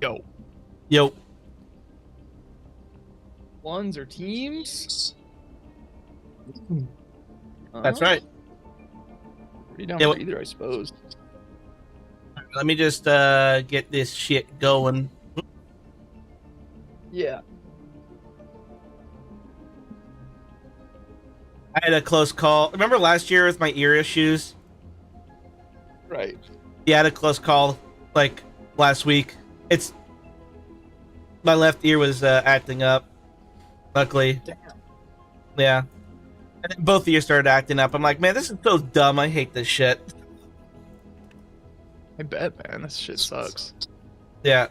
Go. Yo. Ones or teams? That's right. Pretty down Yeah, for either, I suppose. Let me just get this shit going. Yeah. I had a close call. Remember last year with my ear issues? Right. Yeah, I had a close call like last week. It's my left ear was acting up. Luckily. Damn. Yeah. And then both ears started acting up. I'm like, man, this is so dumb. I hate this shit. I bet, man. This shit sucks. Yeah.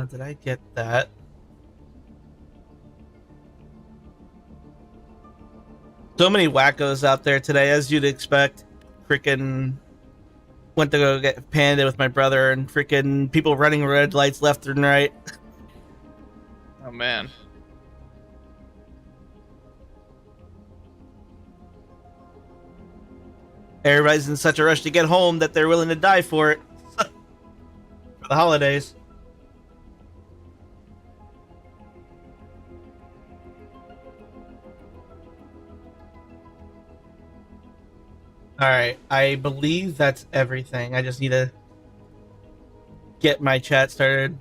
Did I get that? So many wackos out there today, as you'd expect. Freaking went to go get Panda with my brother, and freaking people running red lights left and right. Oh, man. Everybody's in such a rush to get home that they're willing to die for it. For the holidays. Alright, I believe that's everything. I just need to get my chat started.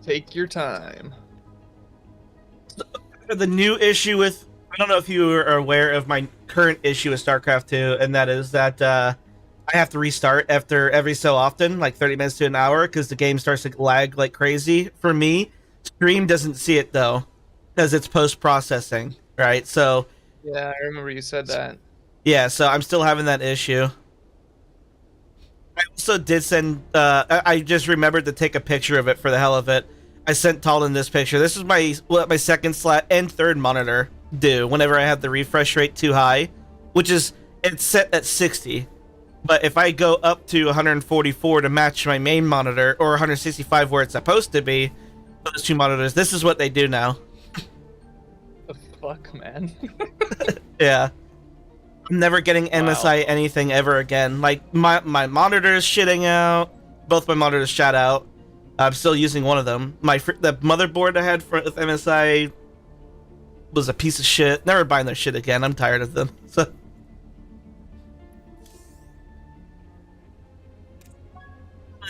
Take your time. The new issue with... I don't know if you are aware of my current issue with StarCraft 2, and that is that I have to restart after every so often, like 30 minutes to an hour, because the game starts to lag like crazy. For me, Stream doesn't see it, though, because it's post-processing, right? So... Yeah, I remember you said that. Yeah, so I'm still having that issue. I also did send... I just remembered to take a picture of it for the hell of it. I sent Talden this picture. This is my second and third monitor do whenever I have the refresh rate too high, which is... It's set at 60. But if I go up to 144 to match my main monitor, or 165 where it's supposed to be, those two monitors, this is what they do now. The fuck, man? Yeah. I'm never getting MSI Wow. anything ever again. Like, my monitor is shitting out. Both my monitors shot out. I'm still using one of them. The motherboard I had with MSI was a piece of shit. Never buying their shit again. I'm tired of them. So.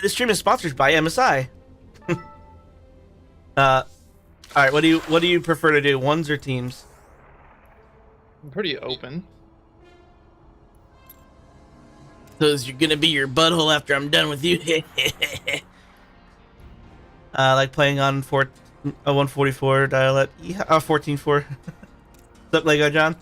This stream is sponsored by MSI. Alright, what do you prefer to do? Ones or teams? I'm pretty open. Because you're gonna be your butthole after I'm done with you. Like playing on 144 dial at 14.4. What's up, Lego John?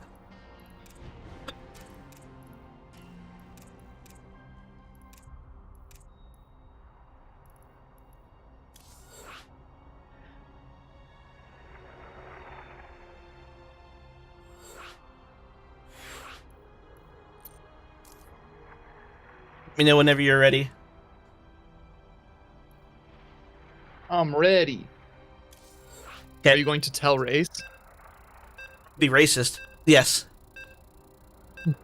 Let me know whenever you're ready. I'm ready. Okay. Are you going to tell Race? Be racist. Yes. I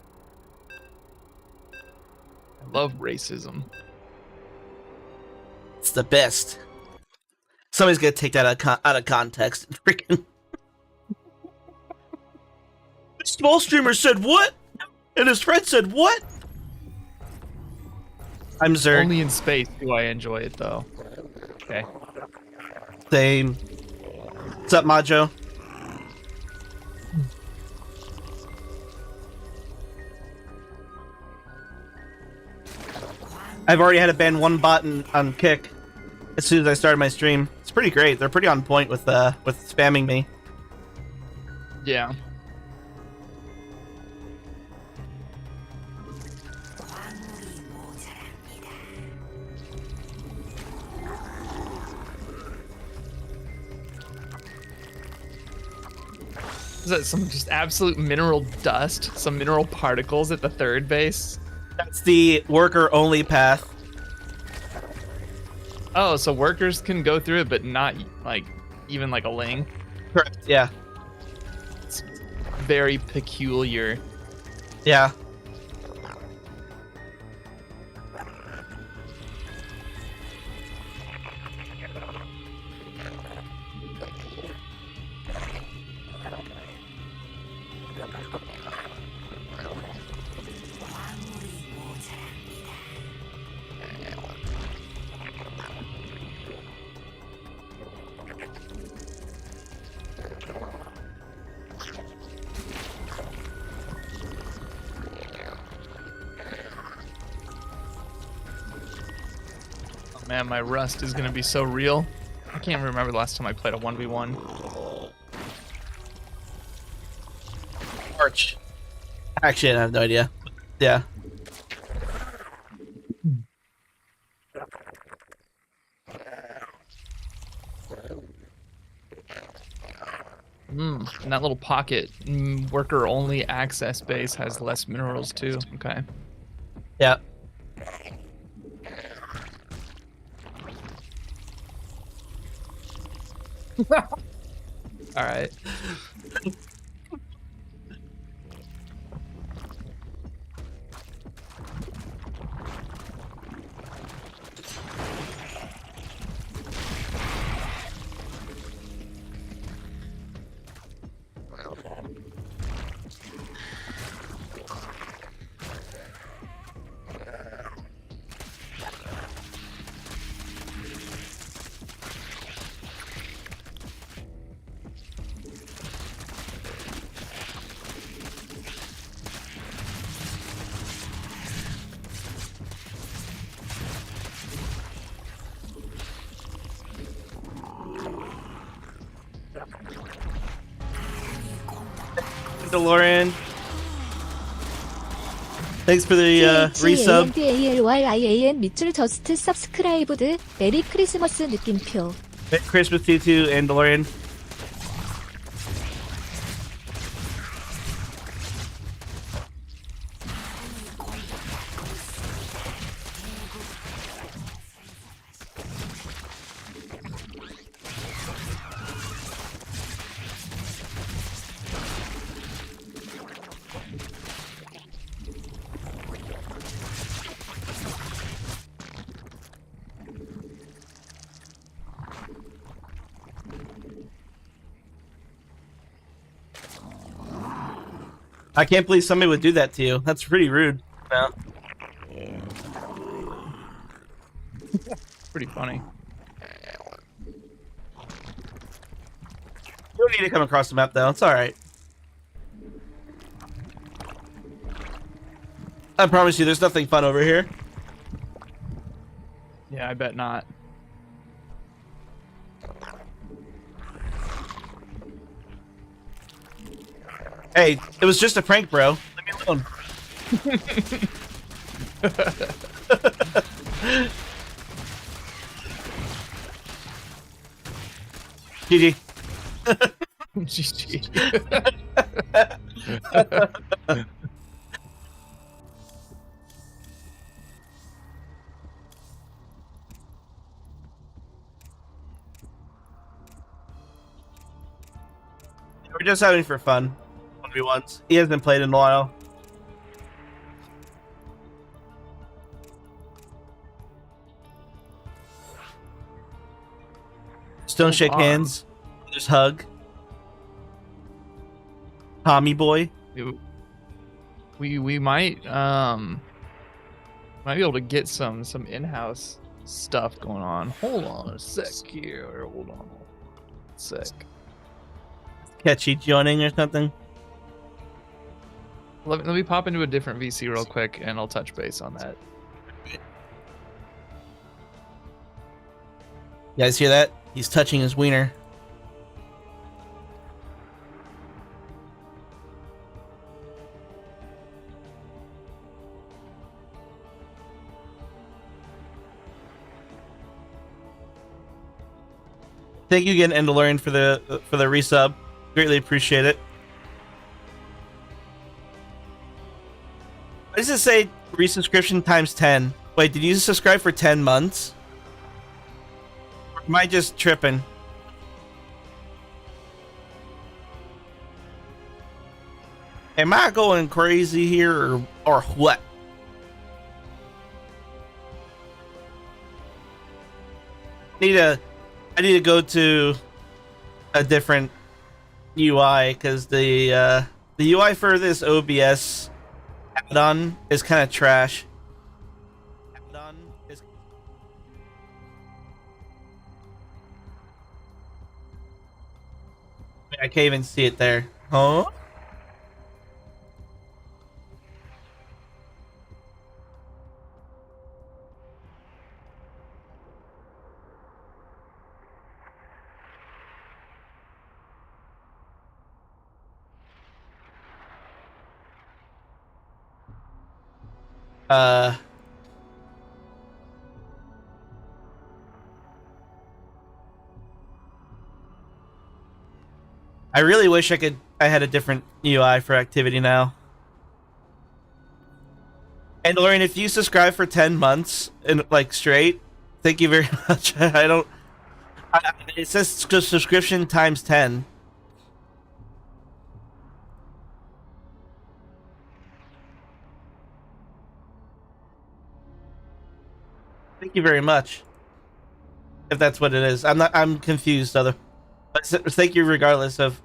love racism. It's the best. Somebody's gonna take that out of context. Freaking. This small streamer said what? And his friend said what? I'm Zerg. Only in space do I enjoy it, though. Okay. Same. What's up, Majo? I've already had to ban one bot on Kick as soon as I started my stream. It's pretty great. They're pretty on point with spamming me. Yeah. Is that some just absolute mineral dust? Some mineral particles at the third base? That's the worker only path. Oh, so workers can go through it, but not like even like a ling. Correct. Yeah. It's very peculiar. Yeah. Man, my rust is gonna be so real. I can't remember the last time I played a 1v1. March. Actually, I have no idea. Yeah. And that little pocket worker only access base has less minerals too. Okay. Yeah. All right. DeLorean. Thanks for the resub. THALYIAN 밑줄 저스트 서브스크라이브드 메리 크리스마스 느낌표. Merry Christmas to you too, and DeLorean. I can't believe somebody would do that to you. That's pretty rude. Yeah. Pretty funny. You don't need to come across the map though. It's all right. I promise you, there's nothing fun over here. Yeah, I bet not. Hey, it was just a prank, bro. Leave me alone. GG. GG. We're just having for fun. 1v1s. He hasn't played in a while. Just don't shake hands. Just hug. Tommy boy. We might be able to get some in-house stuff going on. Hold on a sec here. Hold on a sec. Catchy joining or something. Let me pop into a different VC real quick, and I'll touch base on that. You guys hear that? He's touching his wiener. Thank you again, Endalorian, for the resub. Greatly appreciate it. What does it say? Resubscription times 10. Wait, did you subscribe for 10 months? Am I just tripping? Am I going crazy here or what? I need to go to a different UI because the UI for this OBS add-on is kind of trash. Add-on is I can't even see it there. Huh? I really wish I had a different UI for activity now. And Lauren, if you subscribe for 10 months and like straight, thank you very much. It says subscription times 10. Thank you very much. If that's what it is. I'm confused other. But thank you regardless of.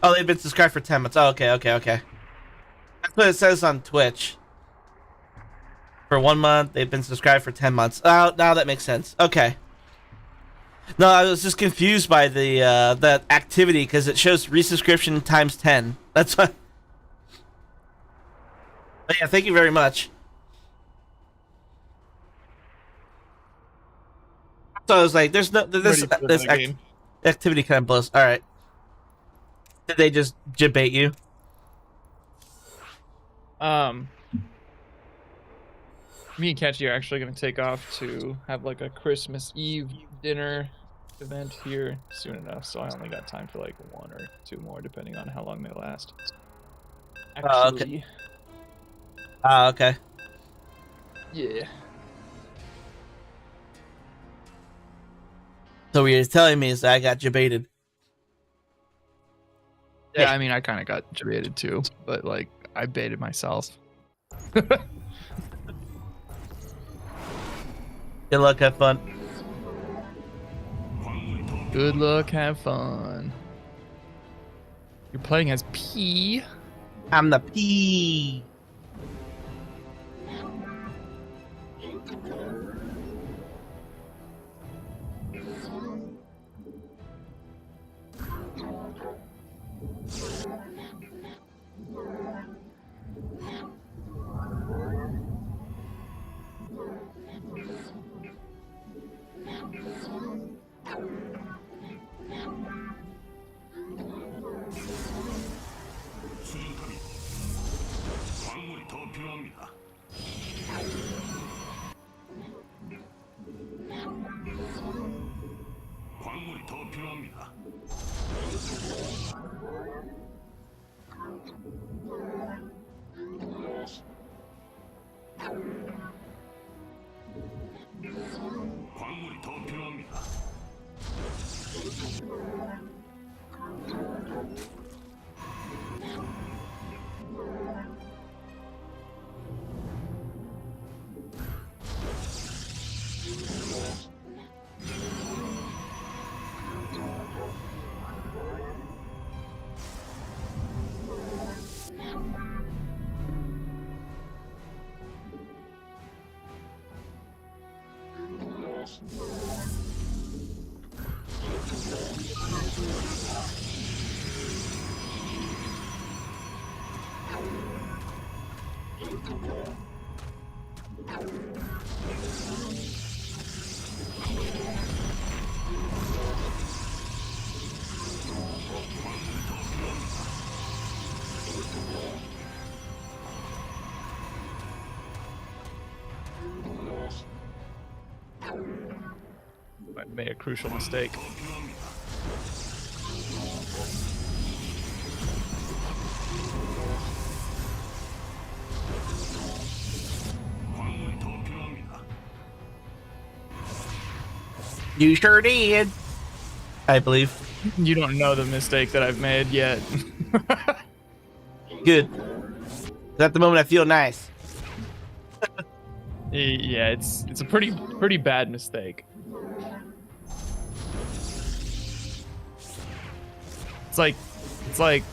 Oh, they've been subscribed for 10 months. Oh, okay. That's what it says on Twitch. For 1 month, they've been subscribed for 10 months. Oh, now that makes sense. Okay. No, I was just confused by the activity because it shows resubscription times 10. That's what. But yeah, thank you very much. So I was like, "There's no this activity kind of blows." All right. Did they just debate you? Me and Catchy are actually gonna take off to have like a Christmas Eve dinner event here soon enough, so I only got time for like 1 or 2 more, depending on how long they last. Actually, okay. Yeah. So what you're telling me is that I got debated. Yeah, I mean, I kind of got baited too, but like, I baited myself. Good luck, have fun. Good luck, have fun. You're playing as P. I'm the P. I made a crucial mistake. You sure did. I believe. You don't know the mistake that I've made yet. Good. At the moment, I feel nice. Yeah, it's a pretty bad mistake. It's like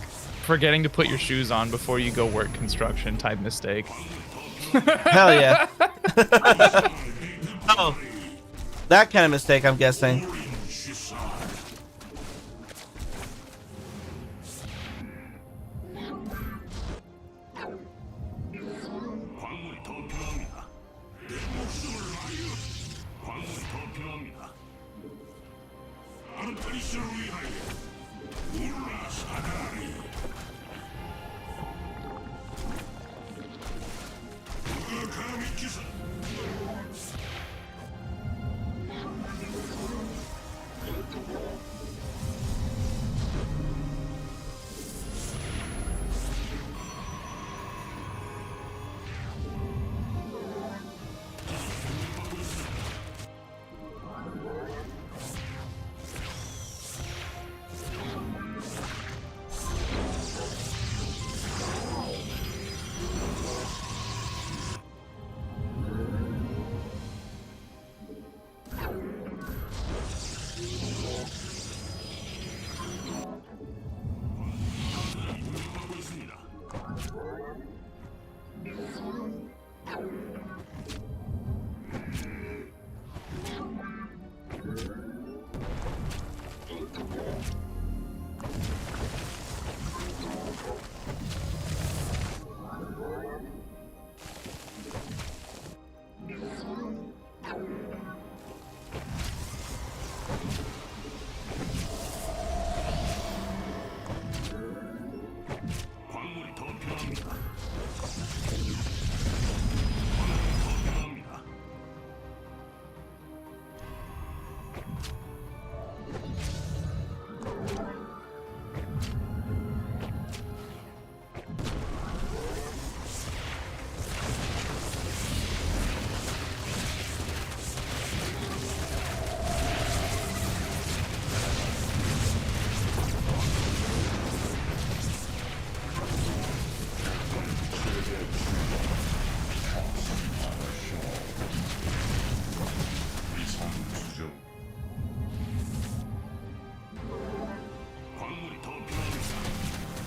forgetting to put your shoes on before you go work construction type mistake. Hell yeah. Oh, that kind of mistake, I'm guessing.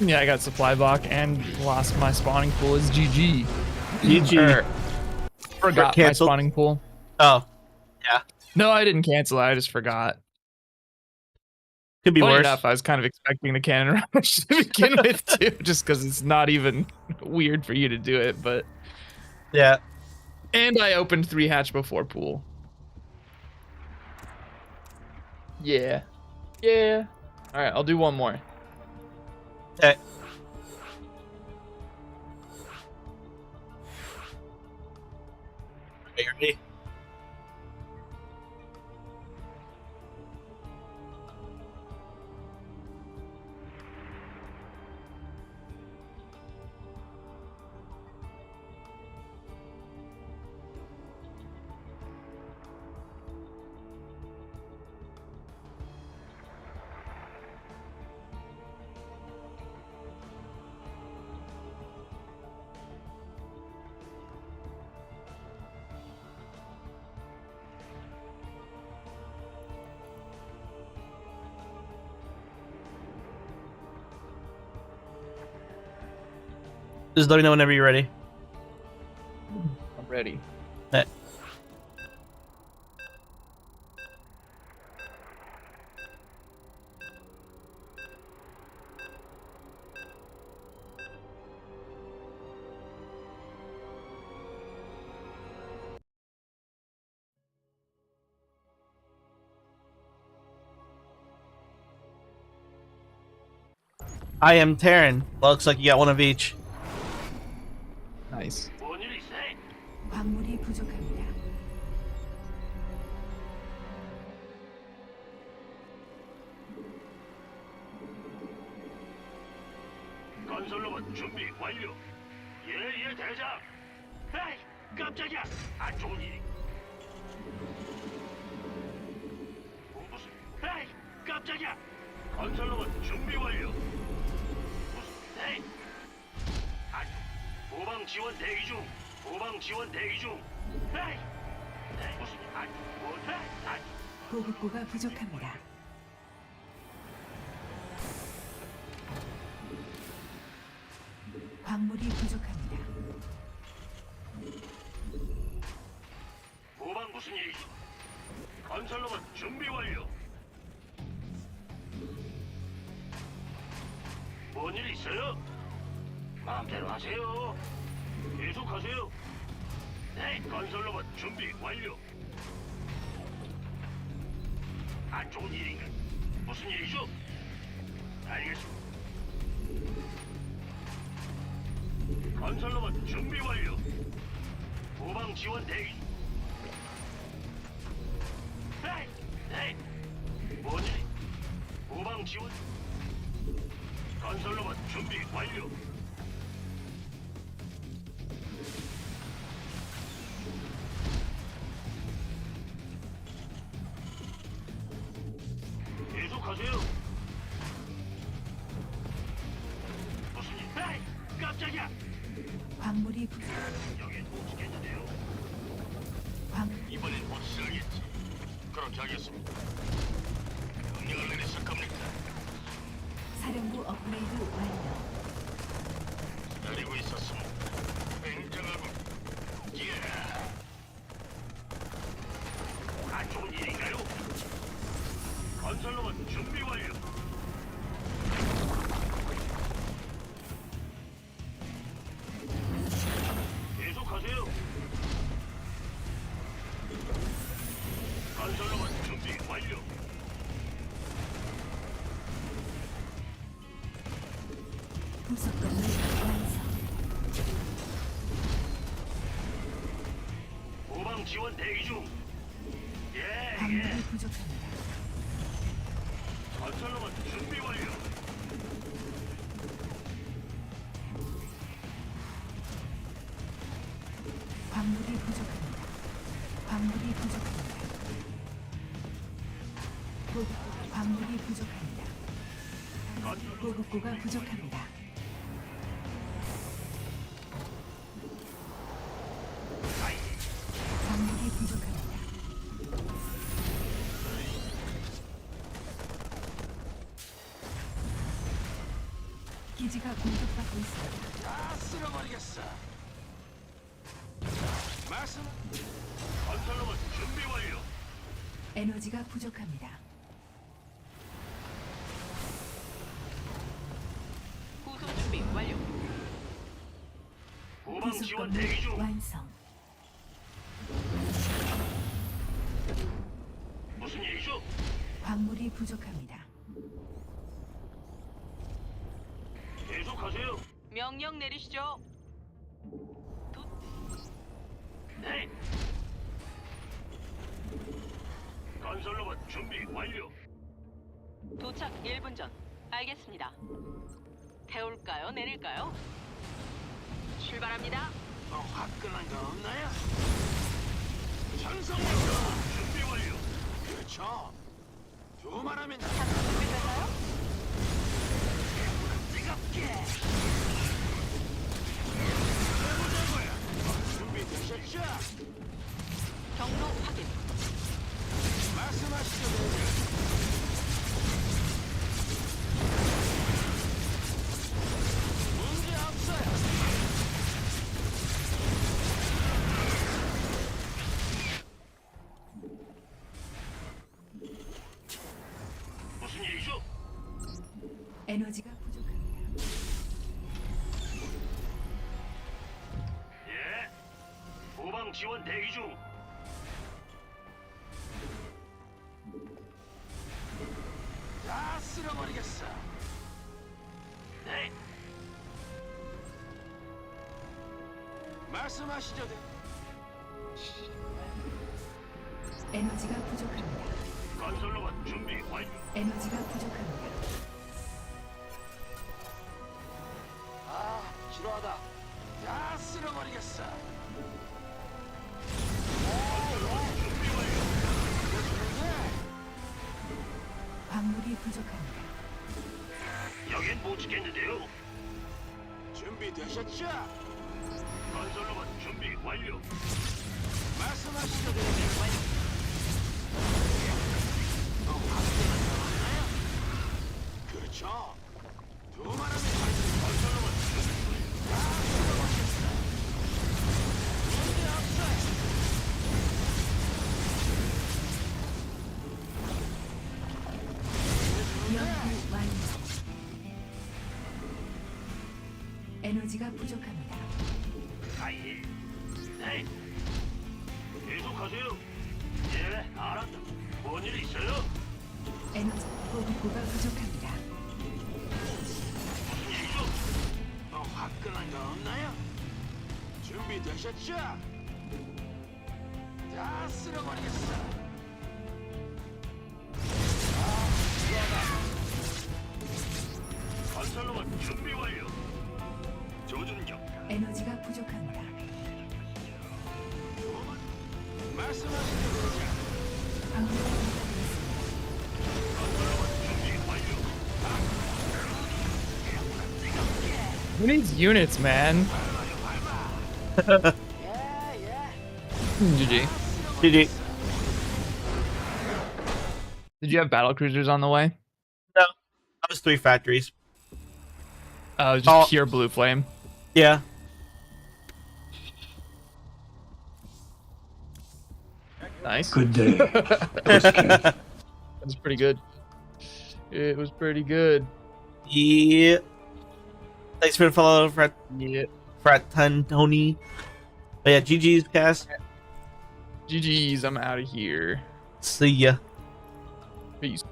Yeah, I got supply block and lost my spawning pool as GG. GG. Forgot my Canceled? spawning pool. Oh, yeah. No, I didn't cancel it. I just forgot. Could be Funny worse. enough, I was kind of expecting the cannon rush to begin with too, just because it's not even weird for you to do it. But Yeah. and I opened 3 hatch before pool. Yeah, yeah. All right, I'll do one more. Okay. Are you ready? Just let me know whenever you're ready. I'm ready. Okay. I am Terran. Looks like you got one of each. Nice. 광물이 부족합니다. 건설로봇 준비 완료. 예예 대장. 에이 깜짝이야. 안 좋은 일이. 깜짝이야. 건설로봇 준비 완료. 무슨 네? 아, 후방 지원 대기 중. 후방 지원 대기 중. 에이! 네, 무슨 뭐해? 보급고가 부족합니다. 광물이 부족합니다. 후방 무슨 일이죠? 건설로봇 준비 완료. 뭔 일 있어요? 마음대로 하세요. 계속하세요. 네, 건설로봇 준비 완료. 안 좋은 일인가? 무슨 일이죠? 알겠습니다. 건설로봇 준비 완료. 후방 지원 대기. 네, 네. 뭔 일? 후방 지원. 건설로봇 준비 완료. 계속하세요. 무슨 일? 에이, 깜짝이야. 광물이 부족. 여긴 못 지켰는데요. 광 이번엔 확실하겠지. 그렇게 하겠습니다. 명령을 내리실 겁니까? 사령부 업그레이드 완료. 기다리고 있었습니다. 굉장하고. 예. 안 좋은 일인가요? 건설로봇 준비 완료. 계속하세요. 건설로봇 준비 완료. 부속 건물 완성. 후방 지원 대기 중. 예, 광물이 예. 부족합니다. 건설로봇 준비 완료. 광물이 부족합니다. 광물이 부족합니다. 광물이 부족합니다. 보급고가 부족합니다. 광물이 부족합니다. 기지가 공격받고 있습니다. 다 쓸어버리겠어. 말씀. 건설로봇 준비 완료. 에너지가 부족합니다. 구송 준비 완료. 후방 부속 지원 건물 대기 중. 완성. 무슨 일이죠? 광물이 부족합니다. 계속하세요. 명령 내리시죠. 네. 건설로봇 준비 완료. 도착 1분 전. 알겠습니다. 태울까요? 내릴까요? 출발합니다. 화끈한 거 없나요? 전성력 준비 완료. 그렇죠. 두말하면 준비됐나요? 뜨겁게. 해보자고요. 준비되셨죠? 경로 확인. 말씀하시죠. 문제 없어요. 무슨 일이죠? 에너지가 부족합니다. 예. 후방 지원 대기 중. 다 쓸어버리겠어. 네. 말씀하시죠. 에너지가 부족합니다. 건설로봇 준비 완료. 에너지가 부족합니다. 아, 지루하다. 다 쓸어버리겠어. 건설로봇 준비 완료. 광물이 부족합니다. 여긴 못 지켰는데요. 준비되셨죠? 건설로봇 준비 완료. 말씀하시죠, 대장님. 그렇죠. 두말하면 건설로봇 준비 연구 완료. 에너지가 부족합니다. 아예. 네. 계속하세요. 예, 알았다. 뭔 일 있어요? 에너지 보급고가 부족합니다. 무슨 일이죠? 더 화끈한 거 없나요? 준비되셨죠? 다 쓸어버리겠어. 건설로봇 준비 완료. 조준경. 에너지가 부족합니다. 말씀하시죠, 대장. 광물이 건설로봇 준비 완료. Who needs units, man? GG. GG. Did you have battle cruisers on the way? No, that was 3 factories. Just Oh. pure blue flame. Yeah. Nice. Good day. That was pretty good. It was pretty good. Yeah. Thanks for the follow, Yeah. Tony. Oh, yeah, GG's cast. GG's. I'm out of here. See ya. Peace.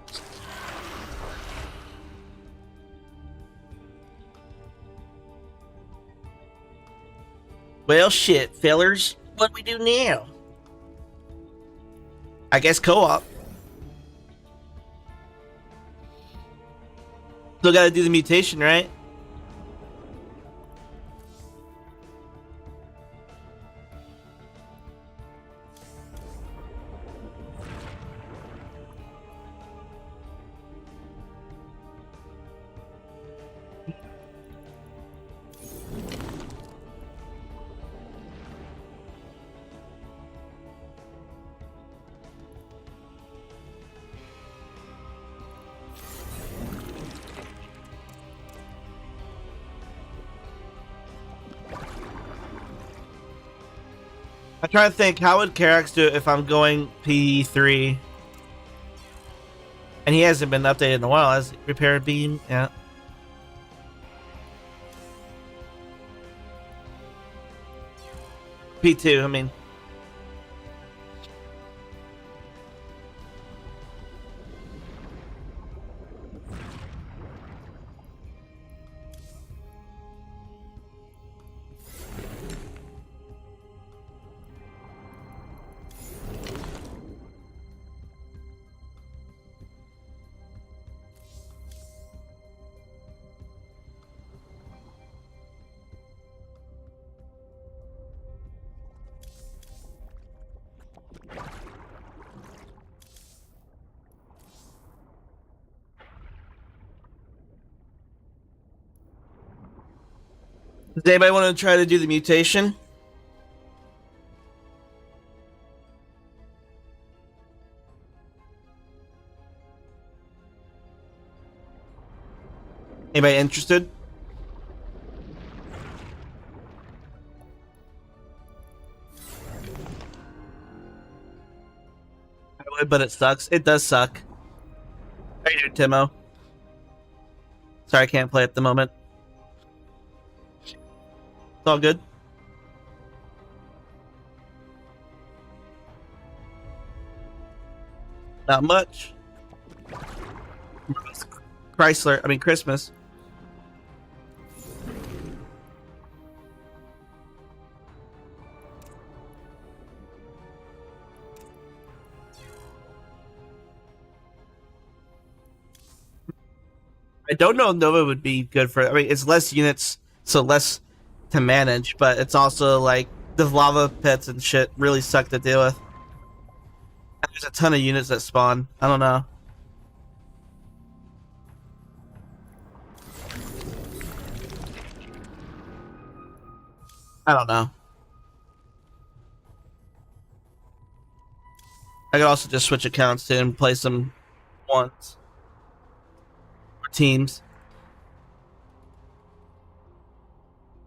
Well, shit, fellers. What we do now? I guess co-op. Still gotta do the mutation, right? I'm trying to think, how would Karax do it if I'm going P3? And he hasn't been updated in a while. Has he? Repair beam? Yeah. P2, I mean. Does anybody want to try to do the mutation? Anybody interested? I would, but it sucks. It does suck. How you doing, Timo? Sorry, I can't play at the moment. It's all good. Not much. Christmas. I don't know if Nova would be good for. I mean, it's less units, so less to manage, but it's also like the lava pits and shit really suck to deal with. And there's a ton of units that spawn. I don't know. I don't know. I could also just switch accounts to and play some ones or teams.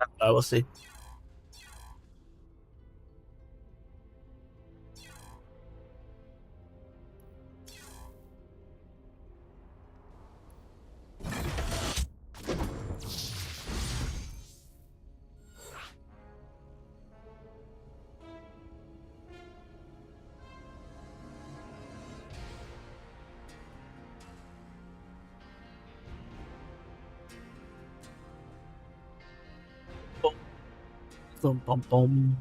I don't know, we'll see. Boom, boom, boom.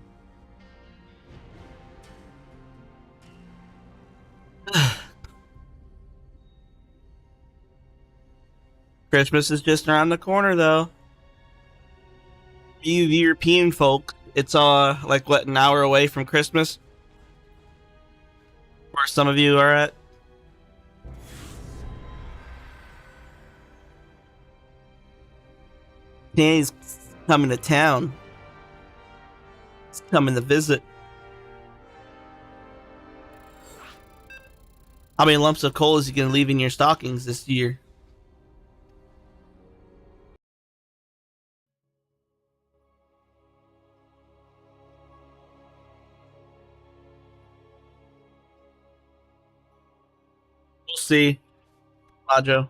Christmas is just around the corner, though. You European folk, it's like what, an hour away from Christmas, where some of you are at. Danny's coming to town. He's coming to visit. How many lumps of coal is he gonna leave in your stockings this year? We'll see, Majo.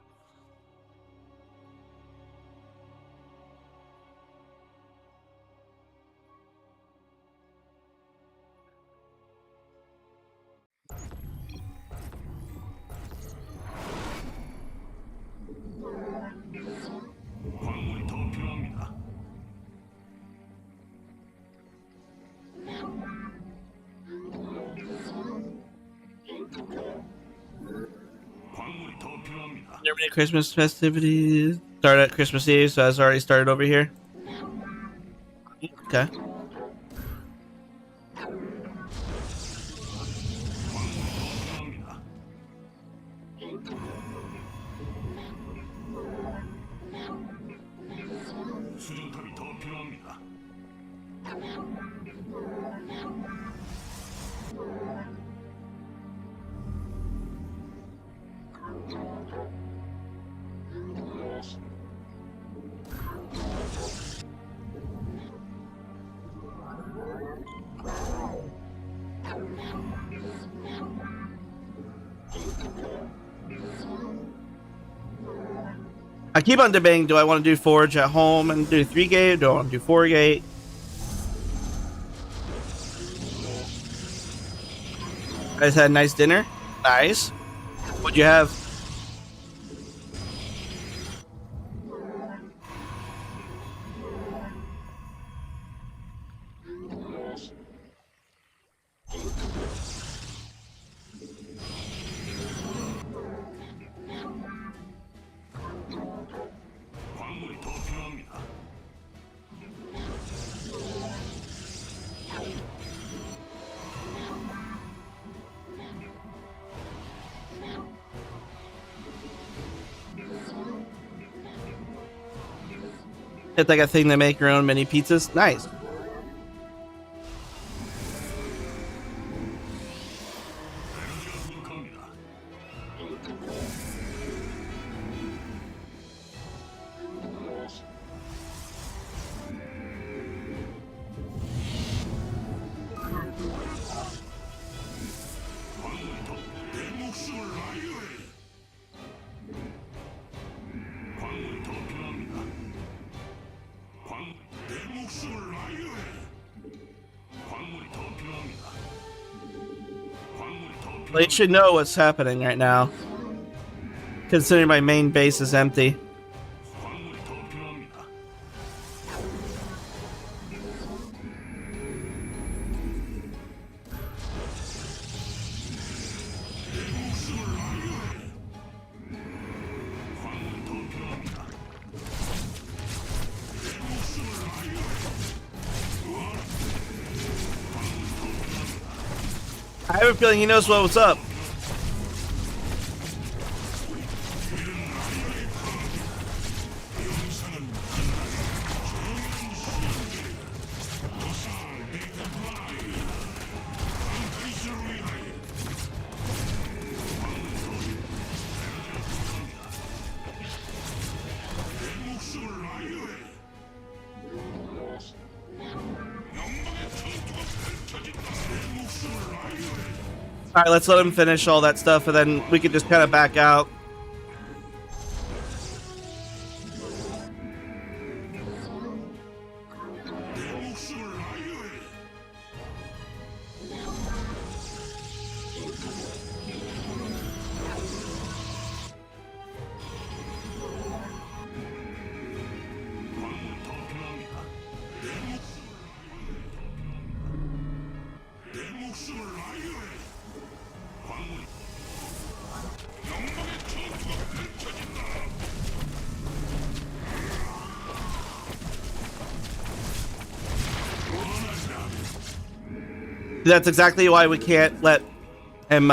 광물이 더 필요합니다. 광물이 더 필요합니다. Germany Christmas festivities start at Christmas Eve, so that's already started over here. Okay. 수정탑이 더 필요합니다. I keep on debating, do I want to do Forge at home and do 3 gate, or do I want to do 4 gate? You guys had a nice dinner? Nice. What'd you have? 광물이 더 필요합니다. It's like a thing to make your own mini pizzas. Nice. 에너지가 부족합니다. 광물이 더, 내 목숨을 아유해. 광물이 더 필요합니다. 내 목숨을 아유해. 광물이 더 필요합니다. 광물이 더 필요합니다. Well, you should know what's happening right now, considering my main base is empty. 광물이 더 필요합니다. 내 목숨을 아유해. 광물이 더 필요합니다. 내 목숨을 아유해. I have a feeling he knows what's up. All right, let's let him finish all that stuff, and then we can just kind of back out. That's exactly why we can't let him.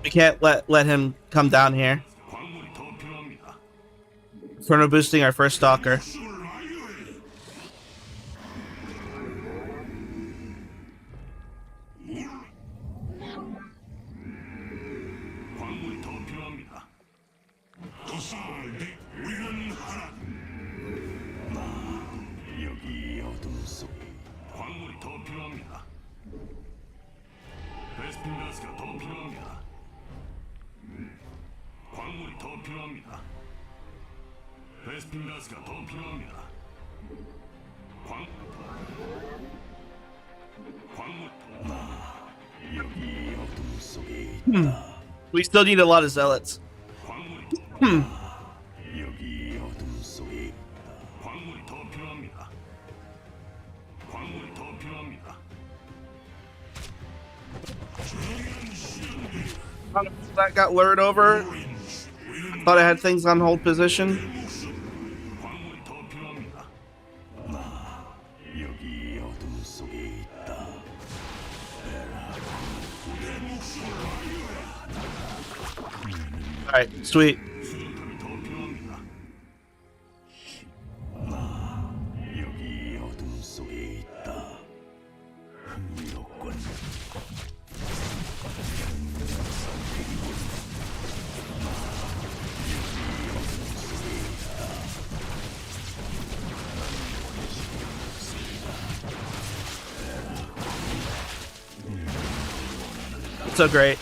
We can't let him come down here. Chrono boosting our first stalker. We still need a lot of zealots. That got lured over. Thought I had things on hold position. Alright, sweet. So great.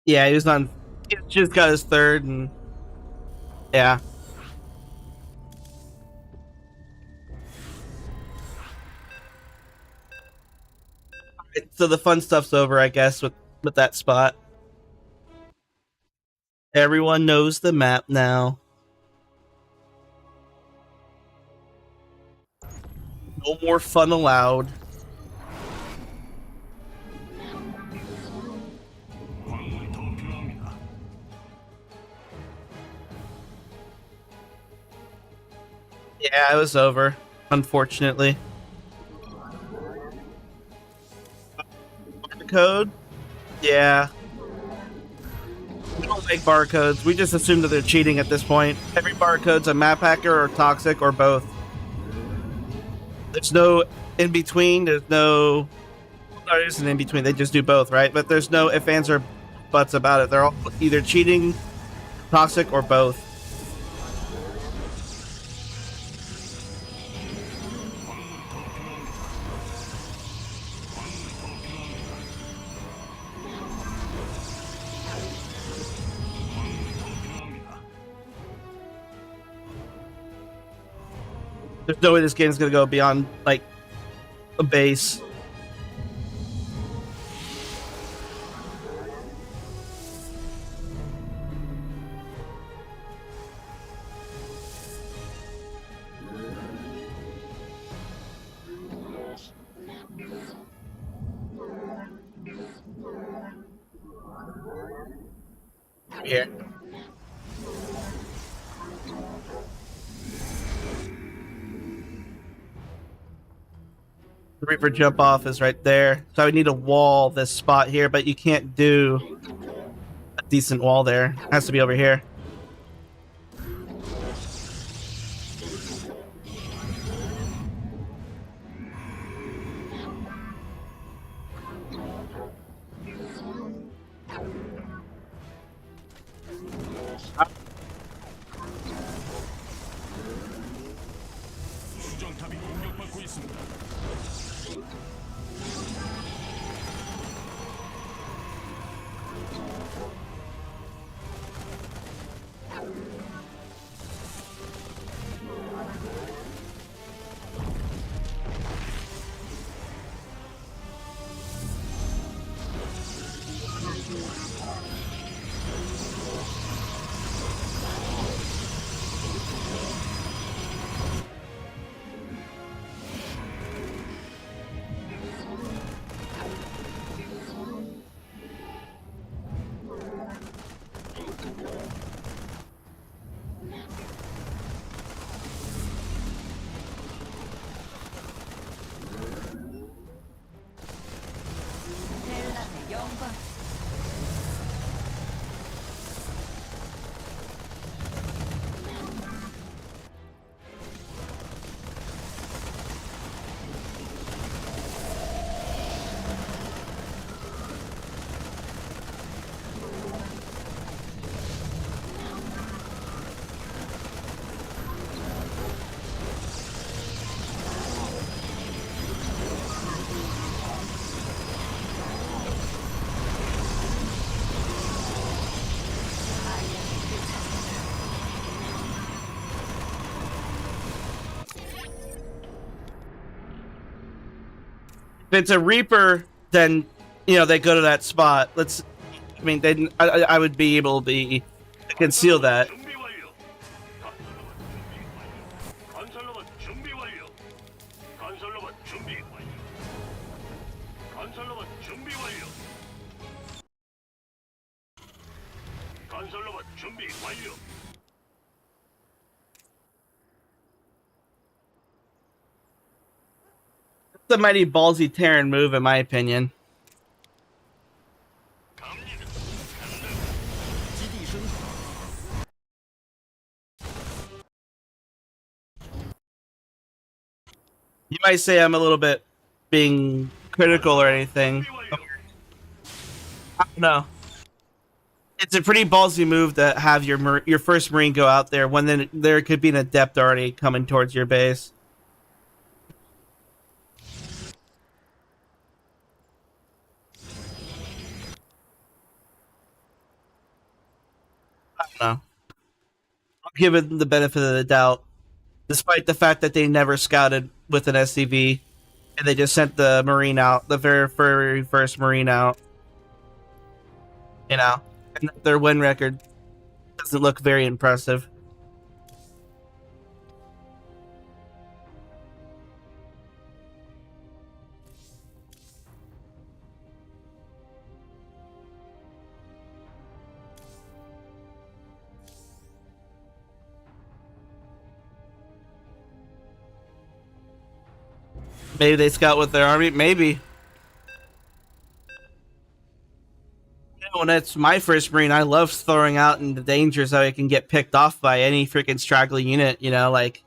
Yeah, he was on. He just got his third, and yeah. Alright, so the fun stuff's over, I guess, with that spot. Everyone knows the map now. No more fun allowed. Yeah, it was over, unfortunately. Barcode? Yeah. We don't make barcodes. We just assume that they're cheating at this point. Every barcode's a map hacker or toxic or both. There's no in between. There's no. There is an in between. They just do both, right? But there's no ifs, ands, or buts about it. They're all either cheating, toxic, or both. There's no way this game is going to go beyond, like, a base. Here. The Reaper jump off is right there. So I would need to wall this spot here, but you can't do a decent wall there. It has to be over here. If it's a Reaper, then they go to that spot. I mean, I would be able to conceal that. 준비 완료. 건설로봇 준비 완료. 건설로봇 준비 완료. 건설로봇 준비 완료. 건설로봇 준비 완료. It's a mighty ballsy Terran move, in my opinion. 갑니다. You might say I'm a little bit being critical or anything. 준비 완료. I don't know. It's a pretty ballsy move to have your first Marine go out there when then there could be an Adept already coming towards your base. I don't know. I'll give it the benefit of the doubt, despite the fact that they never scouted with an SCV, and they just sent the Marine out, the very first Marine out. And their win record doesn't look very impressive. Maybe they scout with their army. Maybe. When it's my first Marine, I love throwing out into danger so I can get picked off by any freaking straggly unit, like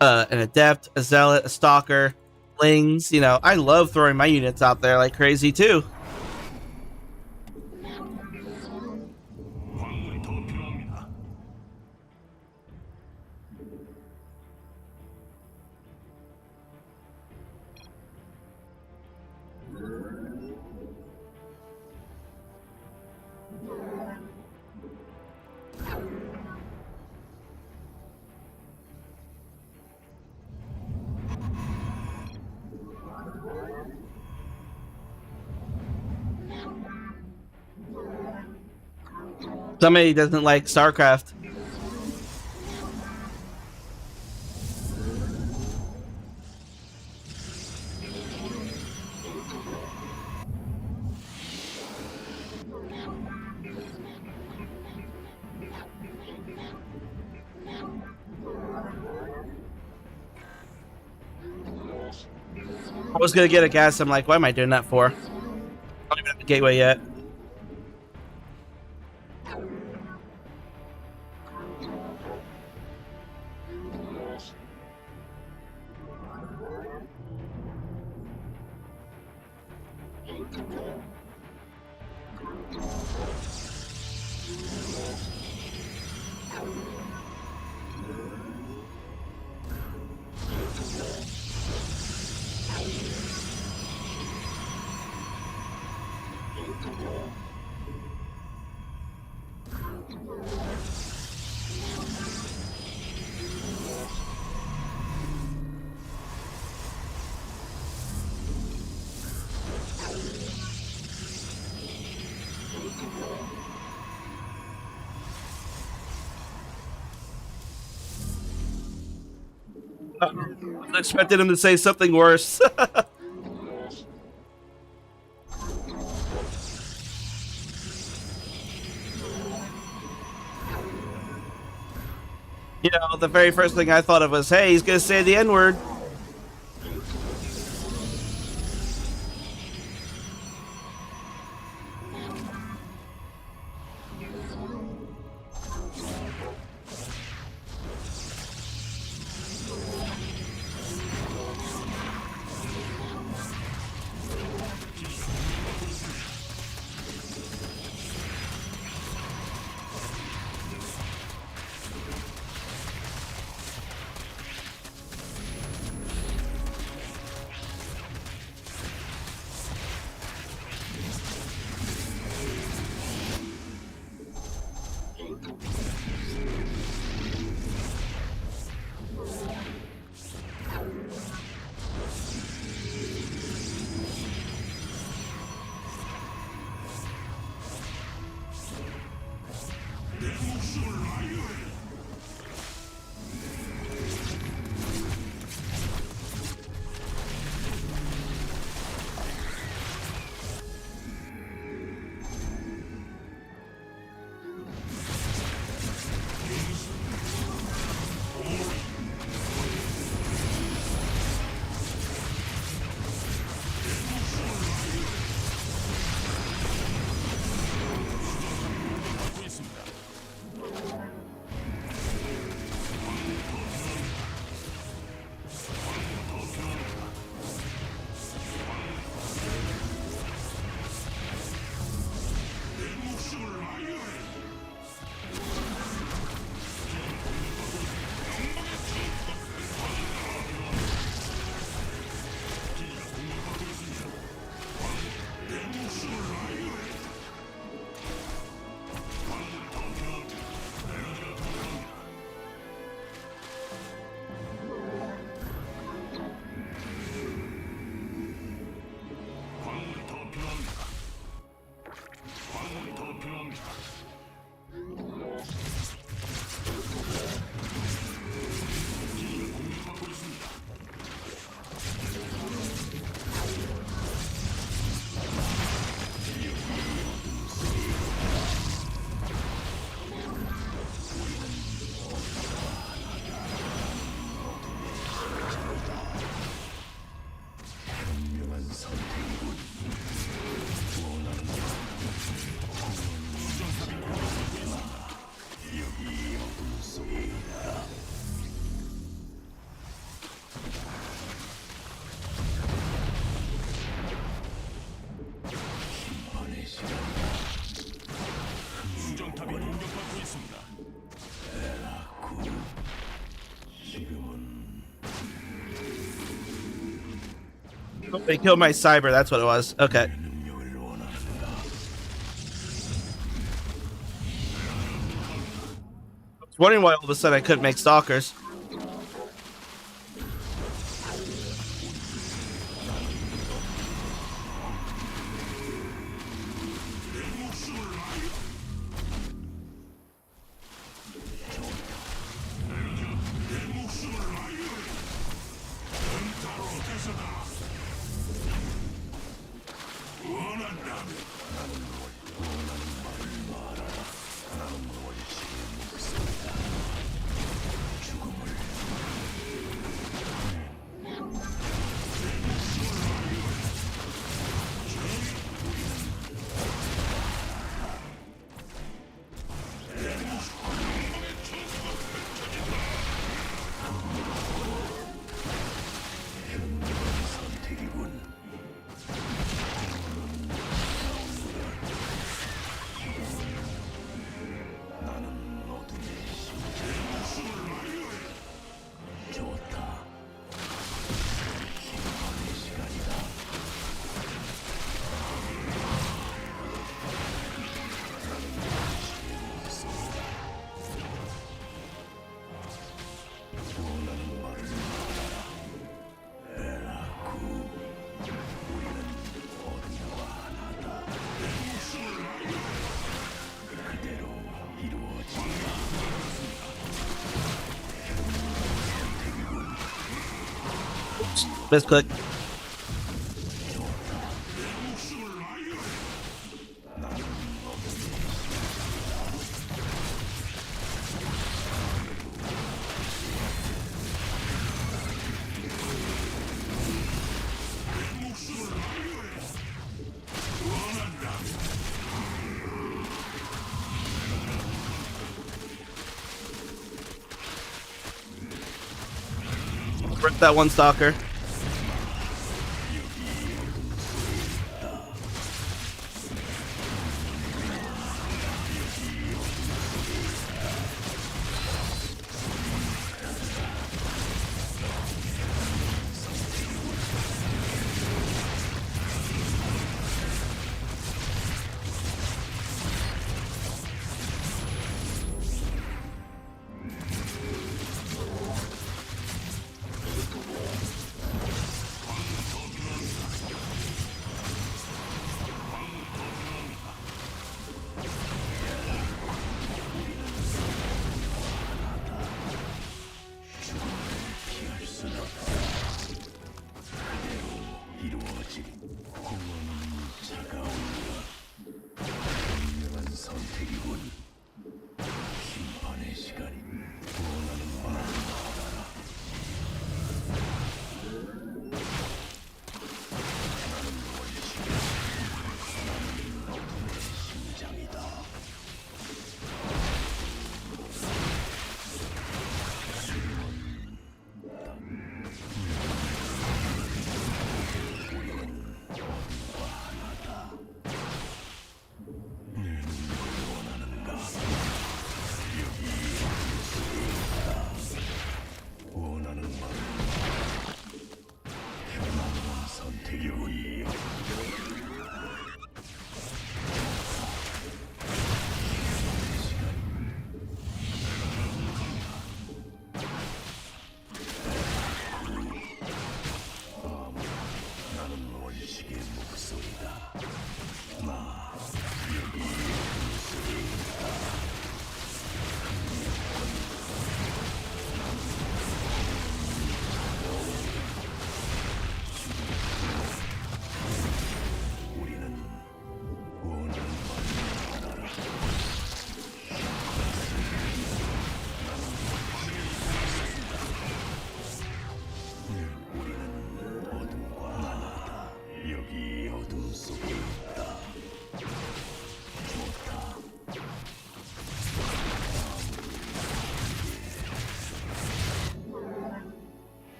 an Adept, a Zealot, a Stalker, Lings, I love throwing my units out there like crazy too. 광물이 더 필요합니다. Somebody doesn't like StarCraft. I was gonna get a gas. I'm like, why am I doing that for? I don't even have the gateway yet. I expected him to say something worse. You know, the very first thing I thought of was, hey, he's gonna say the N-word. They killed my cyber, that's what it was. Okay. I was wondering why all of a sudden I couldn't make stalkers. Misclick. Rip that one stalker.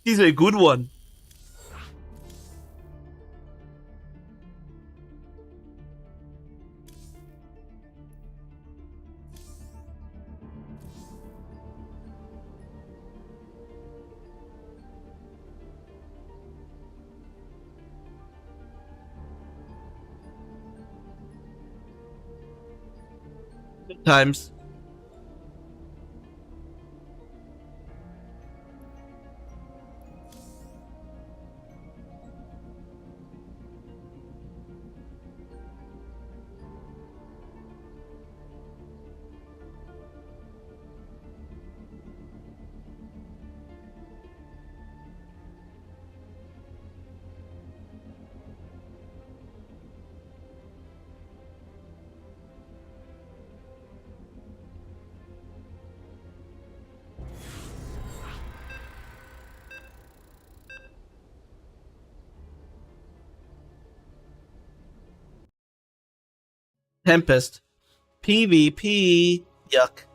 He's a good one. Good times. Tempest. PvP. Yuck.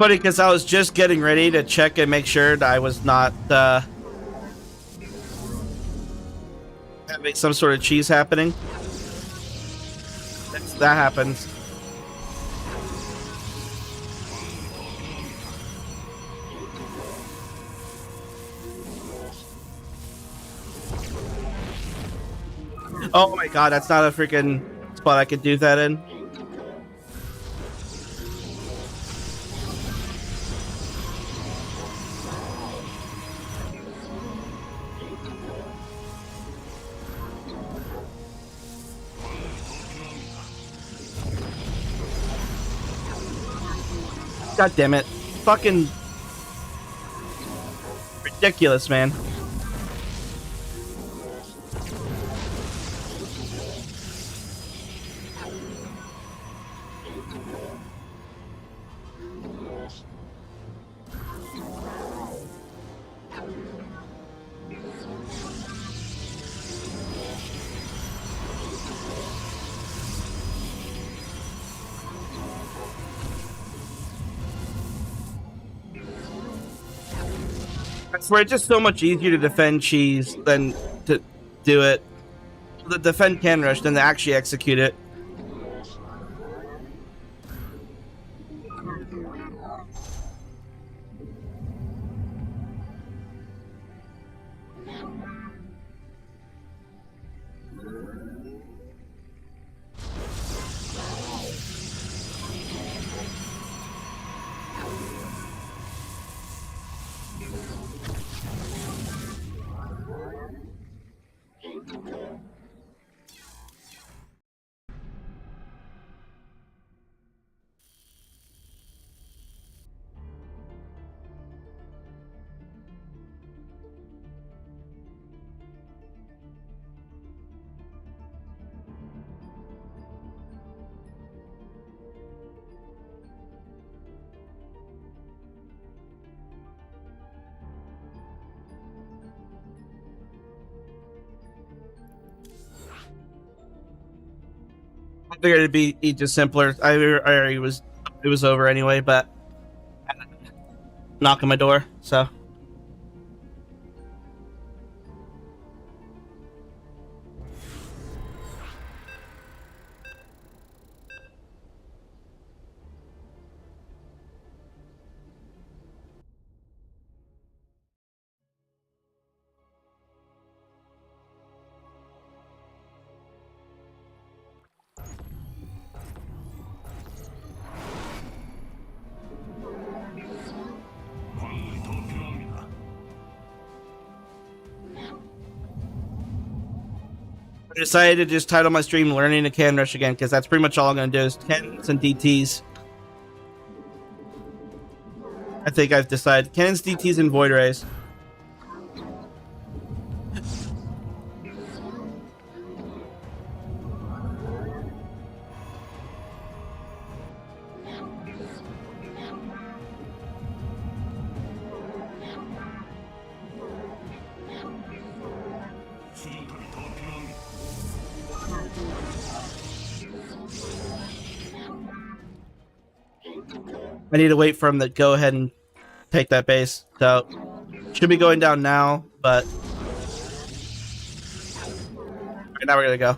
funny because I was just getting ready to check and make sure that I was not having some sort of cheese happening. That happens. Oh my god, that's not a freaking spot I could do that in. God damn it. Fucking ridiculous, man. I swear, it's just so much easier to defend cheese than to do it. To defend can rush than to actually execute it. I figured it'd be just simpler. I already was, it was over anyway, but knock on my door, so. I decided to just title my stream "Learning to Can Rush" again, because that's pretty much all I'm going to do is cannons and DTs. I think I've decided cannons, DTs, and void rays. I need to wait for him to go ahead and take that base. So, should be going down now, but right now we're gonna go.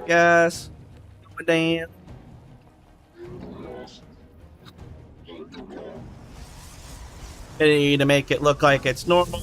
Gas. Damn. I need to make it look like it's normal.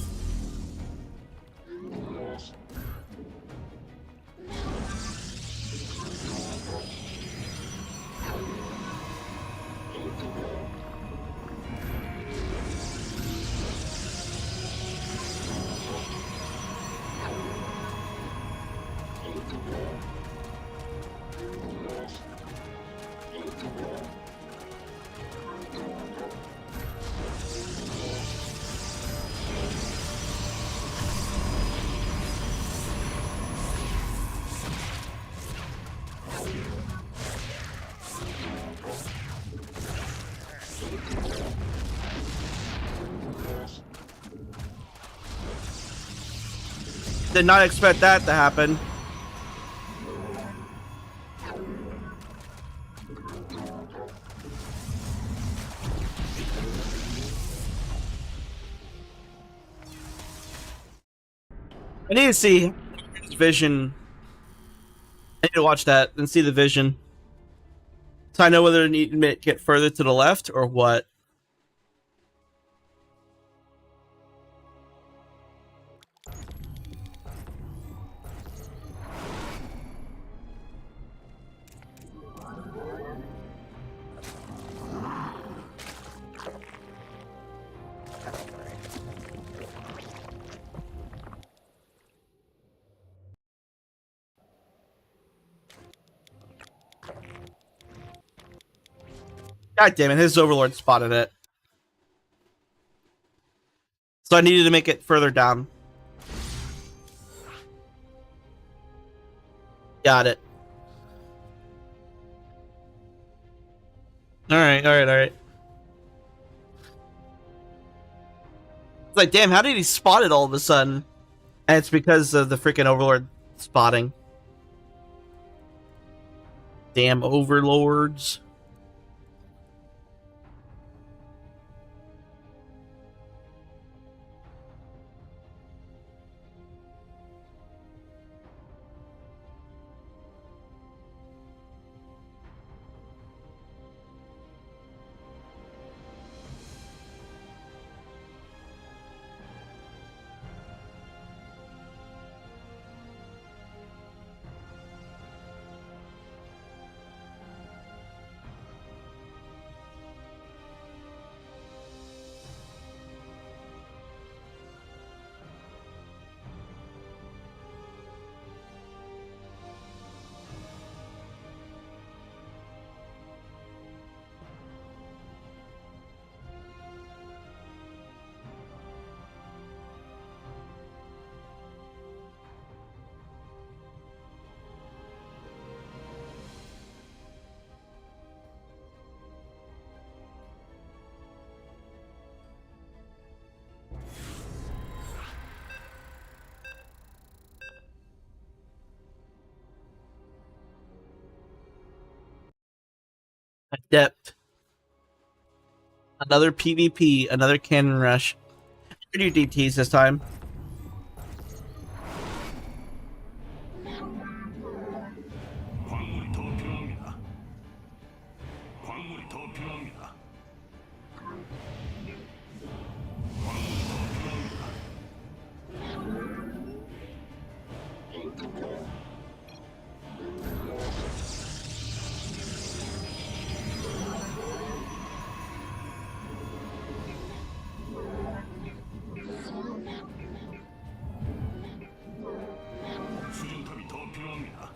Did not expect that to happen. I need to see his vision. I need to watch that and see the vision, so I know whether I need to get further to the left or what. God damn it, his overlord spotted it. So I needed to make it further down. Got it. Alright. It's like, damn, how did he spot it all of a sudden? And it's because of the freaking overlord spotting. Damn overlords. Adept. Another PvP, another cannon rush. I do DTs this time. 광물이 더 필요합니다. 광물이 더 필요합니다. 수정탑이 더 필요합니다.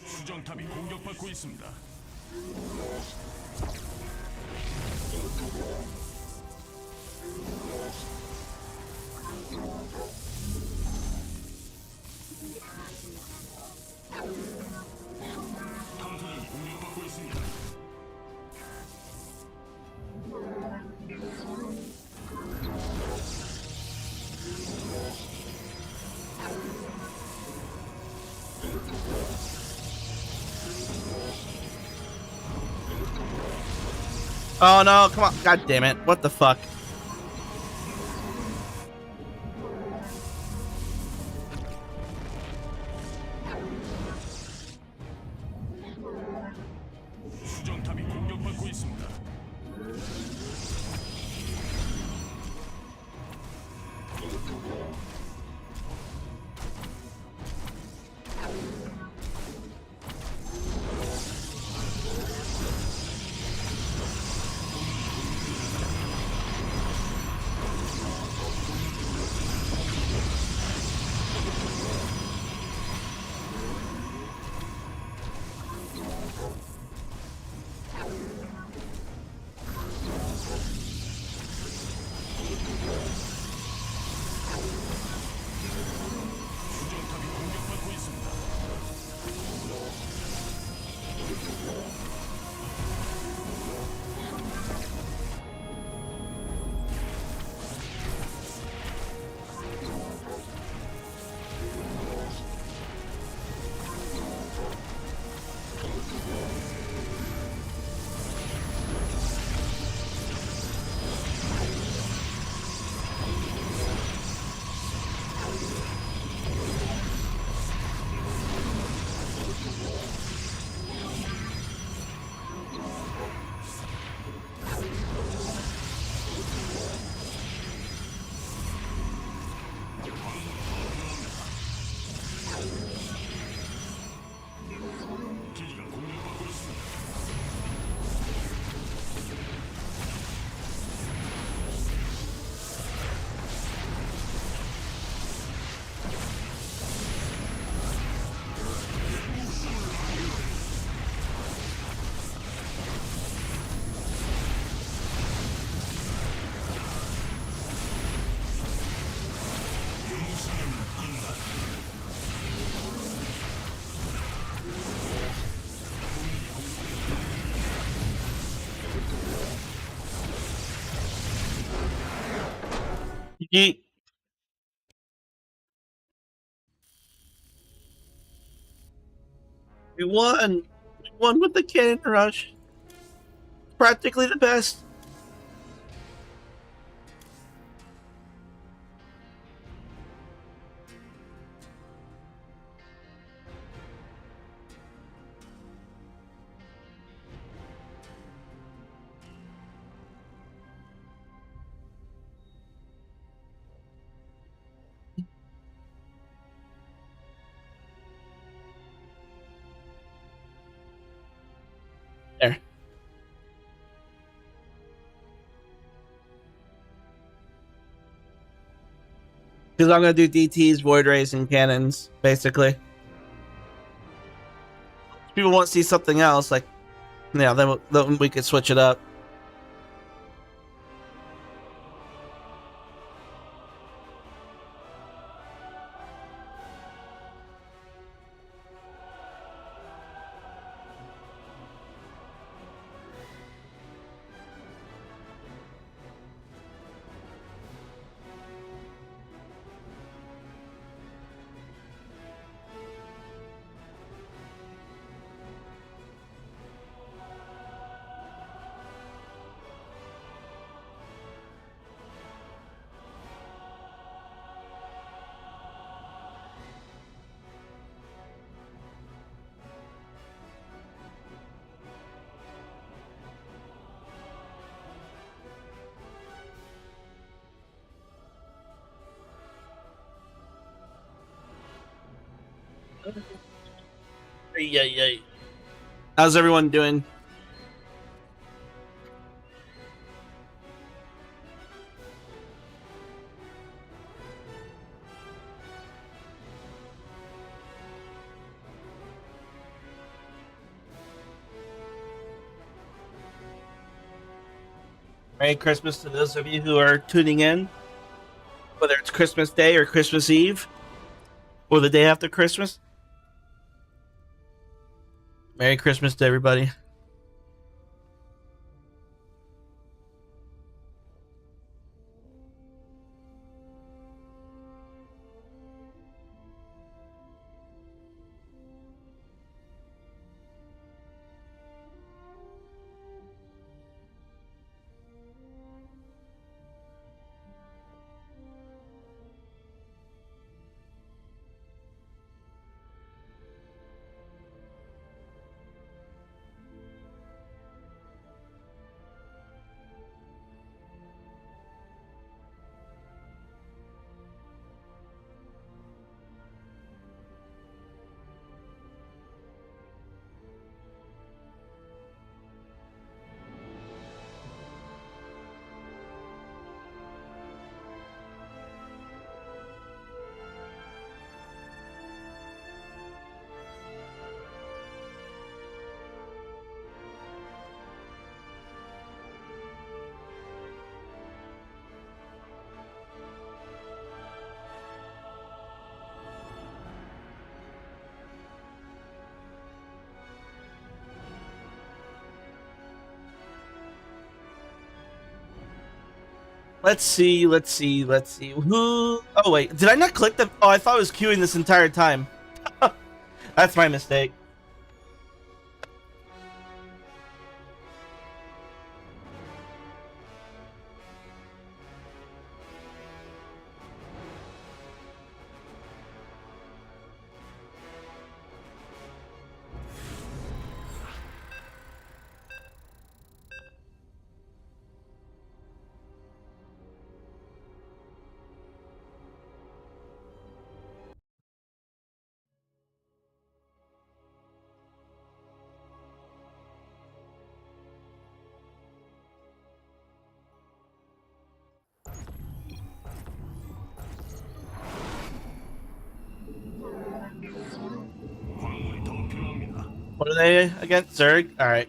수정탑이 공격받고 있습니다. 탐사정이 공격받고 있습니다. Oh no, come on. God damn it. What the fuck? 수정탑이 공격받고 있습니다. Yeet. We won. We won with the cannon rush. Practically the best. There. Because I'm gonna do DTs, void rays, and cannons, basically. If people want to see something else, like, yeah, then we could switch it up. Yay. How's everyone doing? Merry Christmas to those of you who are tuning in, whether it's Christmas Day or Christmas Eve, or the day after Christmas. Merry Christmas to everybody. Let's see. Who? Oh, wait. Did I not click the... Oh, I thought I was queuing this entire time. That's my mistake. What are they against? Zerg? Alright.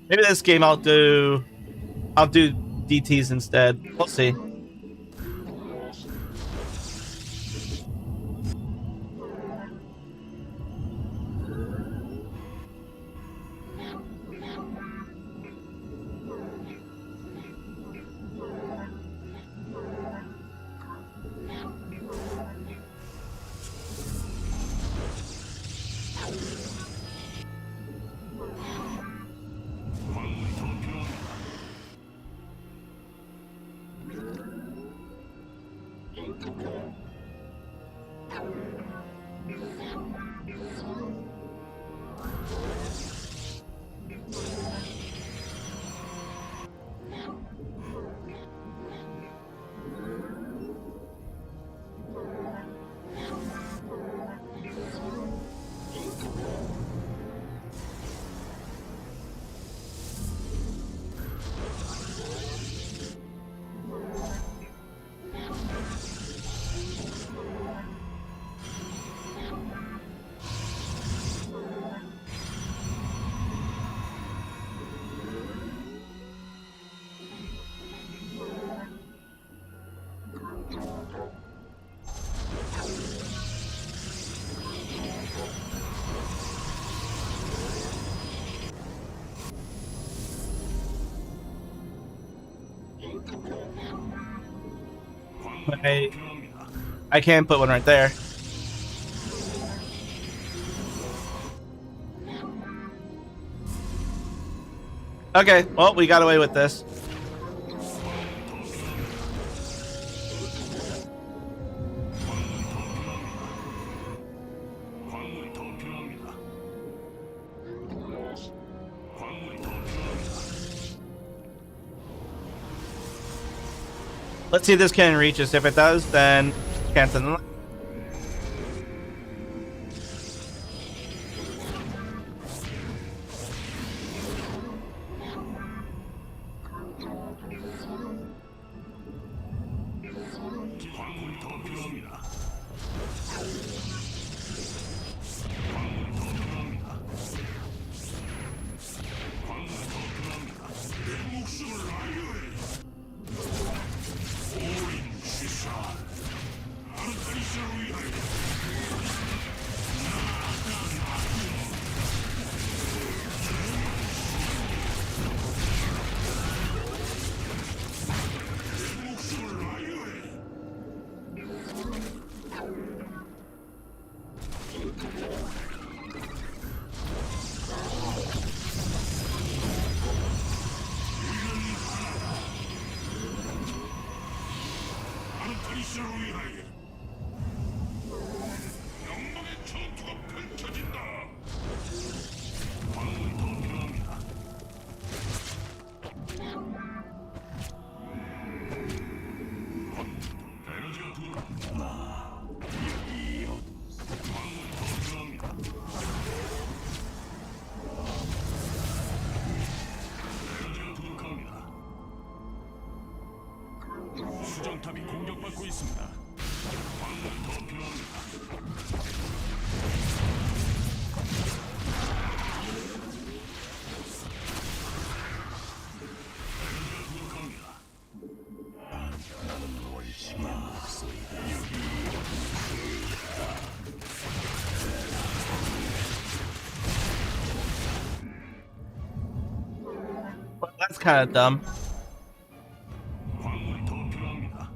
Maybe this game I'll do DTs instead. We'll see. I can put one right there. Okay, well, we got away with this. Let's see if this can reach us. If it does, then cancel them. 수정탑이 공격받고 있습니다. 광물이 더 필요합니다. Well, that's kind of dumb. 광물이 더 필요합니다.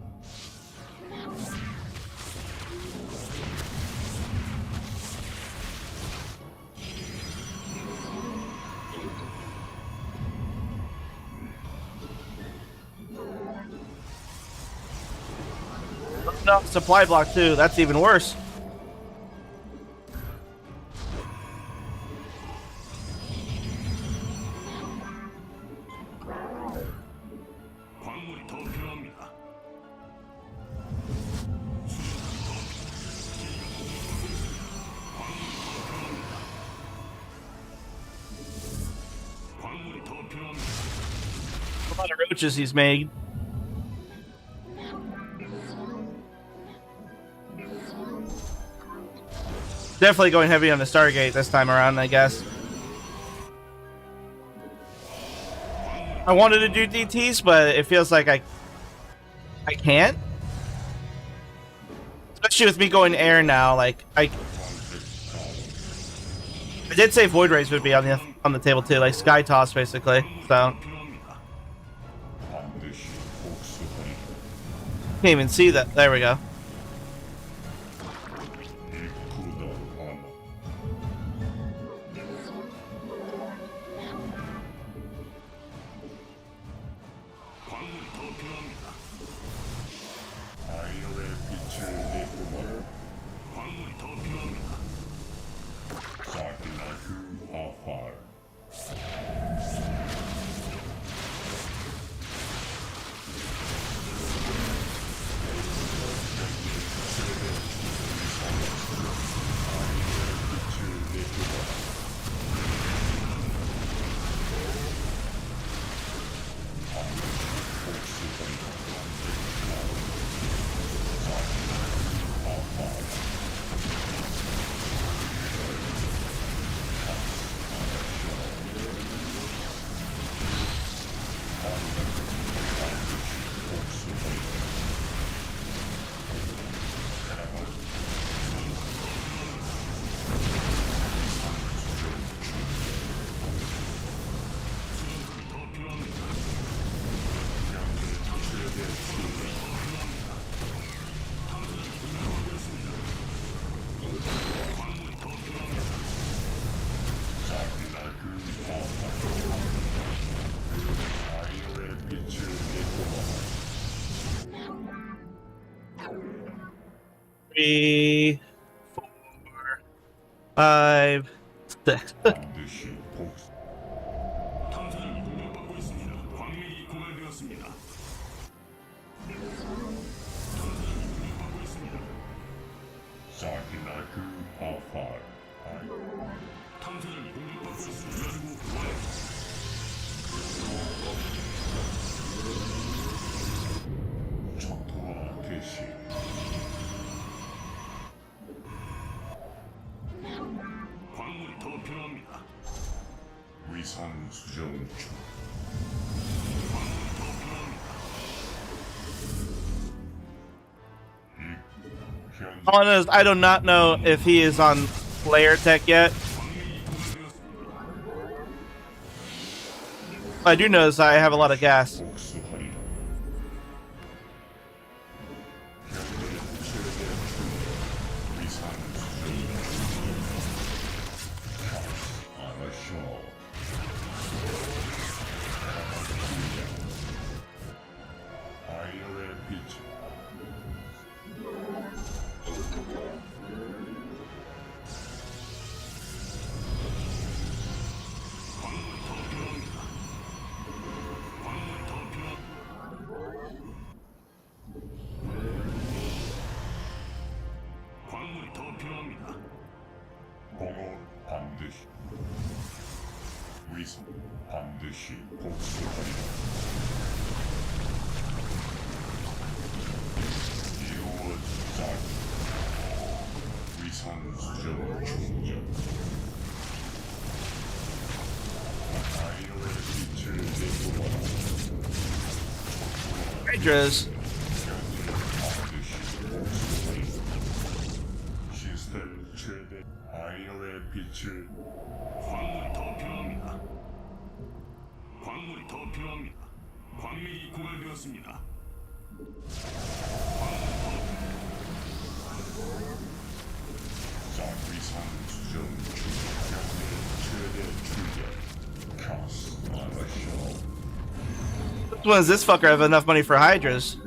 No, supply block too. That's even worse. 광물이 더 필요합니다. 광물이 더 필요합니다. A lot of roaches he's made. Definitely going heavy on the Stargate this time around, I guess. I wanted to do DTs, but it feels like I can't. Especially with me going air now, like I did say Void Rays would be on the table too, like Sky Toss basically. So can't even see that. There we go. 광물이 더 필요합니다. 3, 4, 5, 6. 반드시 복수. 탐사는 공격받고 있습니다. 광맥이 고갈되었습니다. 탐사는 공격받고 있습니다. 사기나그 아팔. 탐사는 공격받고 있습니다. 연구 완료. 전투와 개시. 광물이 더 필요합니다. 위산 수정 중. 광물이 더 필요합니다. Honest, I do not know if he is on Slayer Tech yet. I do notice I have a lot of gas. 복수하리라. 위산 수정 중. 아마쇼. 아이러의 빛. 광물이 더 필요합니다. 광물이 더 필요합니다. 광물이 더 필요합니다. 공허 반드시 위선 반드시 복수하리라. 이루어지자. 위선 수정 충전. 아이러의 빛을 내뿜어라. Hydras. 반드시 복수하리라. 시스템 최대 아이러의 빛을. 광물이 더 필요합니다. 광물이 더 필요합니다. 광맥이 고갈되었습니다. 위산 수정 중. 최대 출력. 카스 아마쇼. When does this fucker have enough money for Hydras?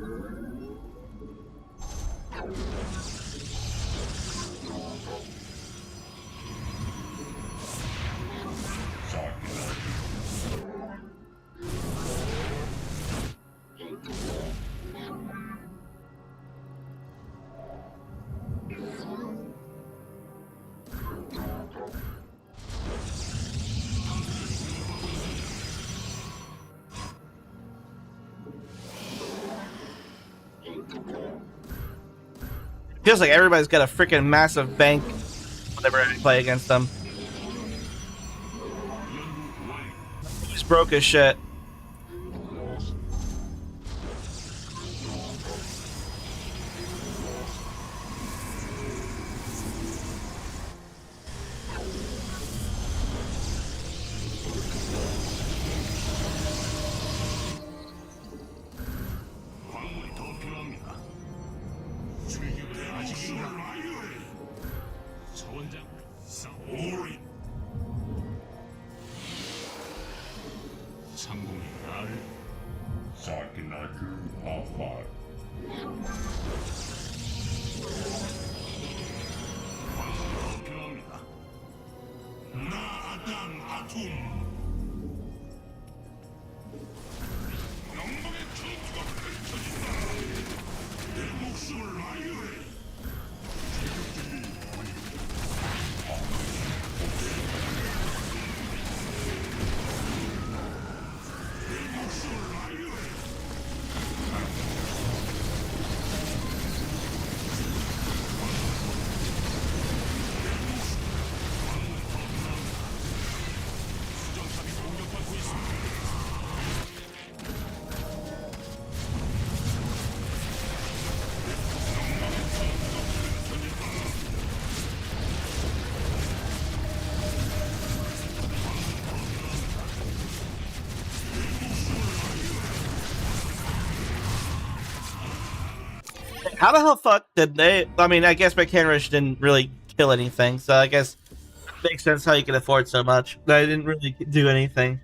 Feels like everybody's got a freaking massive bank whenever I play against them. He's broke as shit. 광물이 더 필요합니다. 주의격대 아직이나 서원장 오리 상공의 날 사키나그 아팔 광물이 더 필요합니다. 나아담 아툼 영광의 전투가 펼쳐진다. 내 목숨을 아유해. 수정탑이 공격받고 있습니다. How the hell fuck did they? I mean, I guess my Rush didn't really kill anything, so I guess it makes sense how you can afford so much. But I didn't really do anything.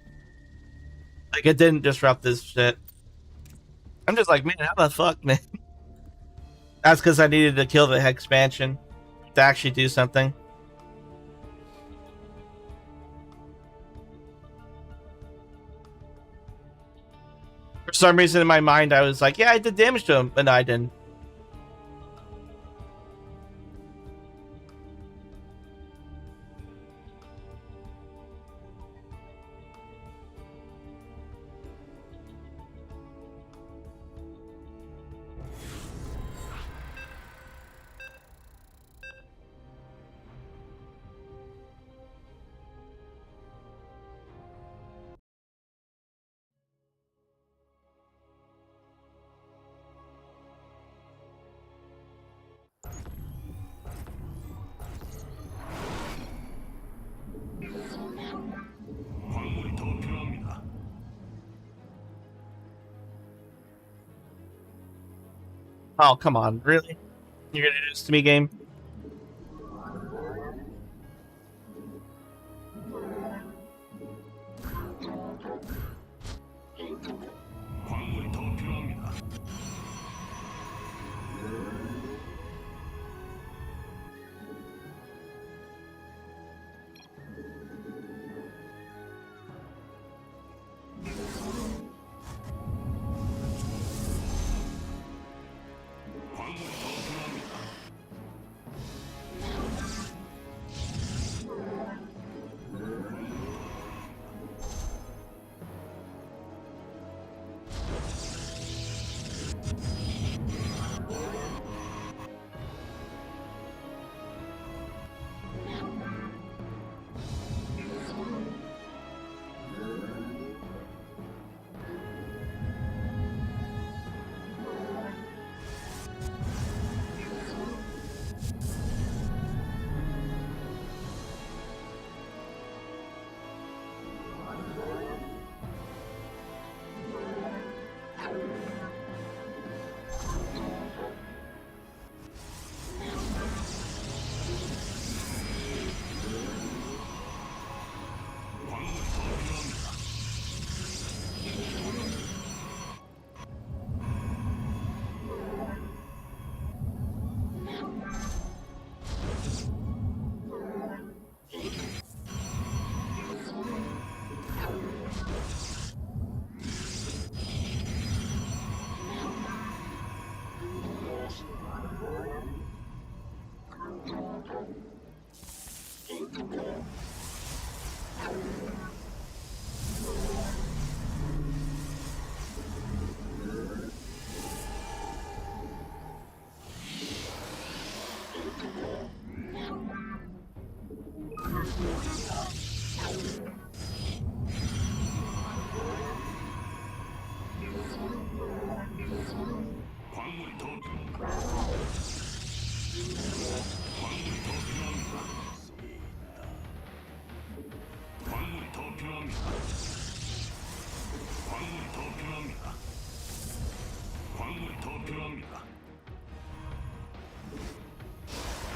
Like, it didn't disrupt this shit. I'm just like, man, how the fuck, man? That's because I needed to kill the expansion to actually do something. For some reason in my mind, I was like, yeah, I did damage to him, but no, I didn't. 광물이 더 필요합니다. Oh, come on. Really? You're gonna do this to me, game? 광물이 더 필요합니다. 광물이 더 필요합니다. 광물이 더 필요합니다. 광물이 더 필요합니다. 광물이 더 필요합니다. 광물이 더 필요합니다. 광물이 더 필요합니다. 광물이 더 필요합니다.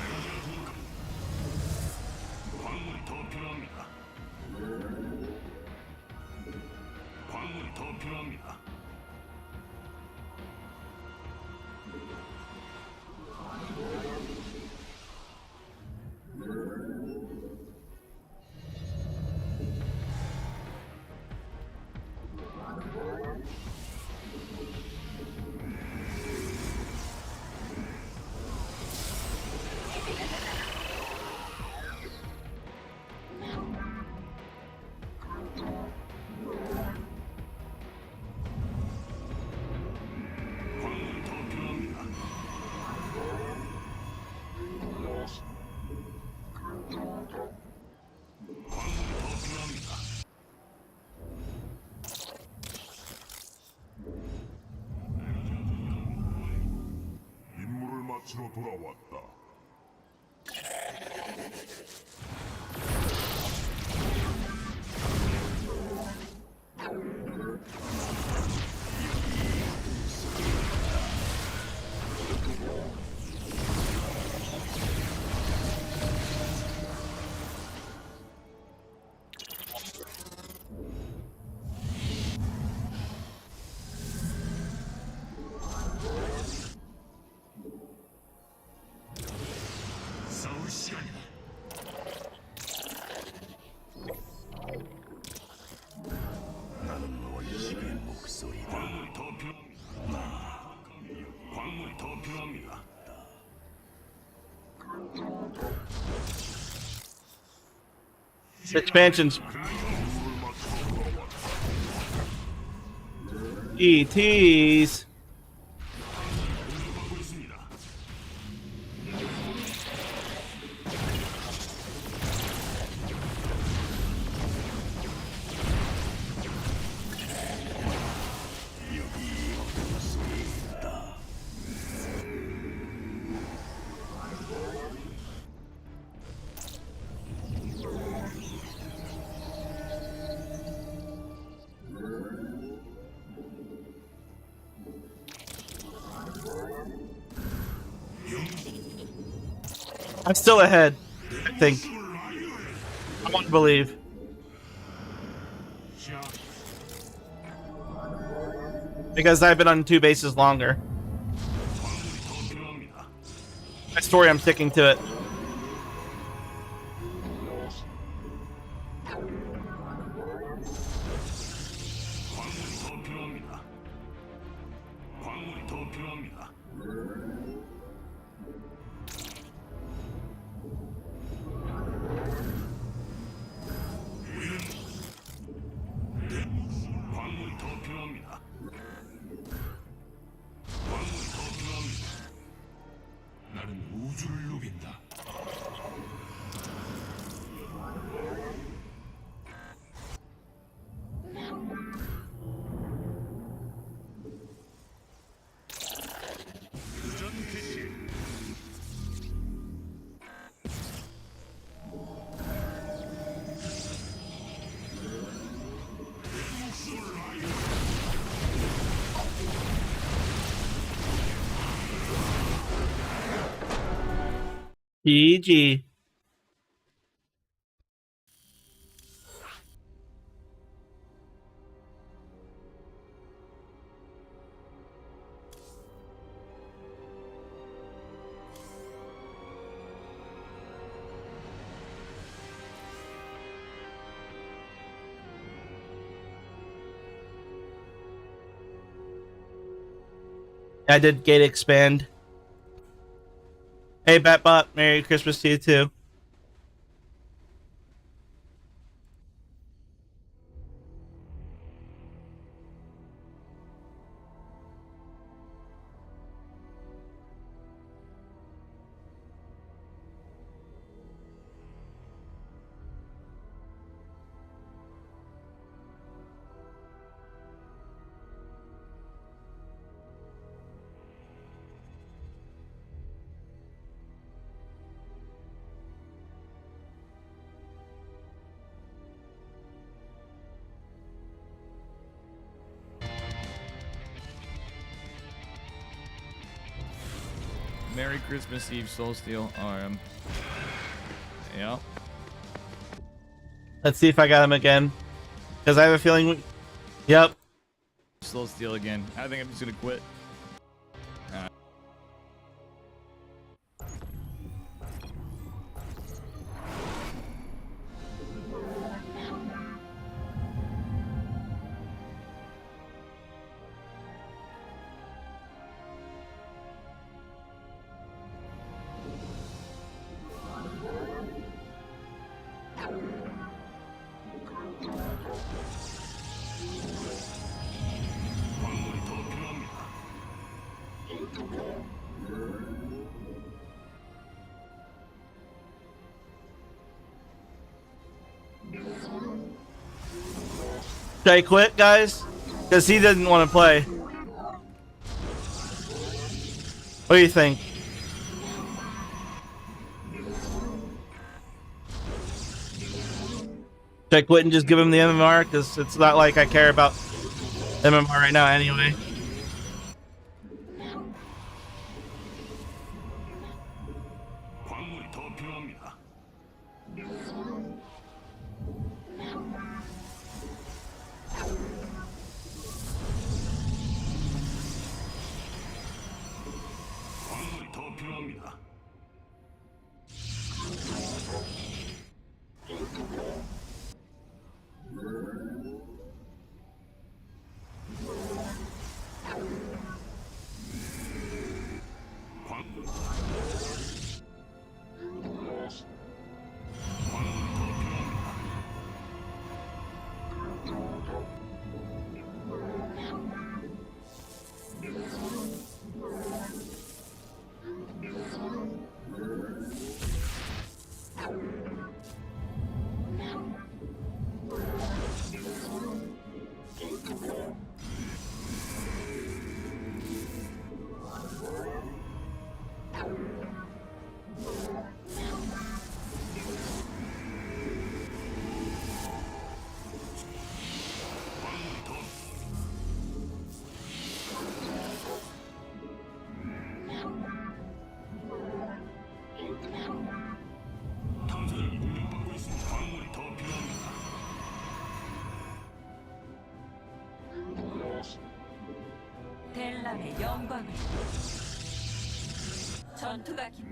에너지가 부족합니다. 광물이 더 필요합니다. 광물이 더 필요합니다. 광물이 더 필요합니다. 광물이 더 필요합니다. 임무를 마치러 돌아왔다. Expansions. ETs. I'm still ahead, I think. I want to believe. Because I've been on 2 bases longer. My story, I'm sticking to it. 나는 우주를 누빈다. 교전 개시. GG. I did gate expand. Hey, Batbot, Merry Christmas to you too. Merry Christmas Eve, Soulsteel. Yeah. Let's see if I got him again. Because I have a feeling... Yep. Soulsteel again. I think I'm just gonna quit. Should I quit, guys? Because he didn't want to play. What do you think? Should I quit and just give him the MMR? Because it's not like I care about MMR right now anyway. 광물이 더 필요합니다. 광물이 더 필요합니다. 광물이 더 필요합니다. 살아남의 영광을. 전투가 기...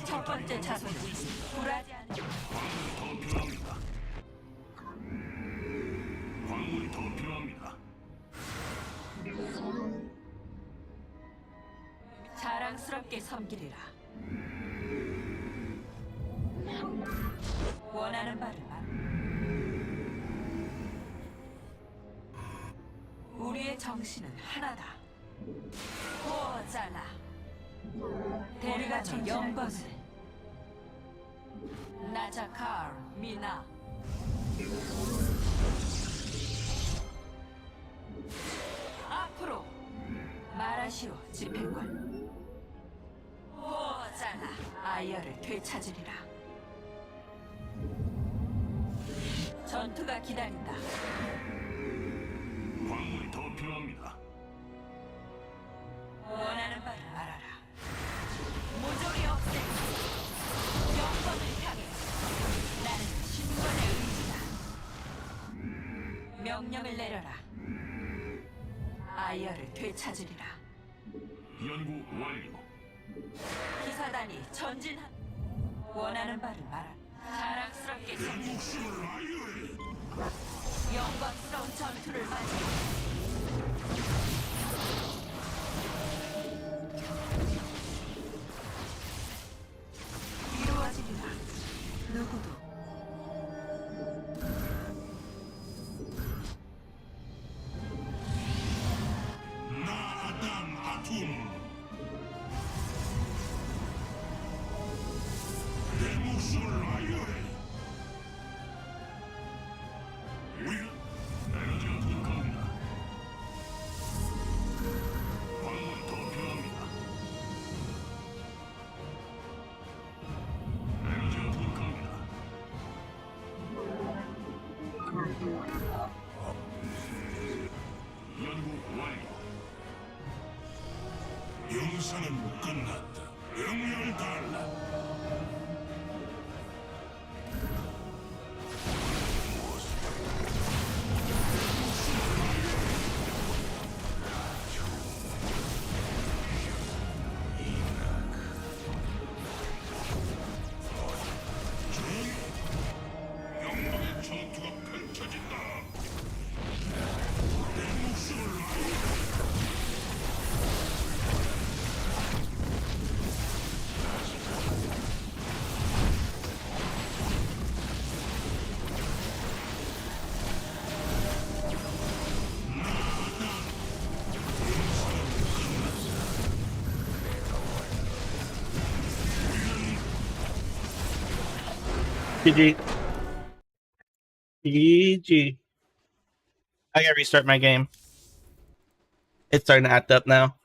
첫 번째 자손은 불하지 않은 더 필요합니다. 광물이 더 필요합니다. 자랑스럽게 섬기리라. 원하는 바를 말. 우리의 정신은 하나다. 호잘라. 데르가의 영광을. 나자칼 미나. 앞으로 말하시오 집행관. 호잘라 아이어를 되찾으리라. 전투가 기다린다. 광물이 더 필요합니다. 원하는 바를 말하라. 모조리 없애. 영광을 향해. 나는 신권의 의지다. 명령을 내려라. 아이어를 되찾으리라. 연구 완료. 기사단이 전진한. 원하는 바를 말하라. 자랑스럽게 목숨을 아이어에 영광스러운 전투를 맞이. 이루어지리라. 누구도 나아담 아툼. 내 목숨을 아이어에. 에너지가 부족합니다. 광물이 더 필요합니다. 에너지가 부족합니다. 연구 완료. 영상은 끝났다. 명령을 달라. 영광의 전투가 펼쳐진다. 내 목숨을 GG. GG. I gotta restart my game. It's starting to act up now.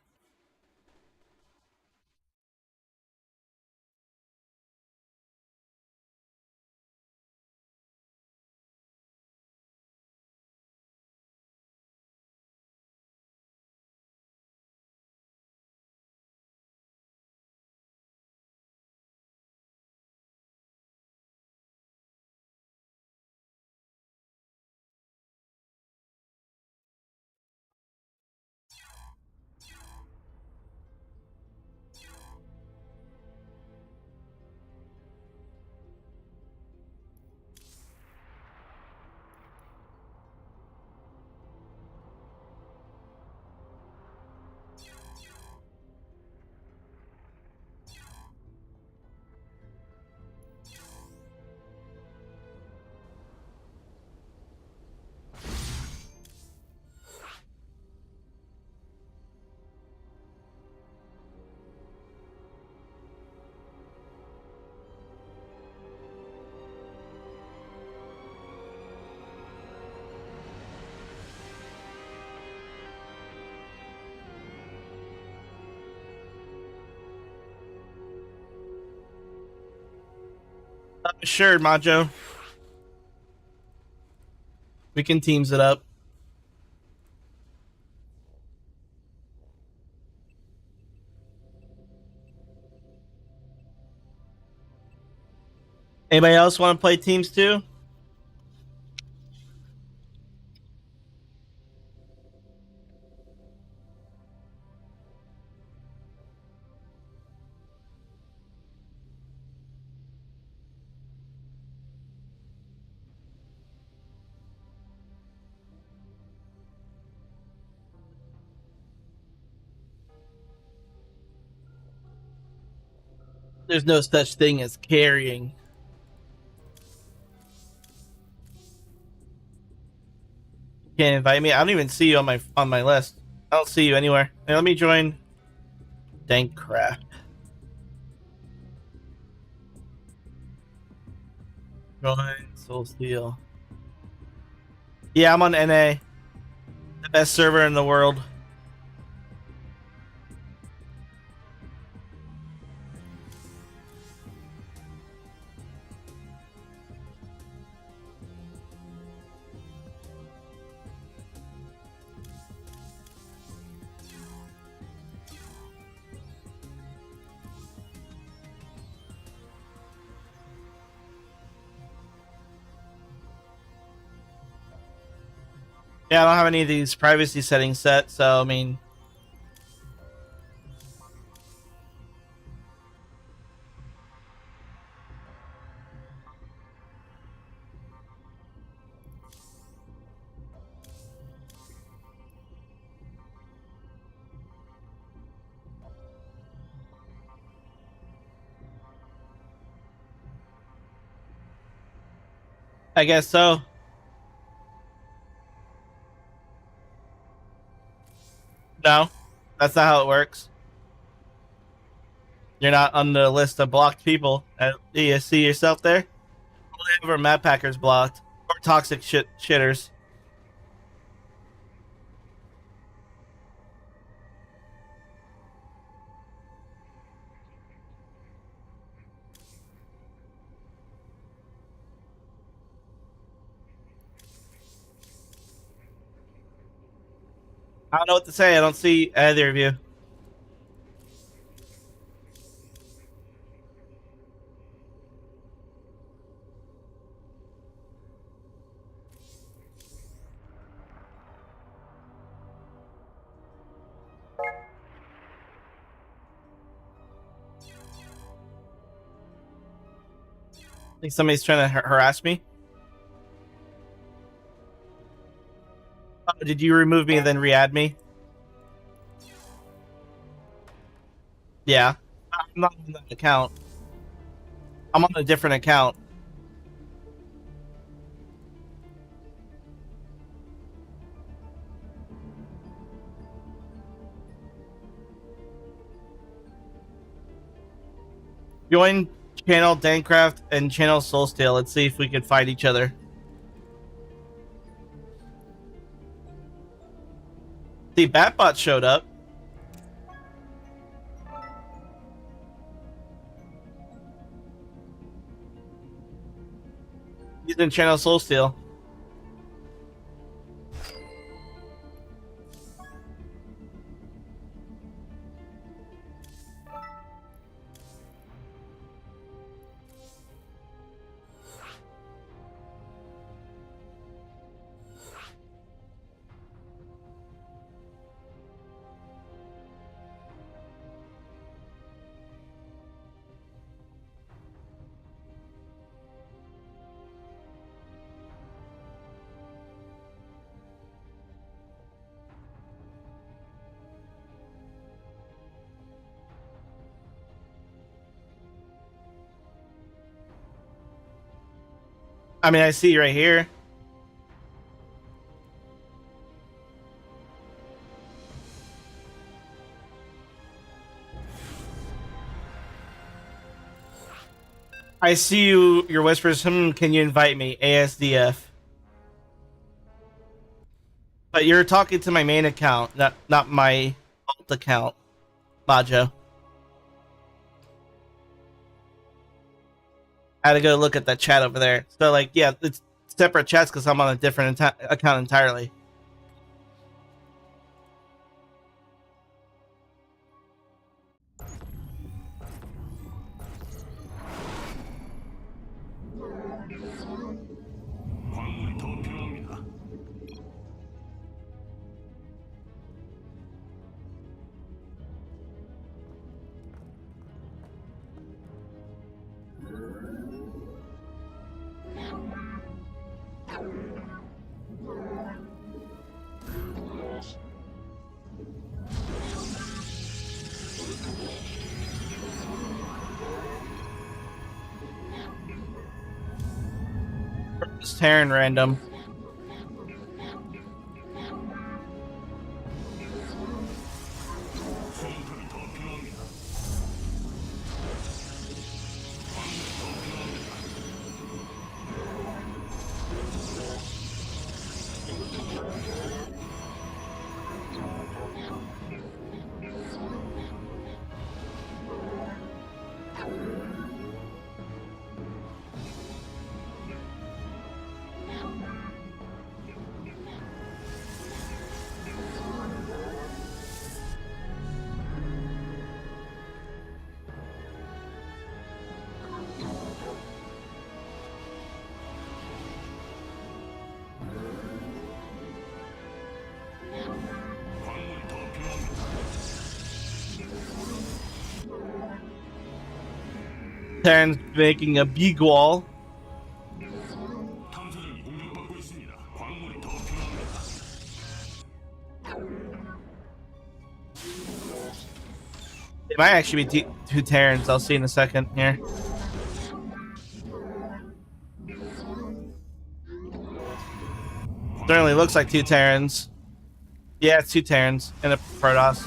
Sure, Majo. We can teams it up. Anybody else want to play teams too? There's no such thing as carrying. Can't invite me. I don't even see you on my list. I don't see you anywhere. Hey, let me join Dankcraft. Join Soul Steel. Yeah, I'm on NA. The best server in the world. Yeah, I don't have any of these privacy settings set, so I mean, I guess so. No, that's not how it works. You're not on the list of blocked people. Do you see yourself there? Only have our map packers blocked or toxic shitters. I don't know what to say. I don't see either of you. I think somebody's trying to harass me. Oh, did you remove me and then re-add me? Yeah. I'm not on that account. I'm on a different account. Join channel Dancraft and channel Soulsteel. Let's see if we can fight each other. See, Batbot showed up. He's in channel Soulsteel. I mean, I see you right here. I see you. Your whispers. Can you invite me? ASDF. But you're talking to my main account, not my alt account, Majo. I had to go look at that chat over there. So, like, yeah, it's separate chats because I'm on a different account entirely. 광물이 더 필요합니다. Terran random. 수용탑이 더 필요합니다. 광물이 더 필요합니다. Terran's making a big wall. 탐사정이 공격받고 있습니다. 광물이 더 필요합니다. It might actually be two Terrans. I'll see in a second here. Certainly looks like two Terrans. Yeah, it's two Terrans and a Protoss.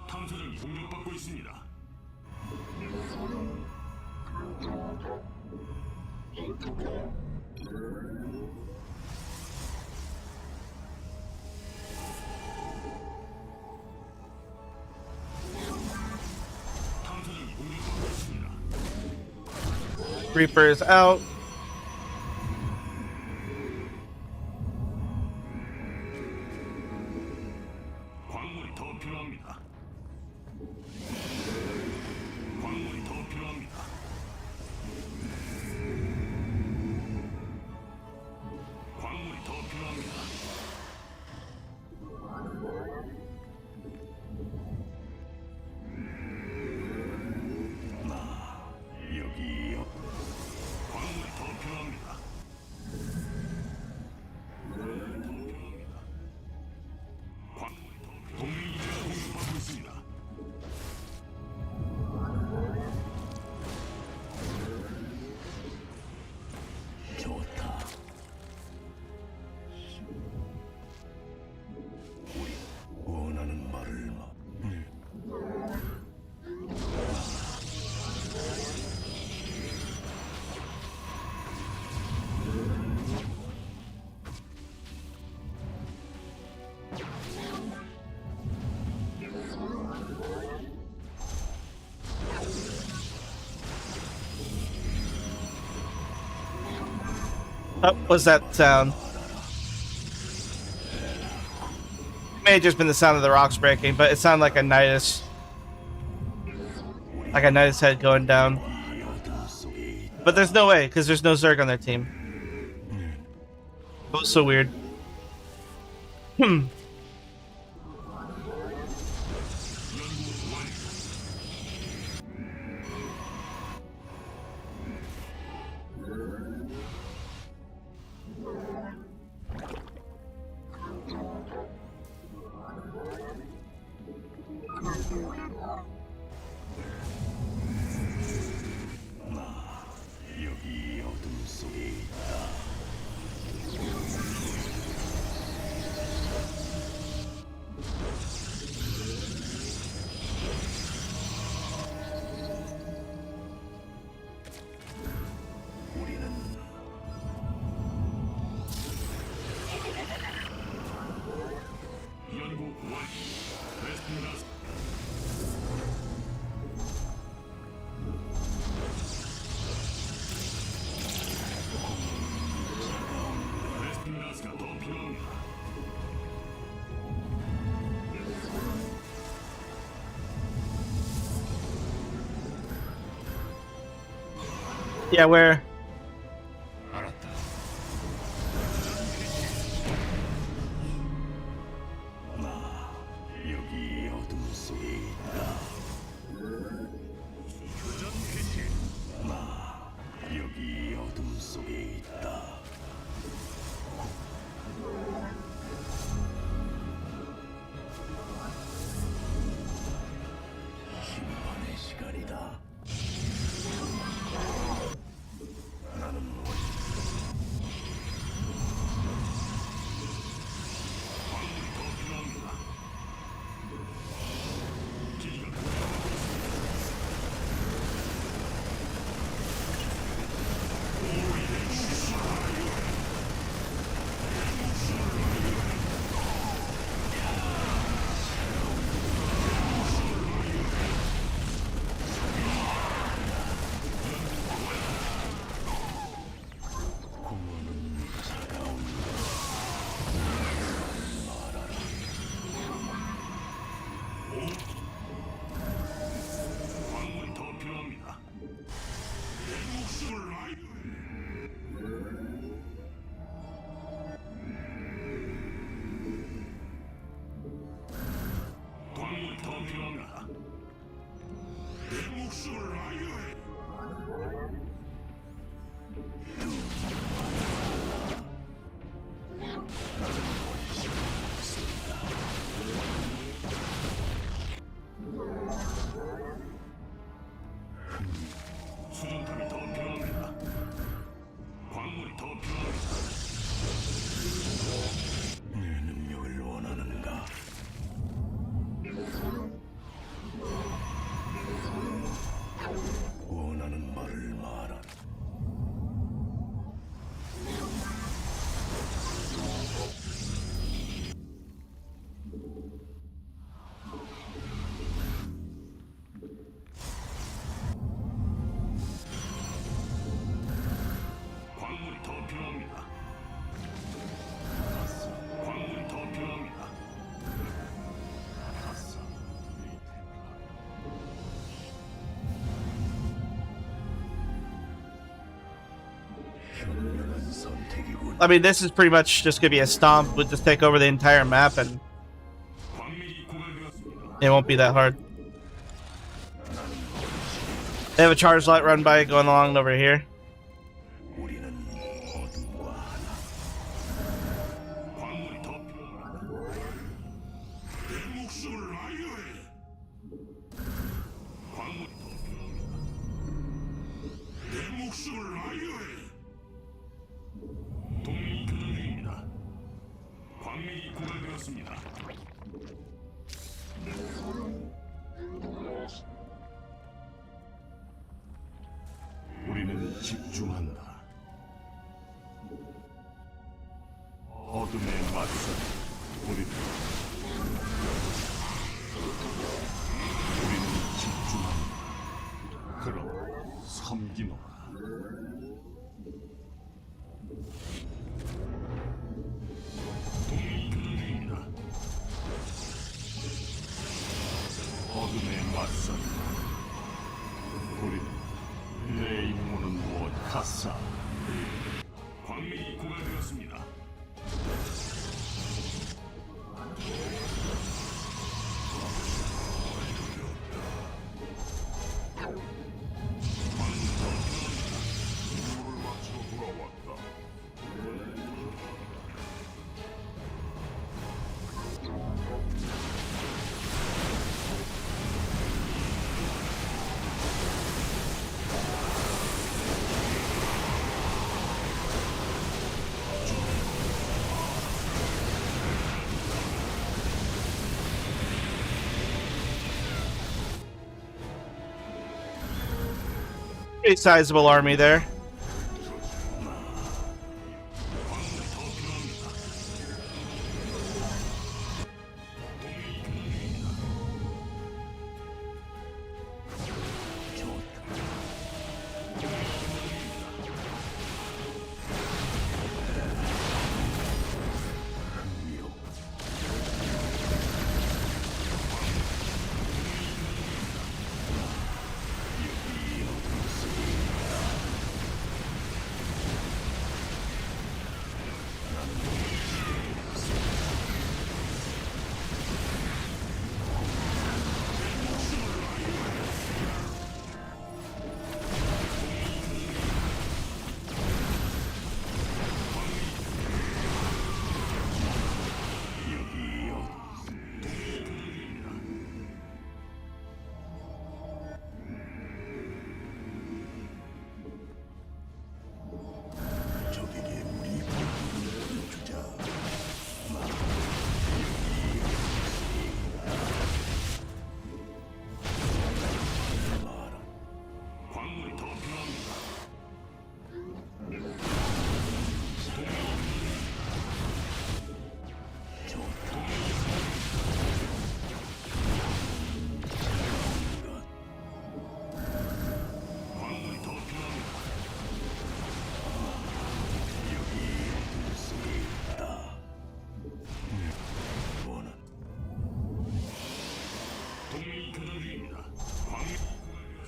탐사정이 공격받고 있습니다. 탐사정이 공격받고 있습니다. Reaper is out. 광물이 더 필요합니다. 광물이 더 필요합니다. 광물이 더 필요합니다. 여기요. 광물이 더 필요합니다. 광물이 더 필요합니다. 동맹기지가 공격받고 있습니다. 좋다. 우리 원하는 말을 마. Oh, what's that sound? It may have just been the sound of the rocks breaking, but it sounded like a Nidus. Like a Nidus head going down. But there's no way, because there's no Zerg on their team. That was so weird. 여기 어둠 속에 있다. 우리는 연구 완. 베스핀가스. 베스핀가스가 더 필요합니다. Yeah, where? 알았다. 나 여기 어둠 속에 있다. 교전 개시. 나 여기 어둠 속에 있다. 심판의 시간이다. I mean, this is pretty much just gonna be a stomp. We'll just take over the entire map, and it won't be that hard. They have a charge light run by going along over here. 우리는 집중한다. 어둠에 맞서 우리는 집중한다. 그럼 섬기노라. 동일이다. 어둠에 맞선다. 우리는 내 임무는 무엇하사? 광맥이 고갈되었습니다. 임무를 마치러 돌아왔다. Pretty sizable army there.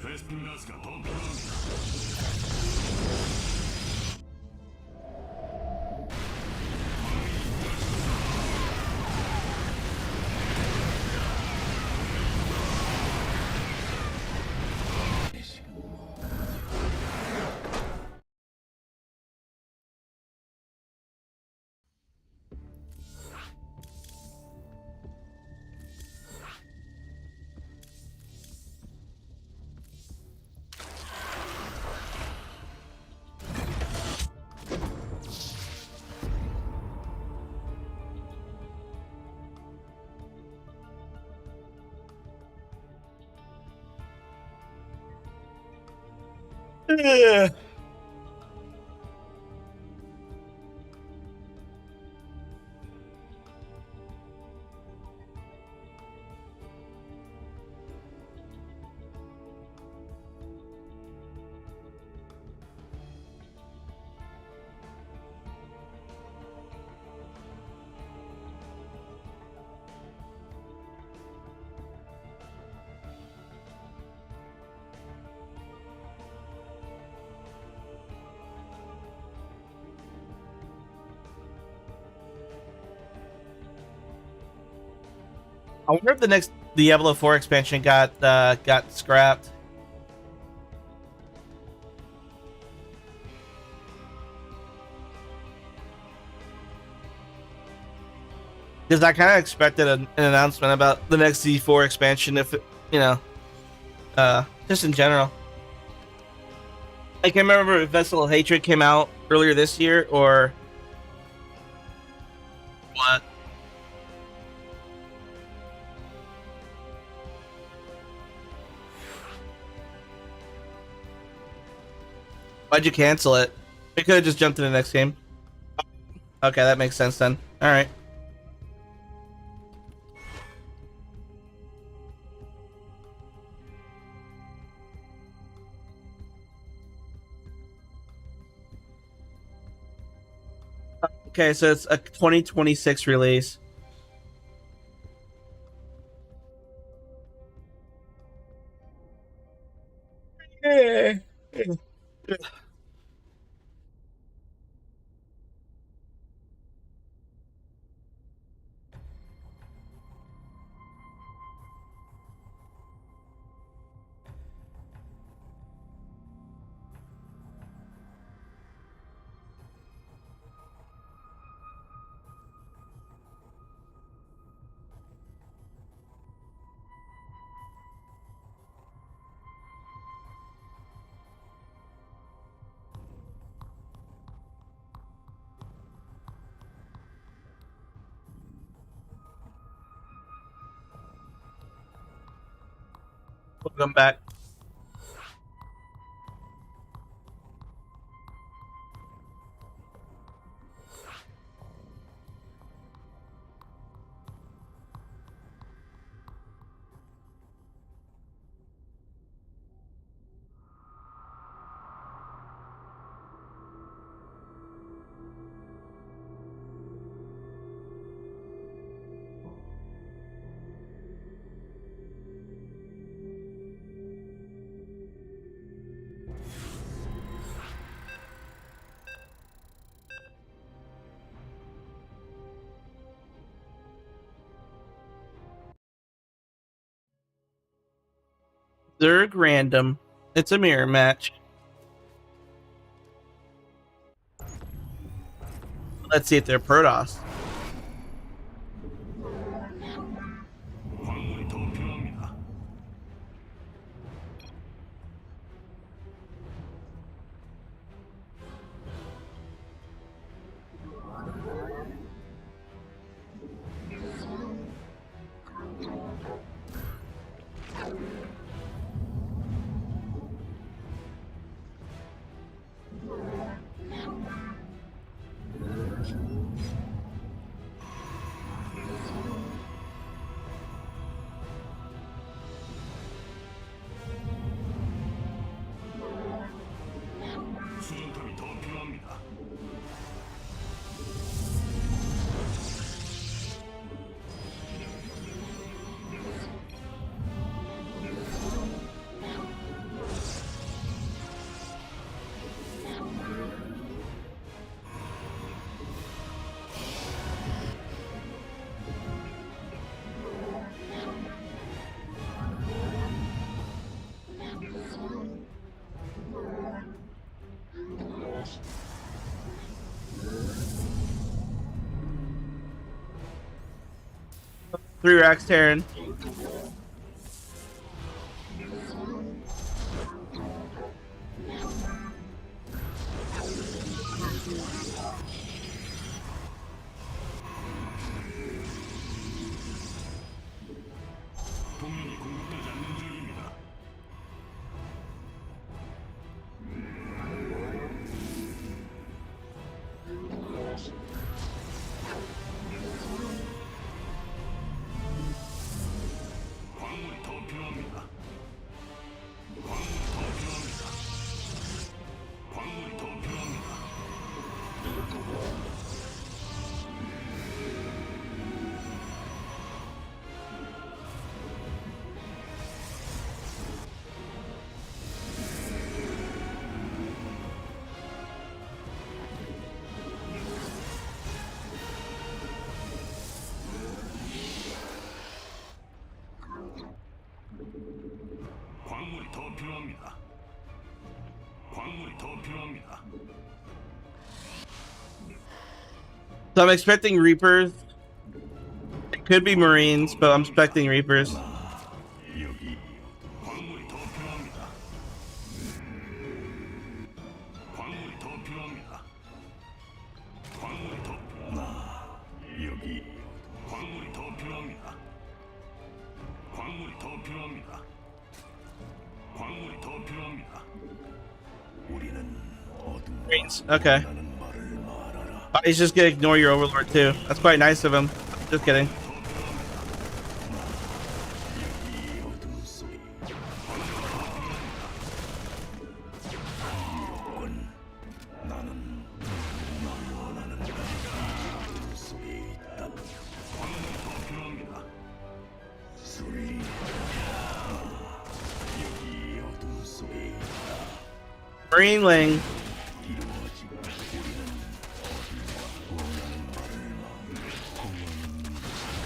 베스핀가스가 더 필요합니다. Ugh. I wonder if the next Diablo 4 expansion got scrapped. Because I kind of expected an announcement about the next D4 expansion, if it, you know, just in general. I can't remember if Vessel of Hatred came out earlier this year or what. Why'd you cancel it? We could have just jumped to the next game. Okay, that makes sense then. All right. Okay, so it's a 2026 release. Yeah. Welcome back. Zerg random. It's a mirror match. Let's see if they're Protoss. 광물이 더 필요합니다. 수정탑이 더 필요합니다. Three racks, Terran. 동맹이 공격되지 않는 지역입니다. So I'm expecting Reapers. It could be Marines, but I'm expecting Reapers. 여기 광물이 더 필요합니다. 광물이 더 필요합니다. 광물이 더 여기 광물이 더 필요합니다. 광물이 더 필요합니다. 광물이 더 필요합니다. 우리는 어둠 Marines. Okay. 라는 말을 말하라. Oh, he's just gonna ignore your overlord too. That's quite nice of him. Just kidding. 이 어둠 속에 이로군 나는 널 원하는 이 어둠 속에 있다. 광물이 더 필요합니다. 순리 여기 어둠 속에 있다. Marine Wing. 이루어지고 우리는 원하는 말을 공은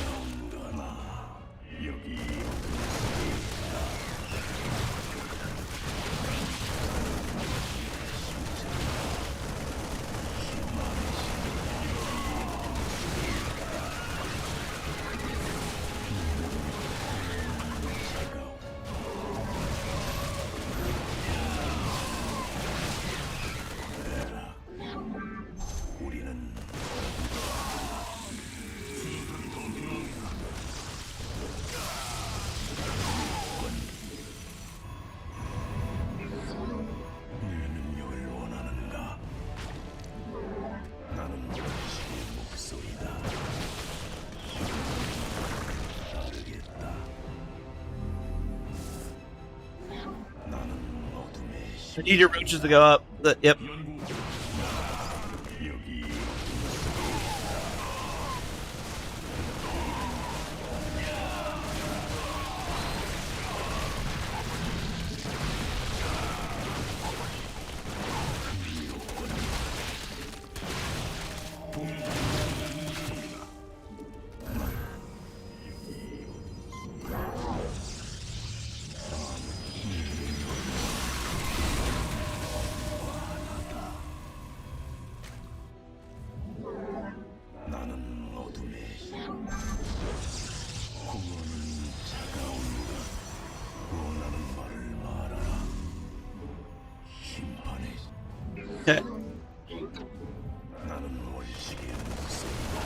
가운가나 여기 어둠 속에 있다. 우리는 내 능력을 원하는가? 나는 원시의 목소리다. 따르겠다. 나는 어둠의 I need your roaches to go up. Yep. 여기 나는 어둠의 공허는 차가운가 원하는 말을 말하라. 심판의 Okay. 나는 원식의 목소리다.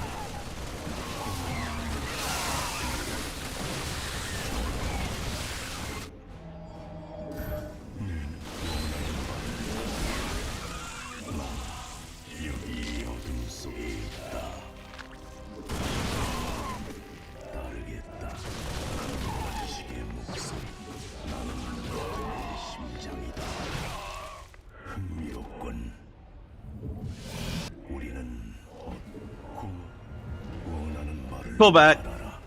여기 어둠 속에 있다. 따르겠다. 나는 원식의 목소리. 나는 어둠의 심장이다. 흥미롭군. 우리는 원하는 말을 Pull back. 말하라.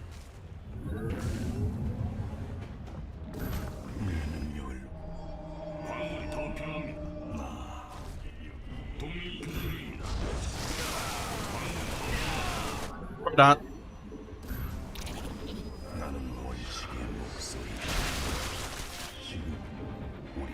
내 능력을 광물이 더 필요합니다. 나 동맹 교전입니다. Or not. 나는 원식의 목소리. 지금 우리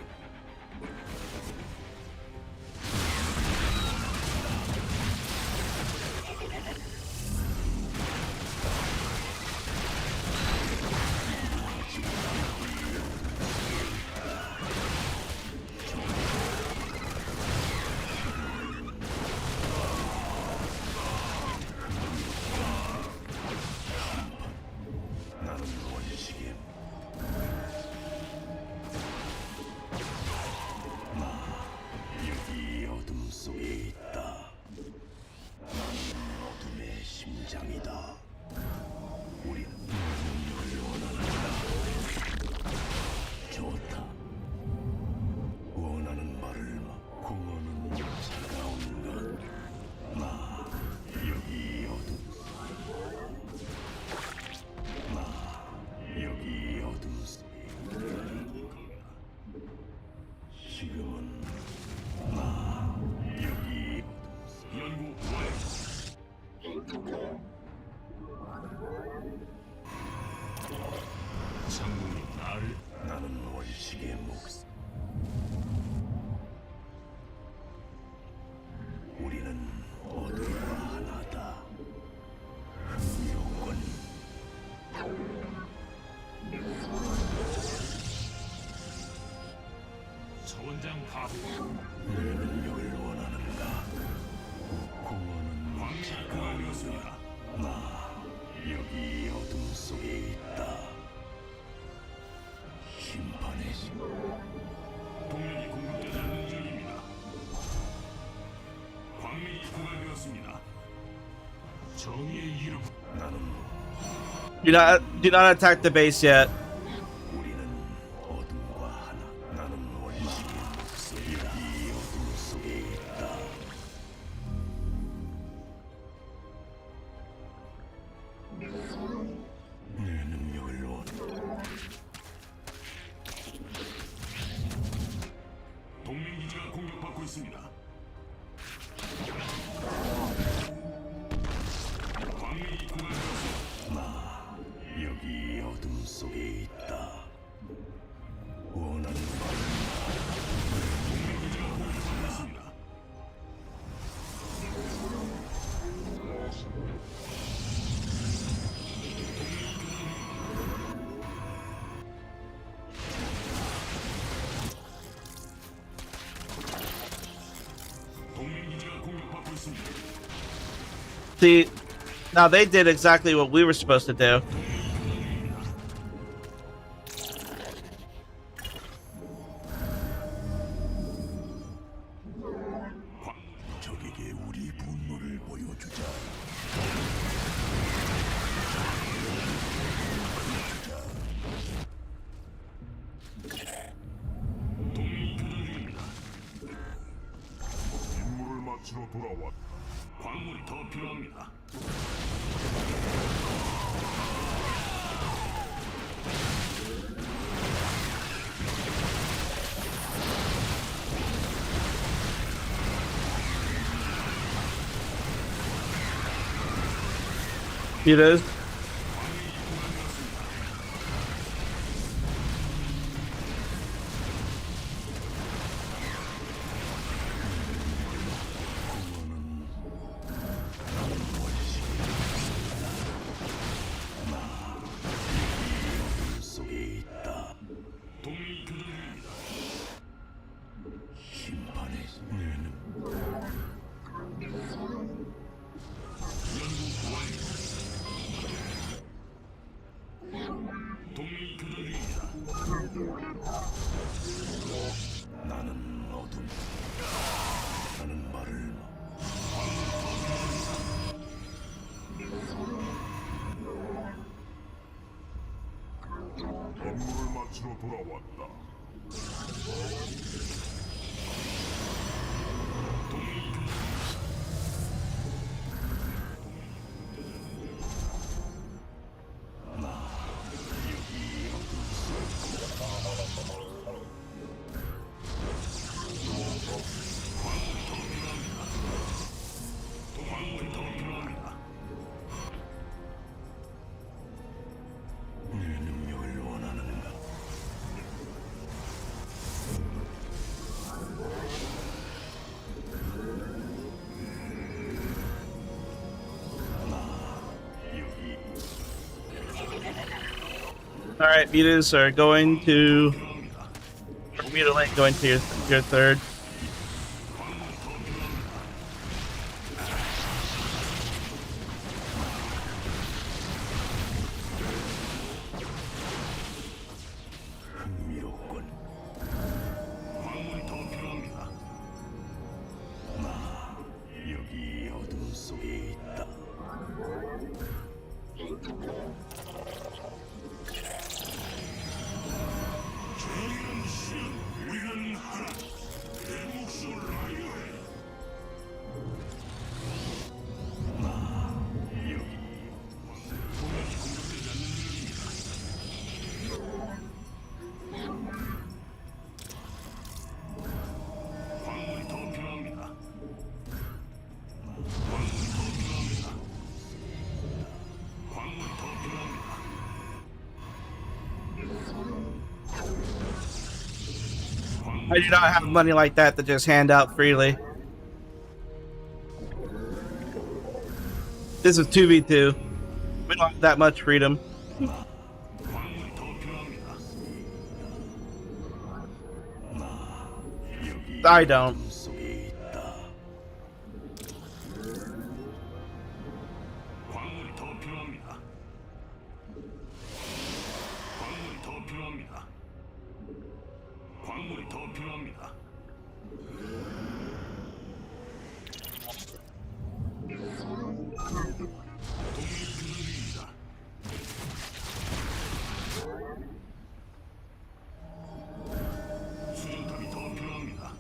그냥 가. 내 능력을 원하는가? 공허는 광맥이 되었습니다. 나 여기 어둠 속에 있다. 심판의 신. 동력이 공급되지 않는 중입니다. 광맥이 고갈되었습니다. 정의의 이름. 나는 Do not attack the base yet. 우리는 어둠과 하나. 나는 원시의 목소리다. 이 어둠 속에 있다. 내 능력을 원. 동맹 기지가 공격받고 있습니다. 광맥이 고갈되었습니다. 나 여기 어둠 속에 있다. 원하는 바를 동맹 기지가 공격받고 있습니다. 동맹 기지가 공격받고 있습니다. See, now they did exactly what we were supposed to do. 적에게 우리 분노를 보여주자. 동맹이 교전 중입니다. 임무를 마치러 돌아왔다. 광물이 더 필요합니다. It is. 속에 있다. 동맹이 교전 중입니다. 심판의 뇌는 연구 완료. 동맹이 교전 중입니다. 나는 어둠. 나는 말을 임무를 마치러 돌아왔다. 광물이 더 필요합니다. 내 능력을 원하는가? 여기 All right, mutas are going to. Mutilate going to your third. 흥미롭군. 광물이 더 필요합니다. 나 여기 어둠 속에 있다. 정의는 신, 우리는 하나. 내 목숨을 아유해. 나 여기 동맹이 공격되지 않는 중입니다. 광물이 더 필요합니다. 광물이 더 필요합니다. 광물이 더 필요합니다. I do not have money like that to just hand out freely. This is 2v2. We don't have that much freedom. 광물이 더 필요합니다. 나 여기 I don't. 광물이 더 필요합니다. 광물이 더 필요합니다. 광물이 더 필요합니다. 수정탑이 더 필요합니다.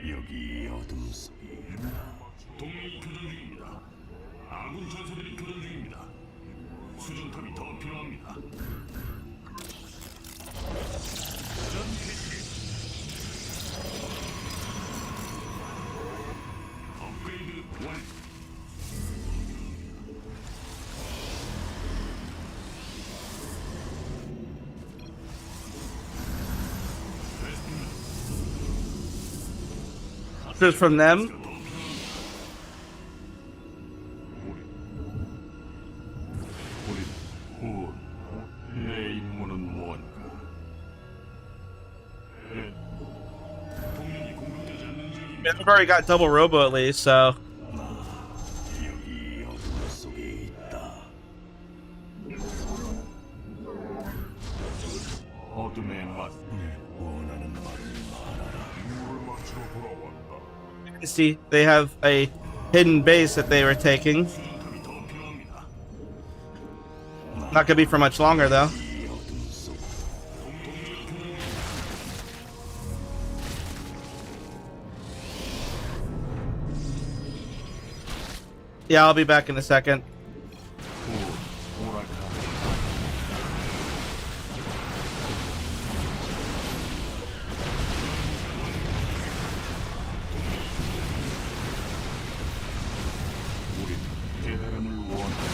여기 어둠 속에 동맹이 교전 중입니다. 아군 전사들이 교전 중입니다. 수정탑이 더 필요합니다. 전 개시. 업그레이드 완. Just from them. 내 임무는 뭔가? 동맹이 공격되지 않는 지역이 I've already got double robo at least, so. 여기 어둠 속에 있다. 어둠의 맛. 원하는 말을 말하라. 임무를 마치러 돌아왔다. You can see they have a hidden base that they were taking. 수정탑이 더 필요합니다. Not gonna be for much longer though. 이 어둠 속 동맹이 교전 Yeah, I'll be back in a second. 우리 깨달음을 원한다.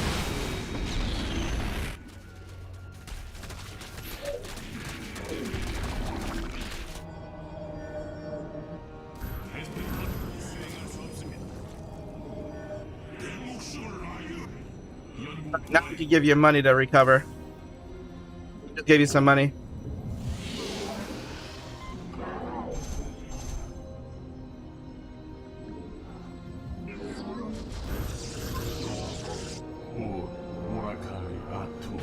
Now we can give you money to recover. Just gave you some money. 오라카이 아투.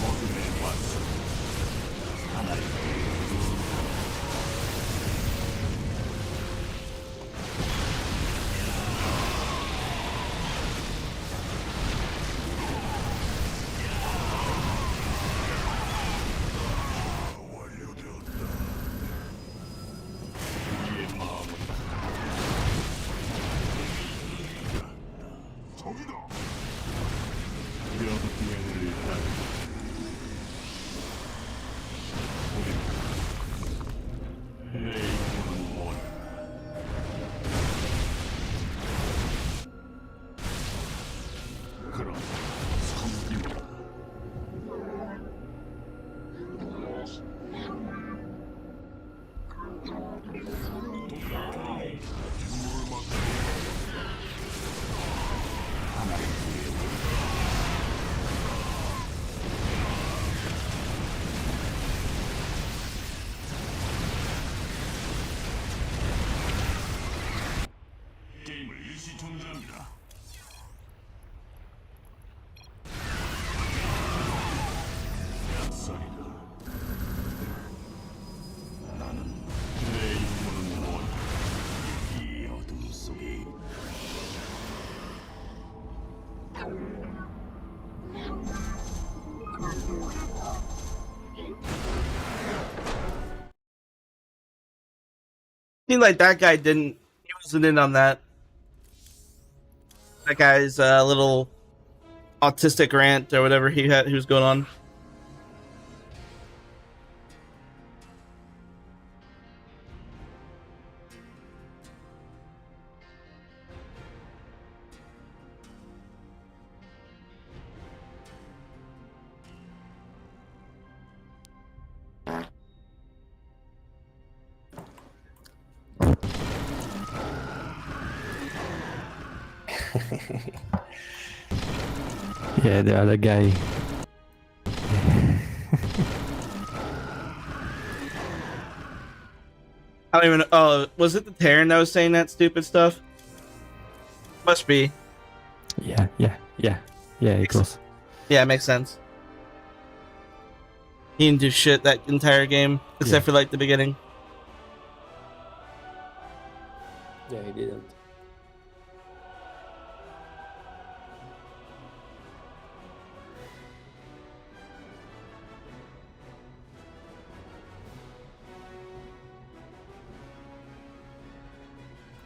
어둠의 왔어. 하나의 우리의 마음은 저기다. 여기를 따르. 우리 내 임무는 뭔가? 그럼 섬기노라. 게임을 일시 중단합니다. 약살이다. 나는 내 임무는 뭔가? 이 어둠 속에 Seemed like that guy didn't. He wasn't in on that. That guy's little autistic rant or whatever he was going on. Yeah, the other guy. I don't even. Oh, was it the Terran that was saying that stupid stuff? Must be. Yeah, it was. Yeah, it makes sense. He didn't do shit that entire game except for like the beginning. Yeah, he didn't.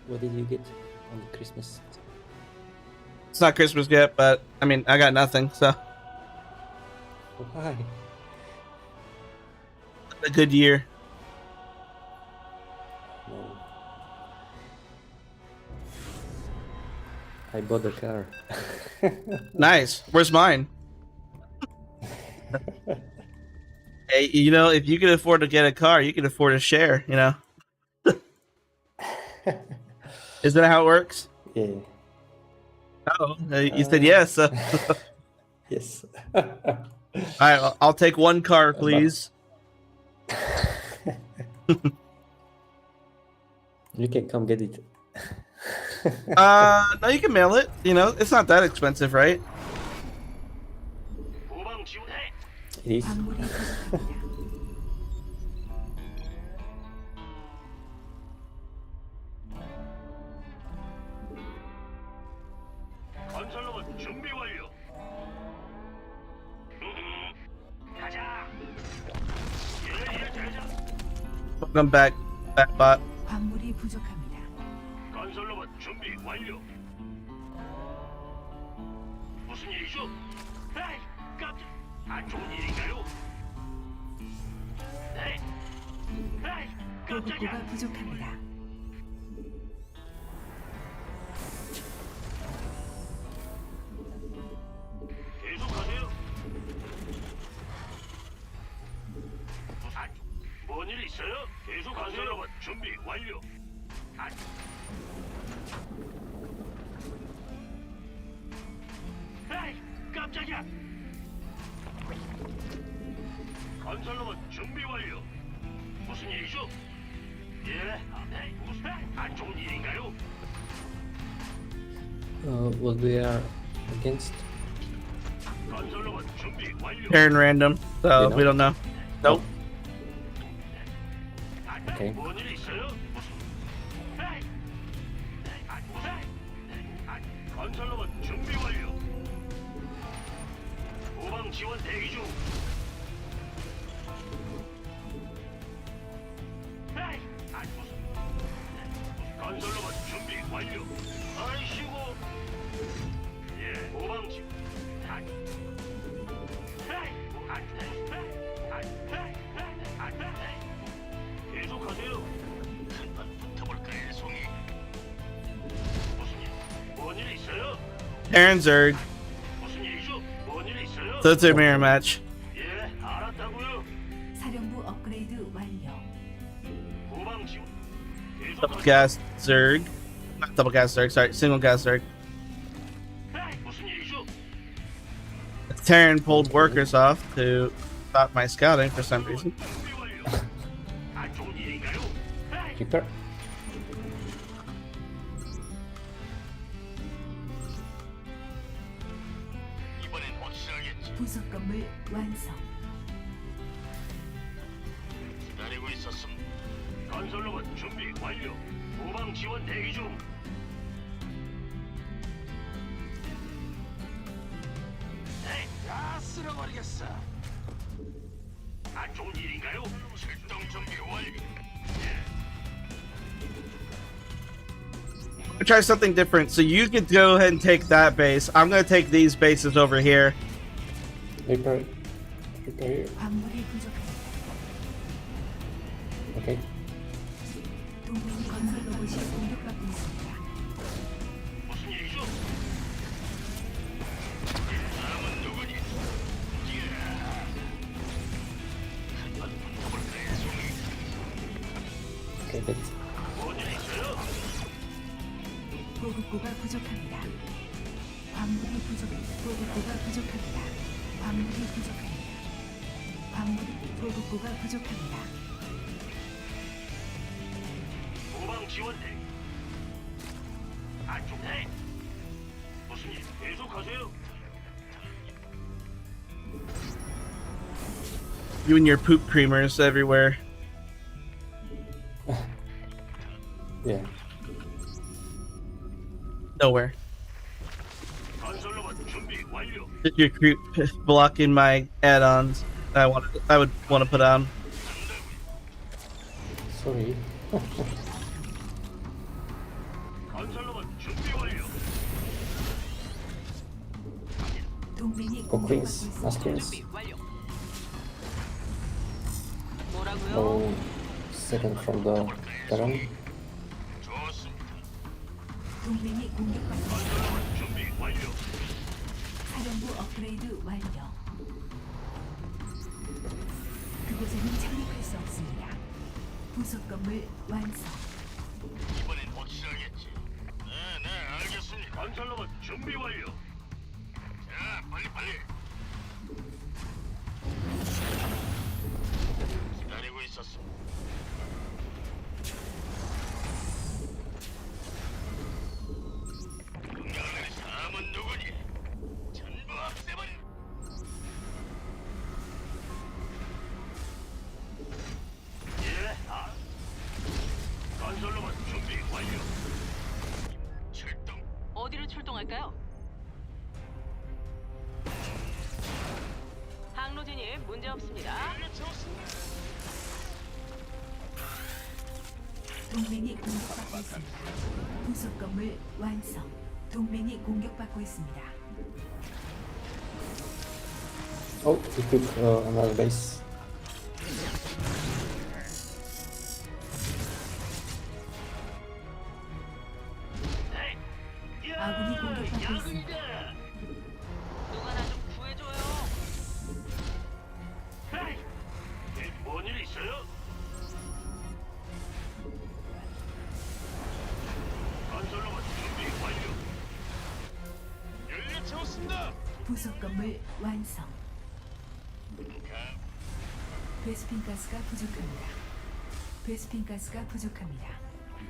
What did you get on Christmas? It's not Christmas yet, but I mean, I got nothing, so Why? a good year. No. I bought a car. Nice. Where's mine? Hey, you know, if you can afford to get a car, you can afford to share. You know, is that how it works? Yeah. Oh, you said yes. So. Yes. All right, I'll take one car, please. You can come get it. No, you can mail it. You know, it's not that expensive, right? 후방 지원해. It is. 광물이 부족합니다. 건설로봇 준비 완료. 가자. 예, 대장. Welcome back, backbot. 광물이 부족합니다. 건설로봇 준비 완료. 무슨 일이죠? 에이, 깜짝. 안 좋은 일인가요? 네. 에이, 깜짝이야. 보급고가 부족합니다. 계속하세요. 뭔일 있어요? 계속하세요. 로봇 준비 완료. 아. 에이, 깜짝이야. 건설 로봇 준비 완료. 무슨 일이죠? 예, 네, 무슨 안 좋은 일인가요? What we are against? 건설 로봇 준비 완료. Terran random, so we don't know. Nope. Okay. 뭔일 있어요? 무슨? 에이, 건설 로봇 준비 완료. 후방 지원 대기 중. 에이, 무슨? 건설 로봇 준비 완료. 아이씨고. 예, 후방 지원. 계속하세요. 한판 붙어볼까요, 송이? 무슨 일? 뭔일 있어요? Terran Zerg. 무슨 일이죠? 뭔일 있어요? So it's a mirror match. 예, 알았다고요. 사령부 업그레이드 완료. 후방 지원. Double gas Zerg. Not double gas Zerg, sorry, single gas Zerg. 무슨 일이죠? Terran pulled workers off to stop my scouting for some reason. 준비 완료. 안 좋은 일인가요? Keeper? 이번엔 확실하겠지. 부속 건물 완성. 기다리고 있었음. 건설 로봇 준비 완료. 후방 지원 대기 중. 네, 다 쓸어버리겠어. 안 좋은 일인가요? 출동 준비 완료. I'll try something different. So you could go ahead and take that base. I'm going to take these bases over here. Reaper. Reaper here. 광물이 부족합니다. Okay. 동맹 건설 로봇이 공격받고 있습니다. 무슨 일이죠? 다음은 누구니? 한번 붙어볼까요, 송이? Okay, that's 뭔일 있어요? 보급고가 부족합니다. 광물이 부족합니다. 보급고가 부족합니다. 광물이 부족합니다. 보급고가 부족합니다. 후방 지원 대기. 안쪽 네. 무슨 일? 계속하세요. You and your poop creamers everywhere. Yeah. Nowhere. 건설로봇 준비 완료. Just your creep blocking my add-ons. I would want to put on. Sorry. 건설로봇 준비 완료. 동맹이 Go 공격받고 Queens. 있습니다. Last Queens. 준비 완료. 뭐라고요? No second from the Baron. 좋습니다. 동맹이 공격받고 있습니다. 건설로봇 준비 완료. 사령부 업그레이드 완료. 그곳에는 착륙할 수 없습니다. 부속 건물 완성. 이번엔 확실하겠지. 네, 알겠습니다. 건설로봇 준비 완료. 자, 빨리. 기다리고 있었습니다. 명령을 내리시. 다음은 누구니? 전부 없애버려. 예, 건설로봇 준비 완료. 출동. 어디로 출동할까요? 항로 진입 문제 없습니다. 동맹이 공격받고 있습니다. 부속 건물 완성. 동맹이 공격받고 있습니다. Oh, he took another base. 아군이 공격받고 있습니다. 누가 나 좀 구해줘요. 뭔일 있어요? 건설로봇 준비 완료. 연료 채웠습니다. 부속 건물 완성. 베스핀 가스가 부족합니다. 베스핀 가스가 부족합니다.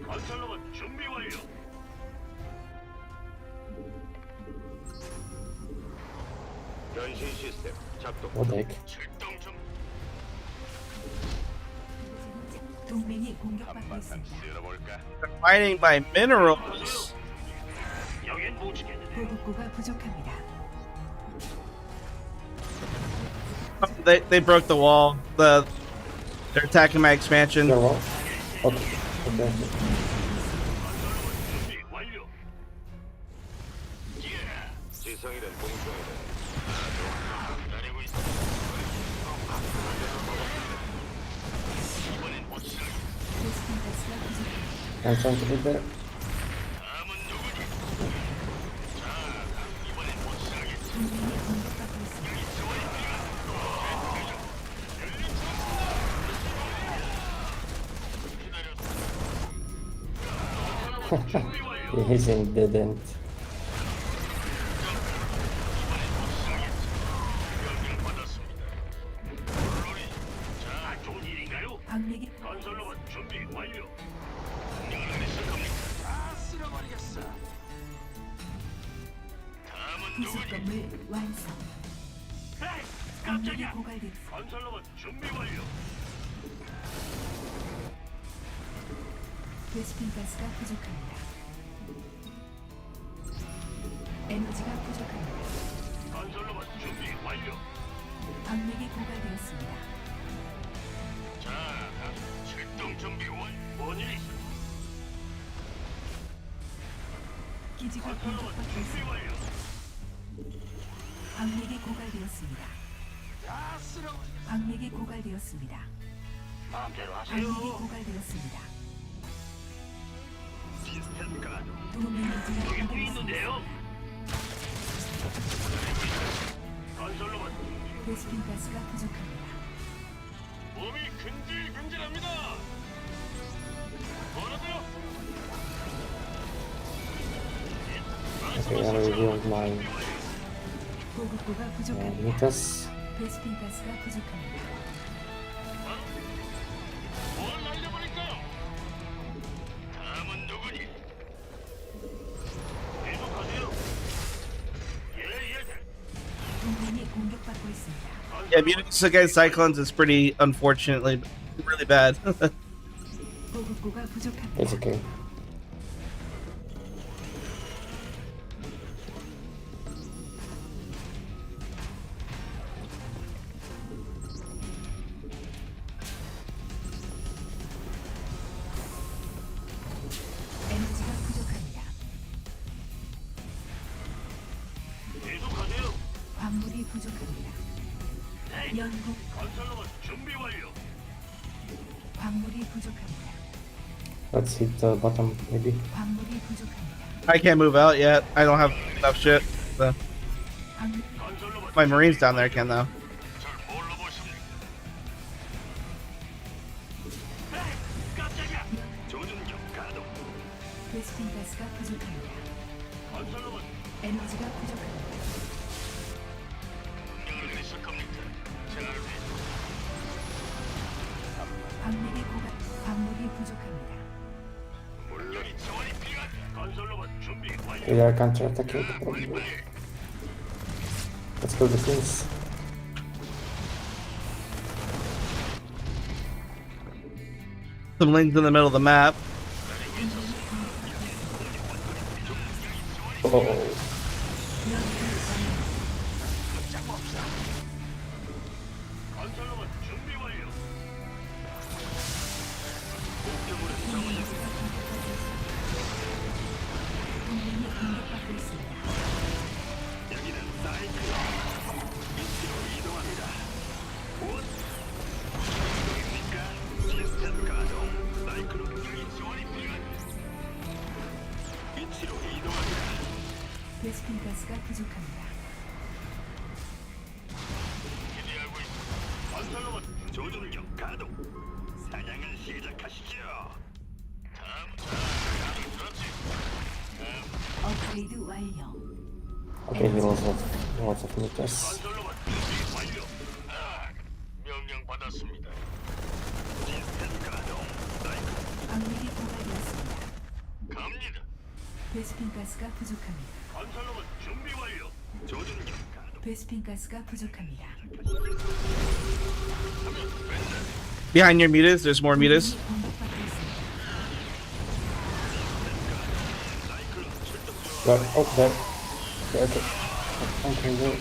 건설로봇 준비 완료. 변신 시스템 작동. What the heck? 출동 중. 동맹이 공격받고 있습니다. 쓸어볼까? They're mining my minerals. 여긴 못 지켰는데. 보급고가 부족합니다. They broke the wall. They're attacking my expansion. You're wrong. Okay. Okay. 준비 완료. 지성이든 공성이든 기다리고 있어. 이번엔 확실하게. 베스핀 가스가 부족합니다. I'm trying to get there. 다음은 누구니? 자, 이번엔 확실하게. 동맹이 공격받고 있습니다. He's in dead end. 자, 좋은 일인가요? 광맥이 건설로봇 준비 완료. 명령을 내리실 겁니까? 다 쓸어버리겠어. 다음은 부속 누구니? 건물 완성. 에이, 광맥이 깜짝이야. 고갈됐습니다. 건설로봇 준비 완료. 베스핀 가스가 부족합니다. 에너지가 부족합니다. 건설로봇 준비 완료. 광맥이 고갈되었습니다. 자, 출동 준비 완. 뭔일 있어? 기지가 건설로봇 공격받고 준비 있습니다. 완료. 광맥이 고갈되었습니다. 다 쓸어버리겠어. 광맥이 고갈되었습니다. 마음대로 광맥이 하세요. 고갈되었습니다. 시스템 가동. 동맹 기지가 여기 뭐 공격받고 있는데요? 있습니다. 건설로봇 베스핀 가스가 부족합니다. 몸이 근질근질합니다. 뭐라고요? Okay, I revealed my 보급고가 부족합니다. meters. 베스핀 가스가 부족합니다. 뭘 날려버릴까요? 다음은 누구니? 계속하세요. 예. 동맹이 공격받고 있습니다. Yeah, mutants against cyclones is pretty, unfortunately, really bad. 보급고가 부족합니다. It's okay. 에너지가 부족합니다. 계속하세요. 광물이 부족합니다. 연구 건설로봇 준비 완료. 광물이 부족합니다. Let's hit the bottom, maybe. 광물이 부족합니다. I can't move out yet. I don't have enough shit. So. 광 건설로봇 My Marines down there can, though. 잘 뭘로 보십니까? 에이, 깜짝이야. 조준경 가동. 베스핀 가스가 부족합니다. 건설로봇 에너지가 부족합니다. 명령을 내리실 겁니까? 잘 광물이 부족합니다. 물론 지원이 필요하다. 건설로봇 준비 완료. We are counter-attacking. Probably. Let's go defense. Some lanes in the middle of the map. Oh, 건설로봇 준비 완료. 동맹이 공격받고 있습니다. 여기는 사이클. 위치로 이동합니다. 곧 이동입니까? 시스템 가동. 사이클로 여기 지원이 필요합니다. 위치로 이동합니다. 베스핀 가스가 부족합니다. 기대하고 있습니다. 건설로봇 조준경 가동. 사냥을 시작하시죠. 다들 그렇지. 업그레이드 완료. okay, he lots of meters. 건설로봇 준비 완료. 명령 받았습니다. 시스템 가동. 사이클 광물이 고갈되었습니다. 갑니다. 베스핀 가스가 부족합니다. 건설로봇 준비 완료. 조준경 가동. 베스핀 가스가 부족합니다. Behind your mutas, there's more mutas. 공격받고 있습니다. Right, oh, there. Okay, okay. Okay, there.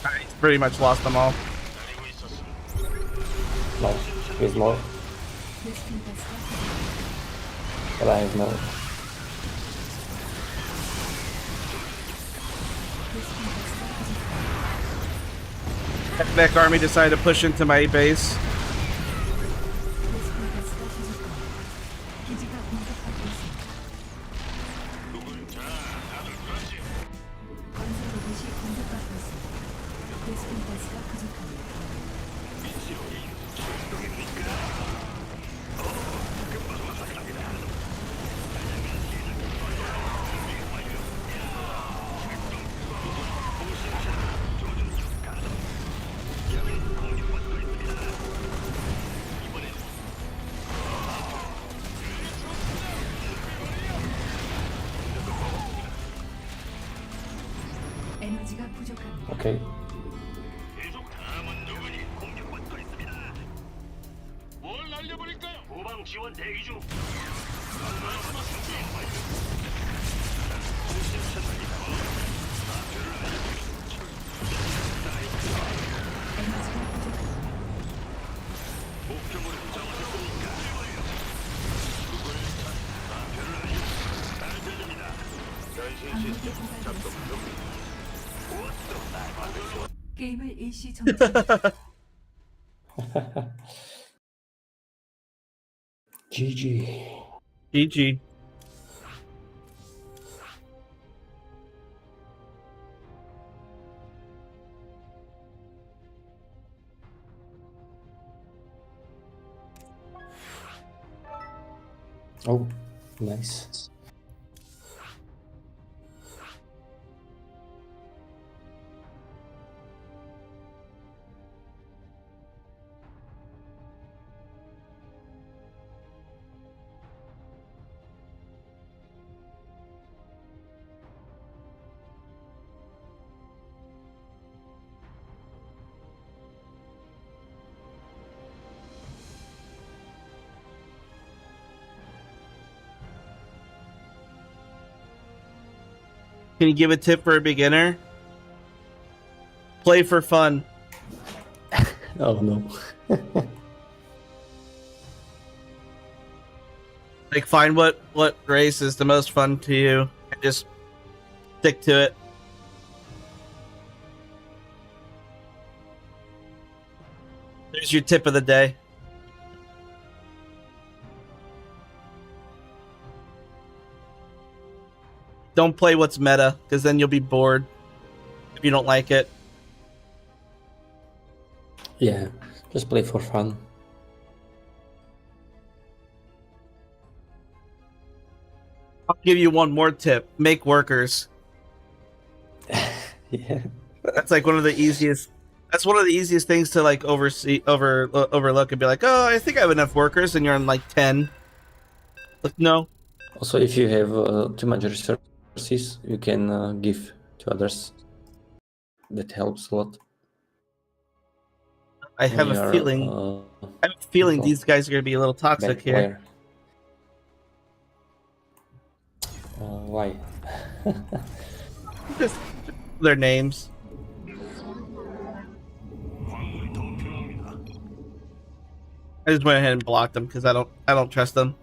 I pretty much lost them all. 기다리고 있었습니다. No, there's more. 베스핀 가스가 But I have no. 베스핀 가스가 부족합니다. Mech army decided to push into my base. 베스핀 가스가 부족합니다. 기지가 공격받고 있습니다. 자, 다들 그렇지. 건설 로봇이 공격받고 있습니다. 베스핀 가스가 부족합니다. 위치로 이동입니까? 금방 도착합니다. 에너지가 부족합니다. Okay. 계속 다음은 누구니? 공격받고 있습니다. 뭘 날려버릴까요? 후방 지원 대기 중. 건설로봇 준비 완료. 통신 채널이 좌표를 알려드리죠. 에너지가 부족합니다. 목표물을 정하셨습니까? 누구를 좌표를 알려드리죠. 잘 들립니다. 변신 시스템 작동 중. 무엇도 날 받으려. 게임을 일시 정지. GG. GG. Oh, nice. Can you give a tip for a beginner? Play for fun. Oh no. Like, find what race is the most fun to you and just stick to it. There's your tip of the day. Don't play what's meta, because then you'll be bored if you don't like it. Yeah, just play for fun. I'll give you one more tip. Make workers. Yeah. That's like one of the easiest. That's one of the easiest things to like overlook and be like, oh, I think I have enough workers, and you're on like 10. Like, no. Also, if you have too much resources, you can give to others. That helps a lot. I have when a you're, feeling. I have a feeling control. these guys are gonna be a little toxic bad here. player. Why? Just their names. 광물이 더 필요합니다. I just went ahead and blocked them because I don't trust them.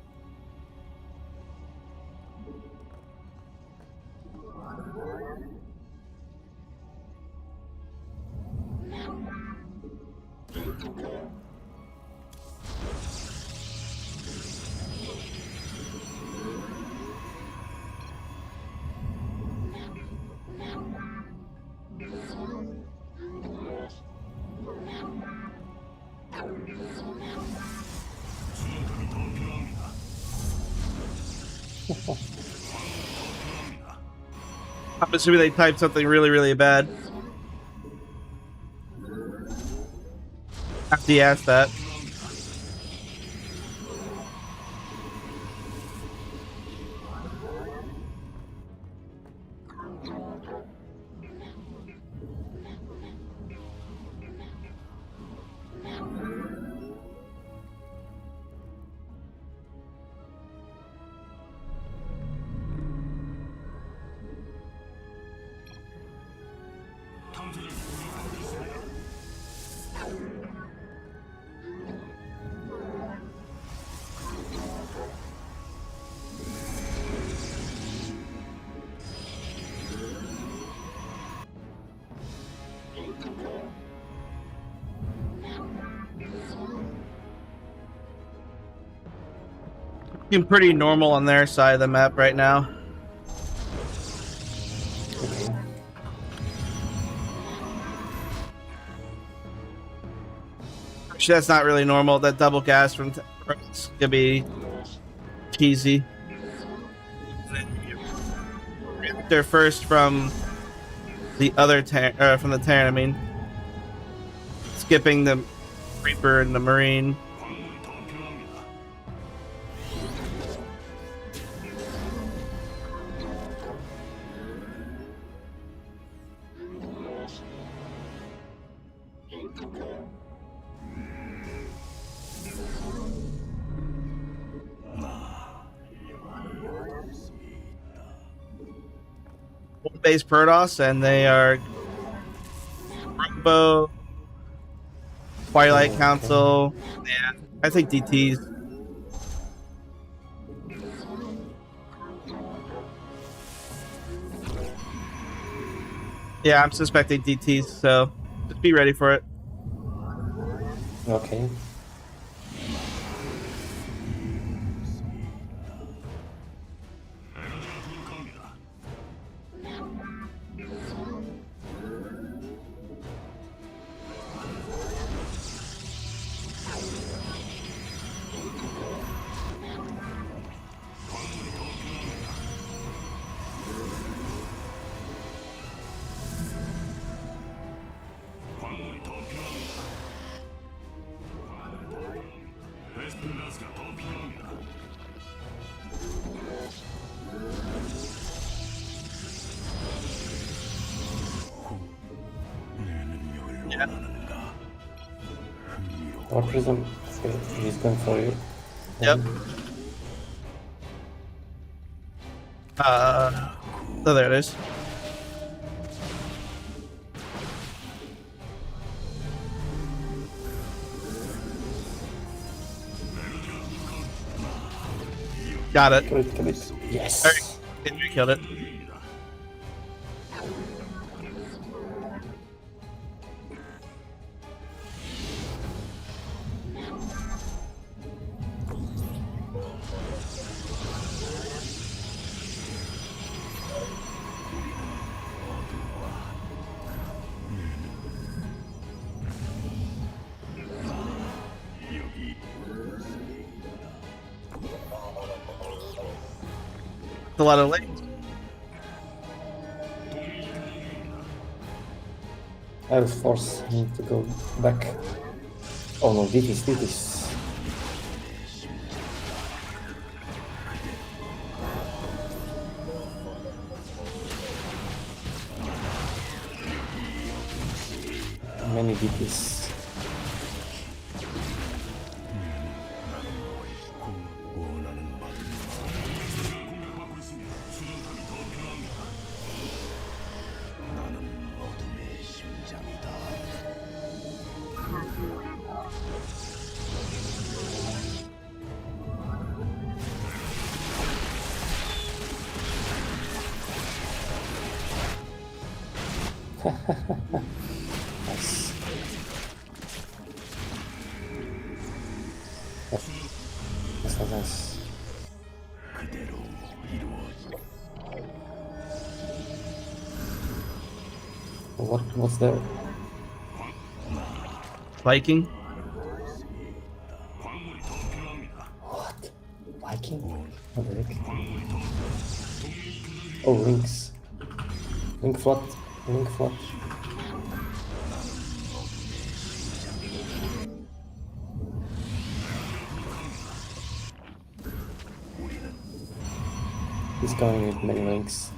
I'm assuming they typed something really, really bad. After you asked that. 탐지를 공격하고 있습니다. Looking pretty normal on their side of the map right now. Actually, that's not really normal. That double gas from it's gonna be cheesy. They're first from the other from the Terran. I mean, skipping the Reaper and the Marine. 광물이 더 필요합니다. Base Protoss, and they are Robo, Twilight Council. Yeah, I think DTs. Yeah, I'm suspecting DTs, so just be ready for it. Okay. 에너지가 부족합니다. 광물이 더 필요합니다. 광물이 더 필요합니다. 베스트 가스가 더 필요합니다. 내 능력을 원하는가? War Prism is going for you. Yep. Oh, there it is. Got it. Kill it, kill it. Yes. Alright, killed it. A lot of lanes. I have force. I need to go back. Oh no, this. Many DPs. Nice. Nice. What's there? Viking. What? Viking? What the heck? Oh, links. Link flood. He's coming with many links.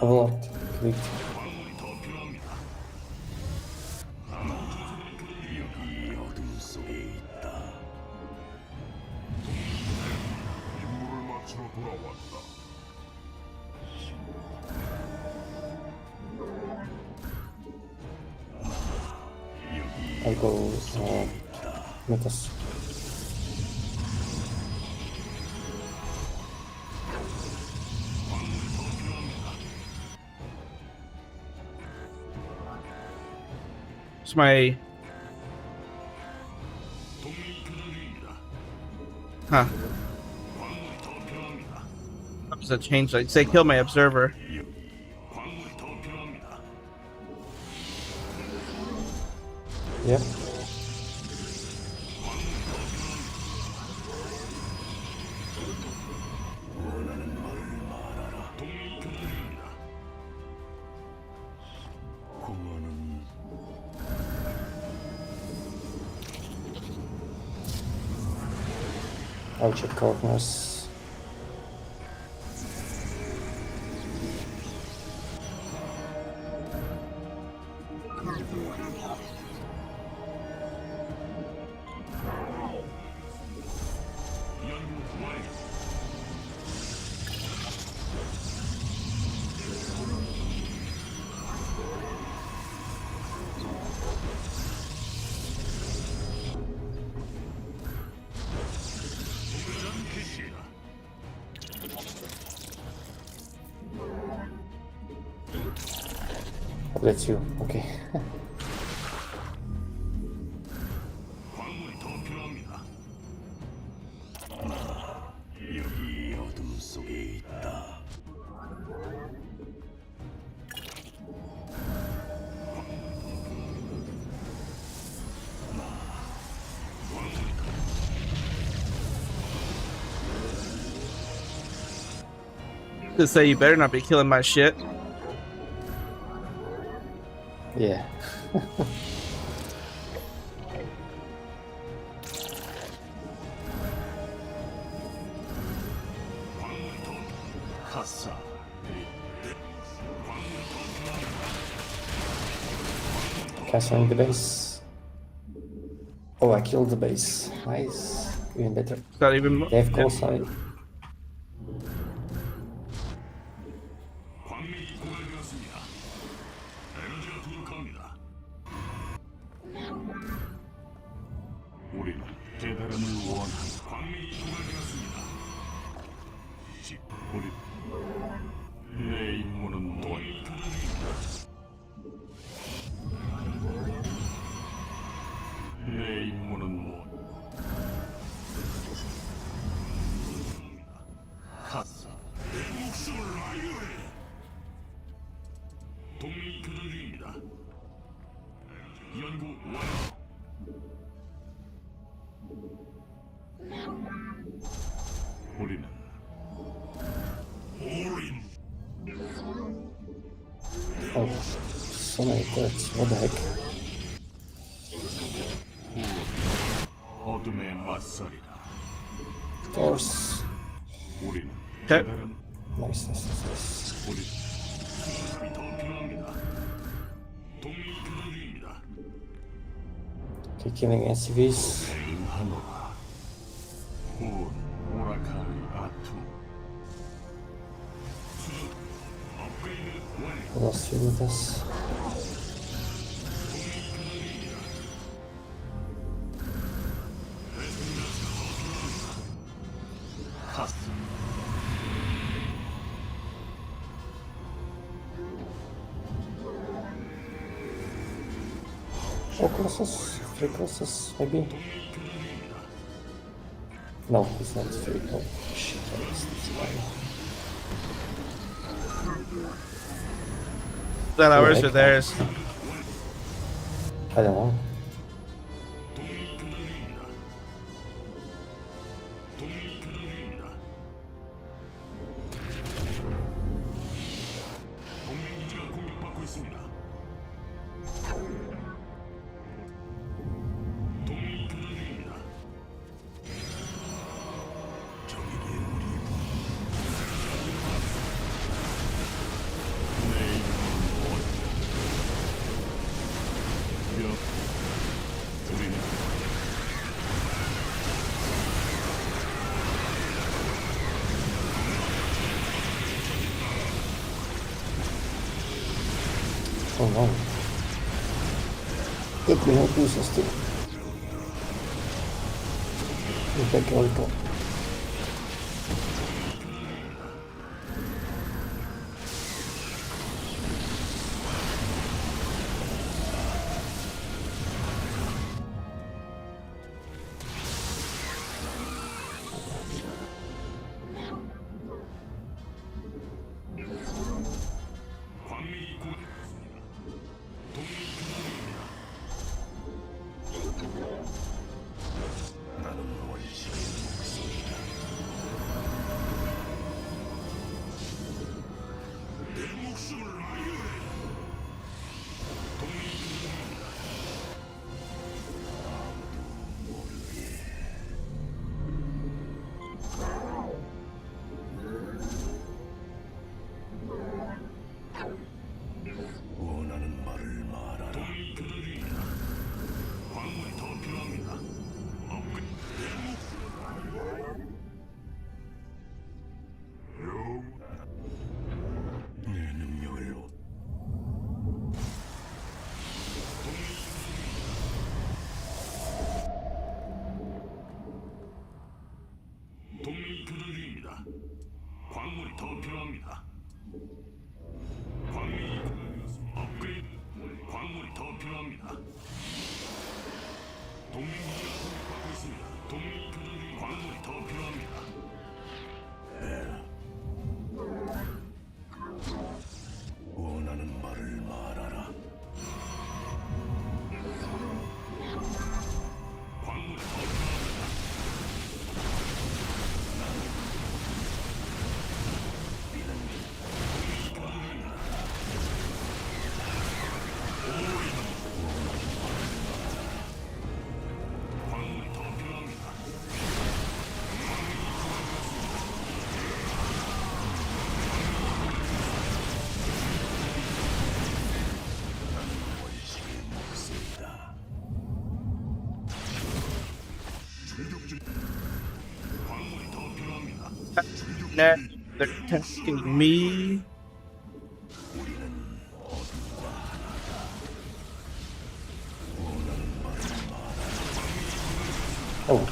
Overlord. Click. I'll go Metas. It's my. Huh. How does that change? I'd say kill my observer. Yeah. I'll check corners. That's you. Okay. To say you better not be killing my shit. Yeah. 가사. Castling the base. Oh, I killed the base. Nice. Even better. Not even more. They have call sign. 광맥이 고갈되었습니다. 에너지가 부족합니다. 우리는 깨달음을 원한다. 광맥이 고갈되었습니다. 우리 내 임무는 너희다. 내 임무는 뭐? 가사. 내 목숨을 아유해. 동맹이 교전 중입니다. 연구 완료. 우리는 오린 Oh, so many turrets. What the heck? 어둠의 맞설이다. Of course. 우리는 Okay. 깨달음. Nice, nice, nice, nice. 우리 수습이 더 필요합니다. 동맹이 교전 중입니다. Okay, killing SCVs. 대응하노라. 온 오라카이 아투. 업그레이드 완료. What else here with us? 가스. Four crosses? 3 crosses, maybe? No, it's not 3. Oh, shit, I missed this one. Is that ours or theirs? I don't know. 동맹기지가 공격받고 있습니다. 동맹이 교전 중입니다. 적에게 우리 내 이름은 몇 우리는 Oh no. Let me help you, sister. You take your recall. 광맥이 고갈되었습니다. 동맹이 교전 중입니다. 나는 원시의 목소리다. 내 목숨을 아유해. 동맹이 교전 중입니다. 원하는 말을 말하라. 동맹이 교전 중입니다. 광물이 더 필요합니다. 내 능력을 동맹이 교전 중입니다. 광물이 더 필요합니다. 광물이 업그레이드. 광물이 더 필요합니다. 동맹기지가 공격받고 있습니다. 동맹이 교전 중. 광물이 더 필요합니다. 원하는 말을 말하라. 광물이 더 필요합니다. 광물이 더 필요합니다. Nah, they're attacking me. Oh.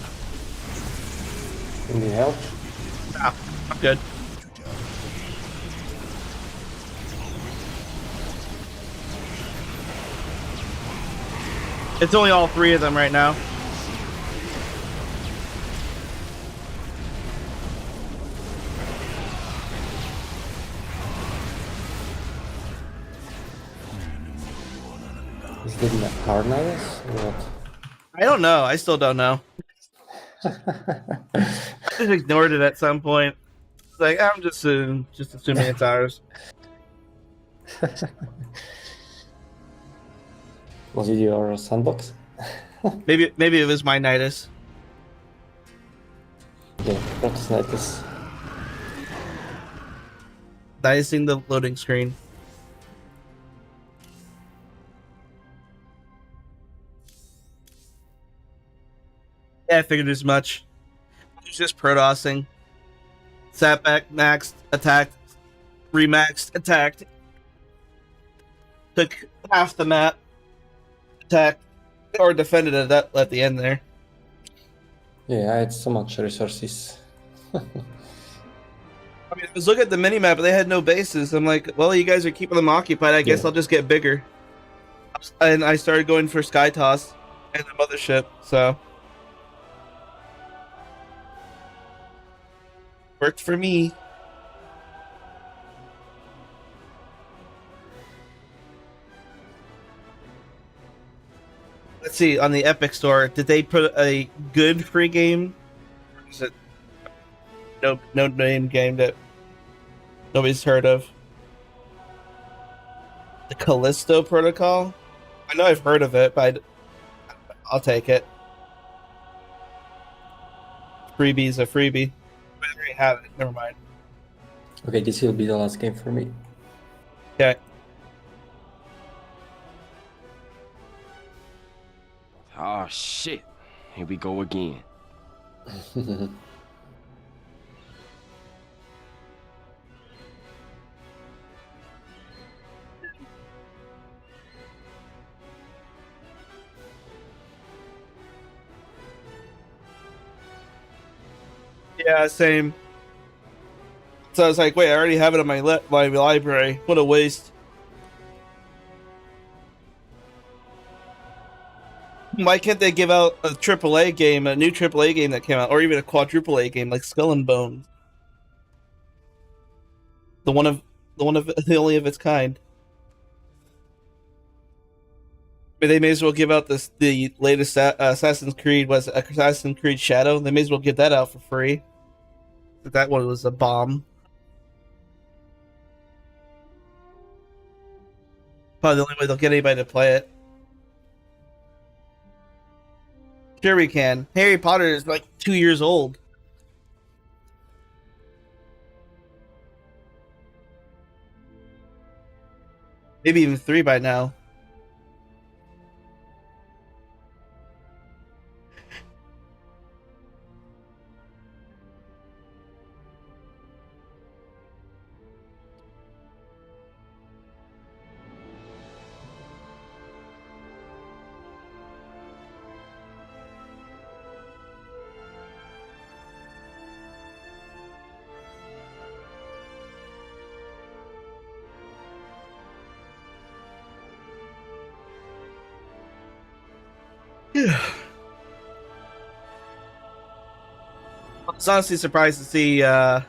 You need help? Ah, I'm good. It's only all three of them right now. Is it in Arcanums or what? I don't know. I still don't know. I just ignored it at some point. It's like I'm just assuming it's ours. Was it your sandbox? Maybe it was my Nidus. Yeah, Protesnitis. Nidusing the loading screen. Yeah, I figured as much. It was just Protosing. Sat back, maxed, attacked, remaxed, attacked. Took half the map, attacked, or defended it at the end there. Yeah, I had so much resources. I mean, I was looking at the minimap, but they had no bases. I'm like, well, you guys are keeping them occupied. I guess Yeah. I'll just get bigger. And I started going for Sky Toss and the mothership, so. Worked for me. Let's see, on the Epic Store, did they put a good free game? Or is it no name game that nobody's heard of? The Callisto Protocol? I know I've heard of it, but I'll take it. Freebie's a freebie. But I already have it. Never mind. Okay, this will be the last game for me. Okay. Oh shit. Here we go again. Yeah, same. So I was like, wait, I already have it in my library. What a waste. Why can't they give out a AAA game, a new AAA game that came out, or even a quadruple A game like Skull and Bones? The the only of its kind. But they may as well give out the latest Assassin's Creed was Assassin's Creed Shadow. They may as well give that out for free. That one was a bomb. Probably the only way they'll get anybody to play it. Sure we can. Harry Potter is like 2 years old. Maybe even 3 by now. Yeah. I was honestly surprised to see what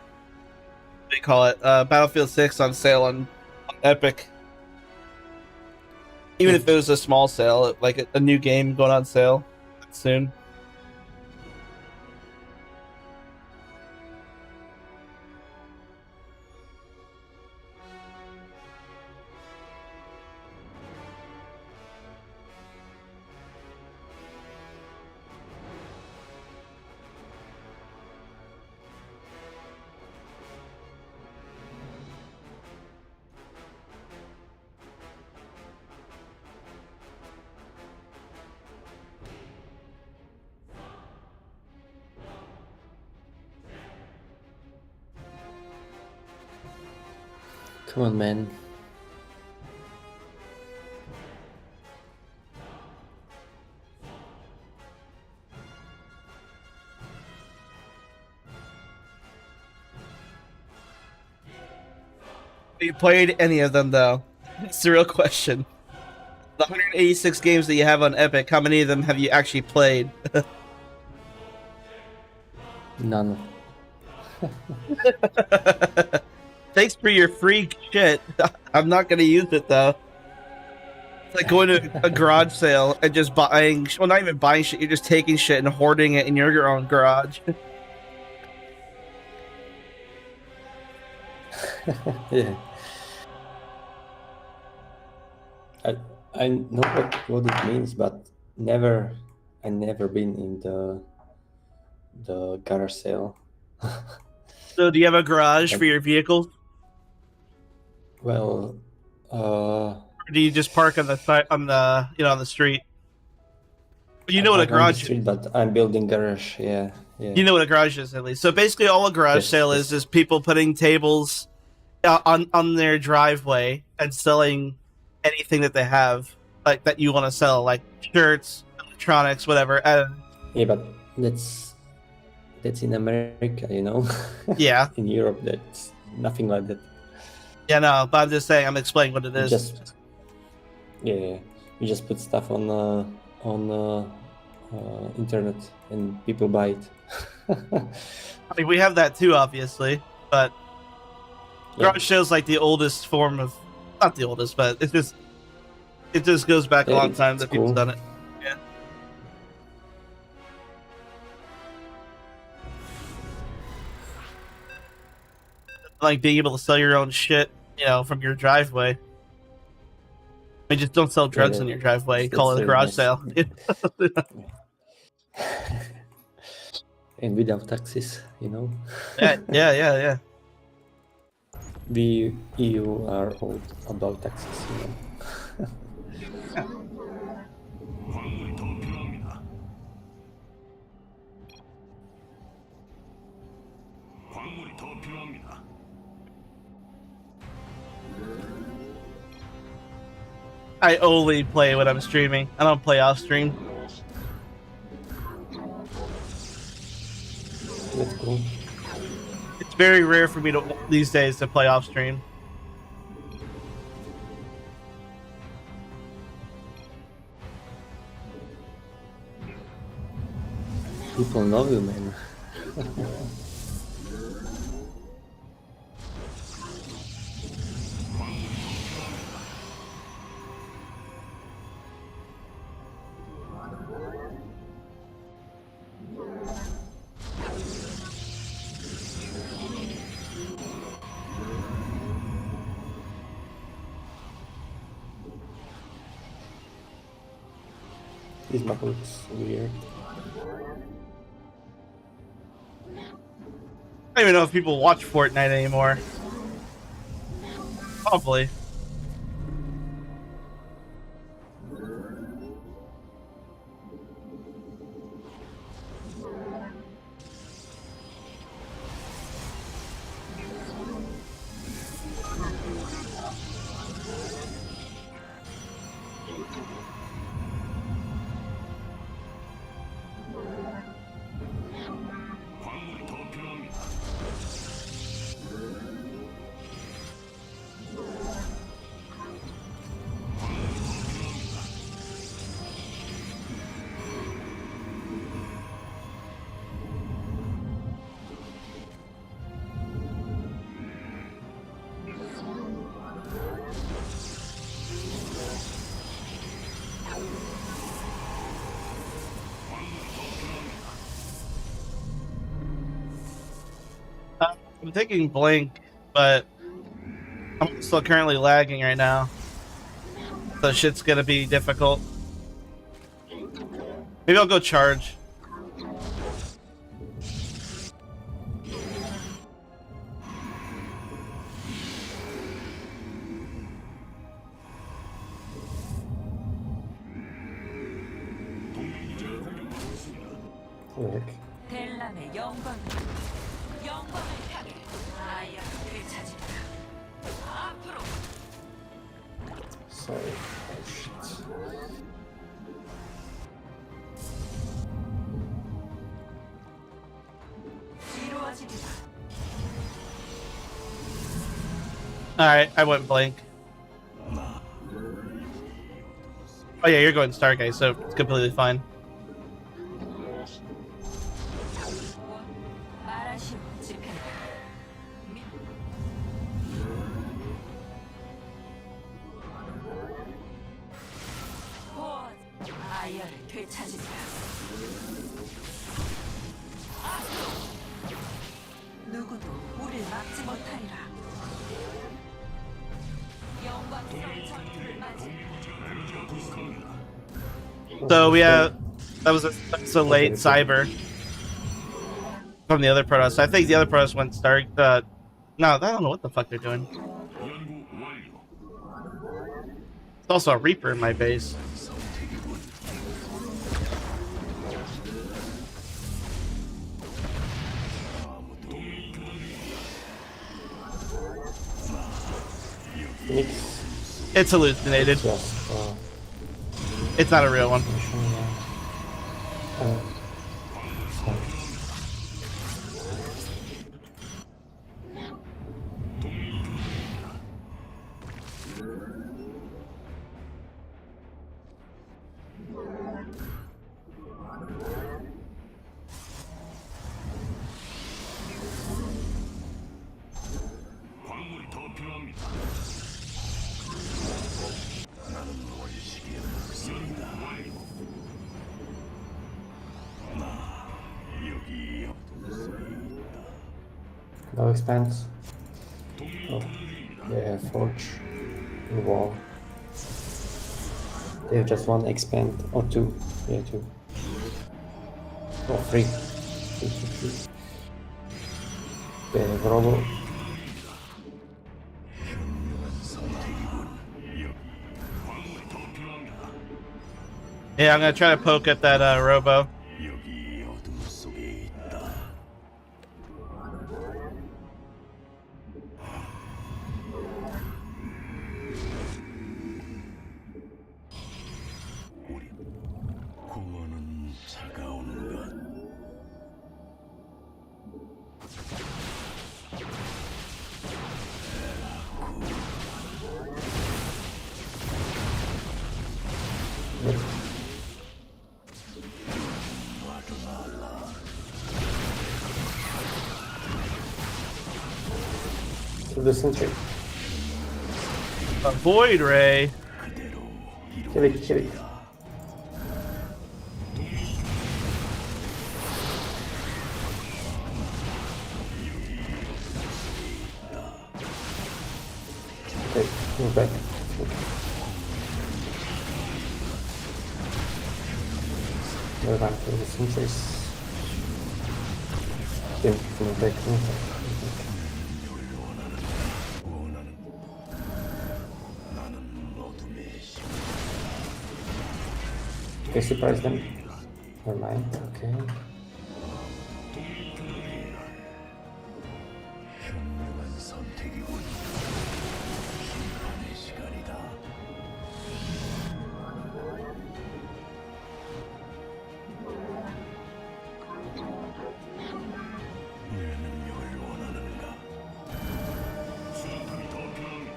do you call it? Battlefield 6 on sale on Epic. Even if it was a small sale, like a new game going on sale soon. Come on, man. Have you played any of them though? It's the real question. The 186 games that you have on Epic, how many of them have you actually played? None. Thanks for your free shit. I'm not gonna use it though. It's like going to a garage sale and just buying, well, not even buying shit, you're just taking shit and hoarding it in your own garage. Yeah. I know what it means, but I never been in the garage sale. So do you have a garage for your vehicles? Well, Or do you just park on the side, on the, on the street? You know what a I'm on the garage is. street, but I'm building garage. Yeah. You know what a garage is, at least. So basically, all a garage Yes, sale yes. is people putting tables on their driveway and selling anything that they have, like that you want to sell, like shirts, electronics, whatever. And Yeah, but that's in America, you know. yeah, In Europe, that's nothing like that. yeah, no. But I'm just saying, I'm explaining what it You is. just you just put stuff on internet and people buy it. I mean, we have that too, obviously, but Yeah. garage sales like the oldest form of, not the oldest, but it just goes back a Yeah, long time it's that people cool. done it. Yeah. Like being able to sell your own shit, from your driveway. I mean, just don't sell drugs in your driveway. That's Call it a really garage nice. sale. And without taxes, you know. yeah. The EU are all about taxes, you know. 광물이 더 필요합니다. 광물이 더 필요합니다. I only play when I'm streaming. I don't play off stream. That's cool. It's very rare for me to these days to play off stream. People know you, man. This map looks weird. I don't even know if people watch Fortnite anymore. Probably. 광물이 더 필요합니다. I'm taking Blink, but I'm still currently lagging right now. So shit's gonna be difficult. Maybe I'll go charge. Work. 델람의 영광을 향해 아이아를 되찾으라. Sorry. Oh shit. 이루어지리라. Alright, I went blank. Oh yeah, you're going Stargate, so it's completely fine. 말하시오, 집행. 아이어를 되찾으리라. 누구도 우릴 막지 못하리라. 영광스러운 전투를 맞이. So we have that's a late cyber from the other Protoss. I think the other Protoss went Stark. No, I don't know what the fuck they're doing. 연구 완료. It's also a Reaper in my base. Phoenix. It's hallucinated. Just It's not a real one. 광물이 더 필요합니다. no expanse. Oh, they have forge and wall. They have just one expand or two. Yeah, two. Oh, three. Three. They have robo. Yeah, I'm gonna try to poke at that Robo. 여기 어둠 속에 있다. 우리 공허는 차가운 것. To the sentry. A Void Ray. Kill it, kill it. Okay, move back. Move back to the sentries. Move back, move back, move back. Okay, surprise them. Never mind, okay. 현명한 선택이군. 심판의 시간이다. 내 능력을 원하는가? 수류탄이 더 필요합니다.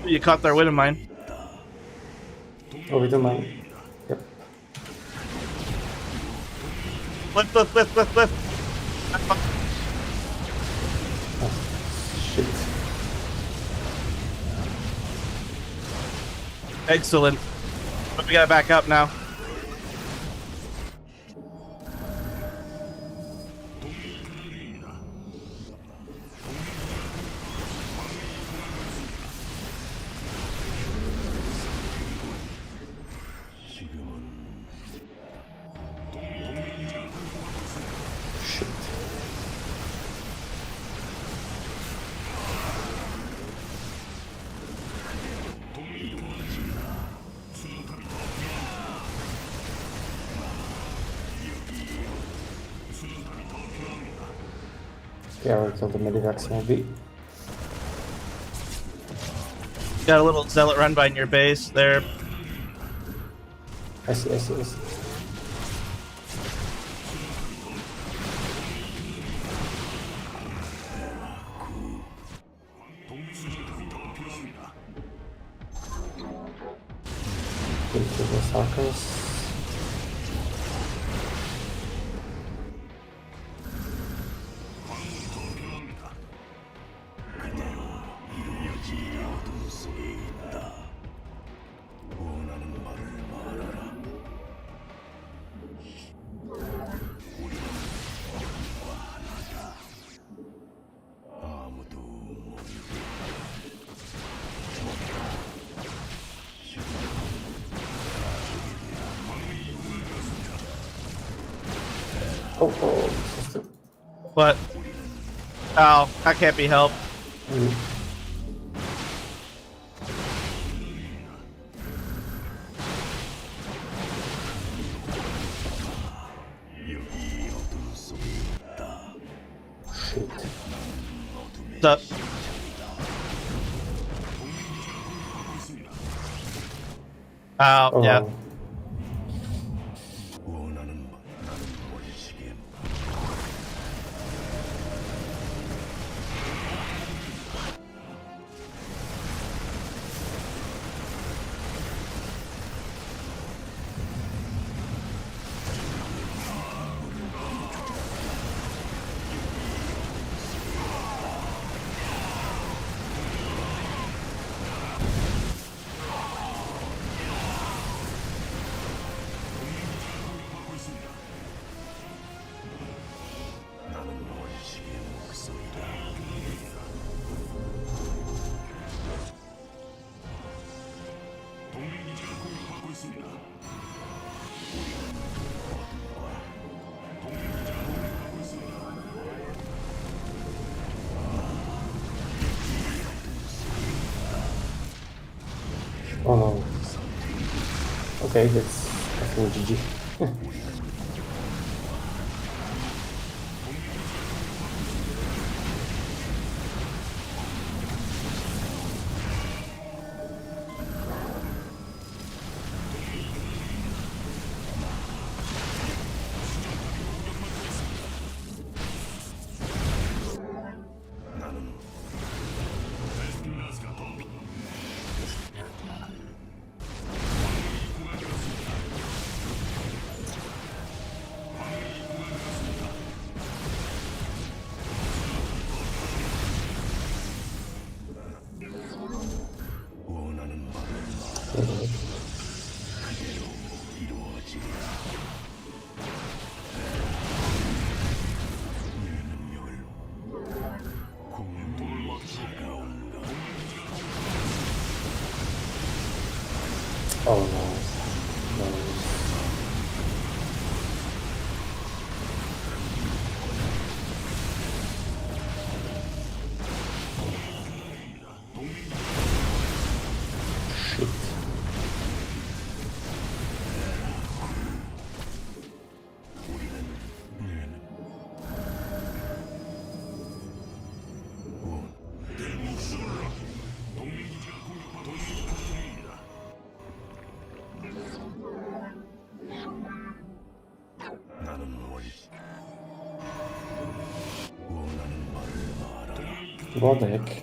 You caught their wind of mine. Oh, we don't mind. Yep. Flip. Oh, shit. Excellent. But we gotta back up now. Shit. Okay, I will kill the Medivac maybe. Got a little zealot run by your base there. I see, I see, I see. Okay, kill those Arcanums. Oh, What? Oh, that can't be helped. Shit. What's up? Oh, yeah. Oh no. Okay, that's I think GG. Oh no. No. Shit. What the heck?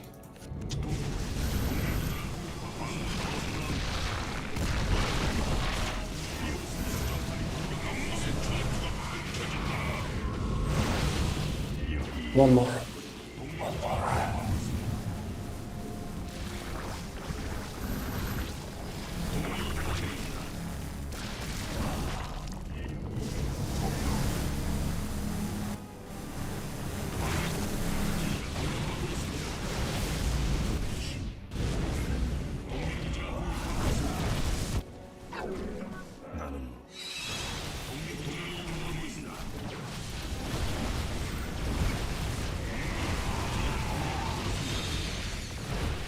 One more.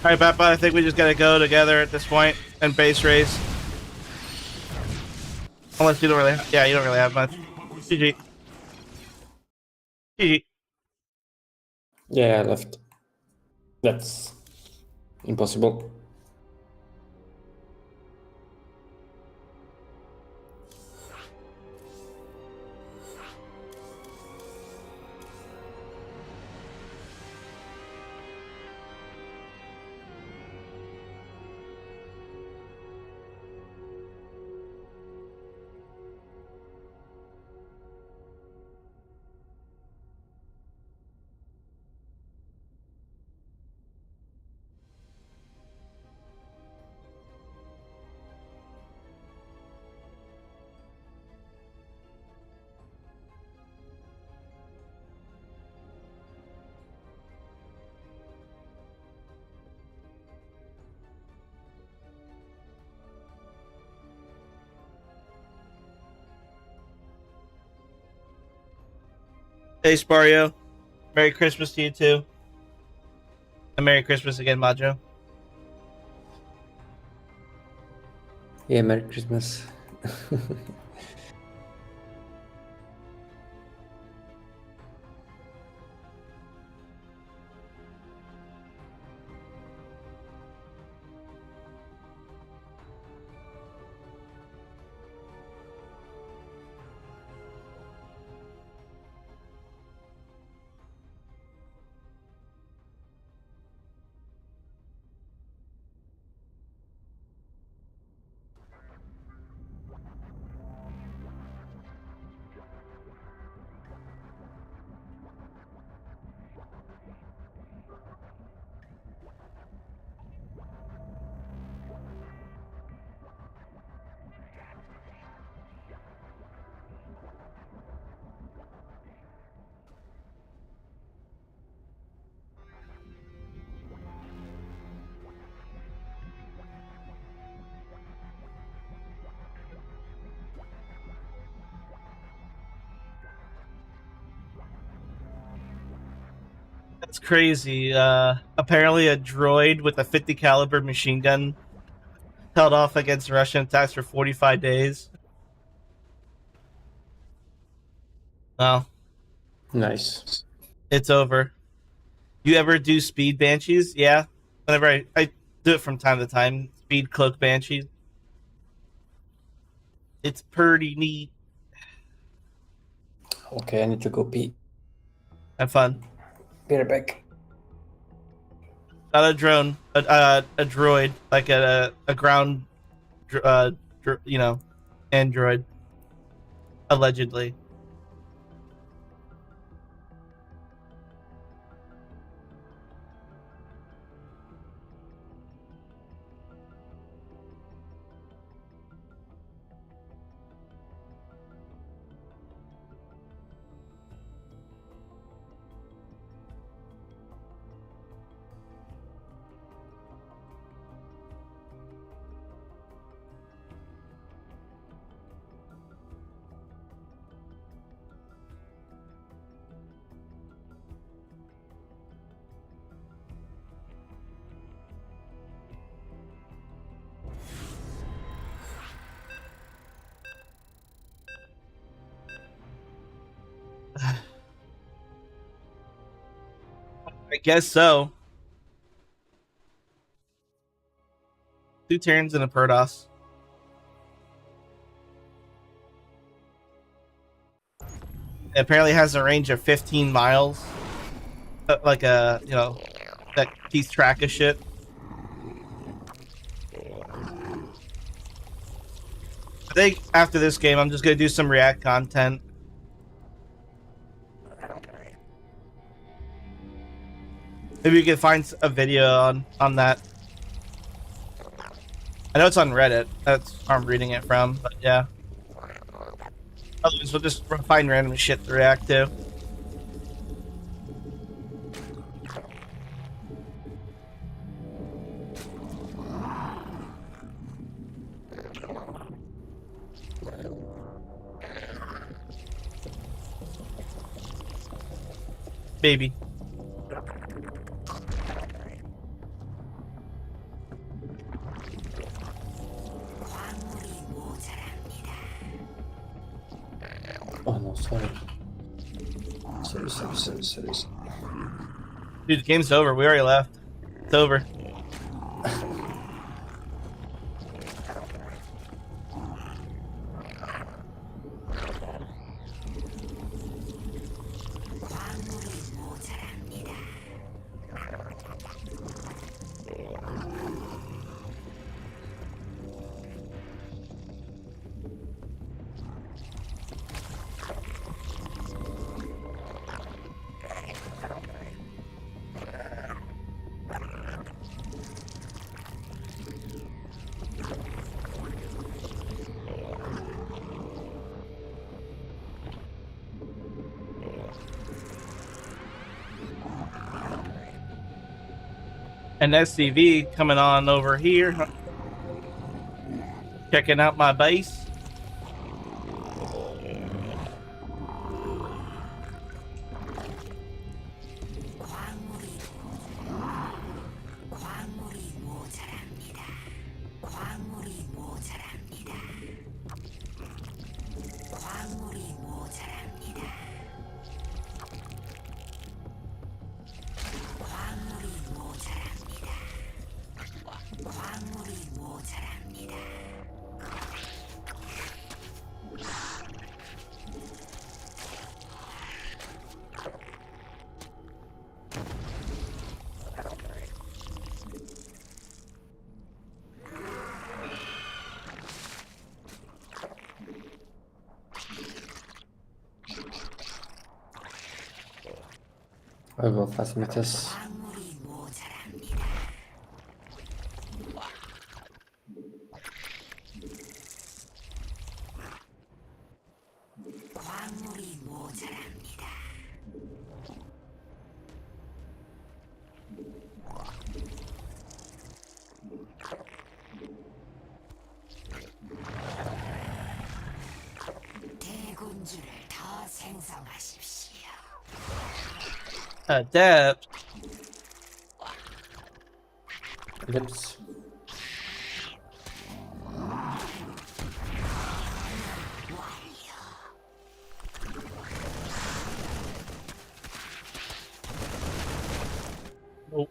Alright, Papa, I think we just gotta go together at this point and base race. Unless you don't really yeah, you don't really have much. GG. GG. Yeah, I left. That's impossible. Hey, Spario. Merry Christmas to you too. And Merry Christmas again, Majo. Yeah, Merry Christmas. That's crazy. Apparently, a droid with a 50 caliber machine gun held off against Russian attacks for 45 days. Well, Nice. it's over. You ever do speed banshees? Yeah. Whenever I do it from time to time. Speed cloak banshees. It's pretty neat. Okay, I need to go pee. Have fun. Be right back. Not a drone, a droid, like a ground, android, allegedly. I guess so. 2 Terrans and a Protoss. It apparently has a range of 15 miles. Like that keeps track of shit. I think after this game, I'm just gonna do some React content. Maybe we can find a video on that. I know it's on Reddit. That's where I'm reading it from, but yeah. Otherwise, we'll just find random shit to react to. Baby. Oh no, sorry. Sorry. Dude, the game's over. We already left. It's over. And SCV coming on over here, checking out my base. I will facilitas. Adept. Lips. Nope.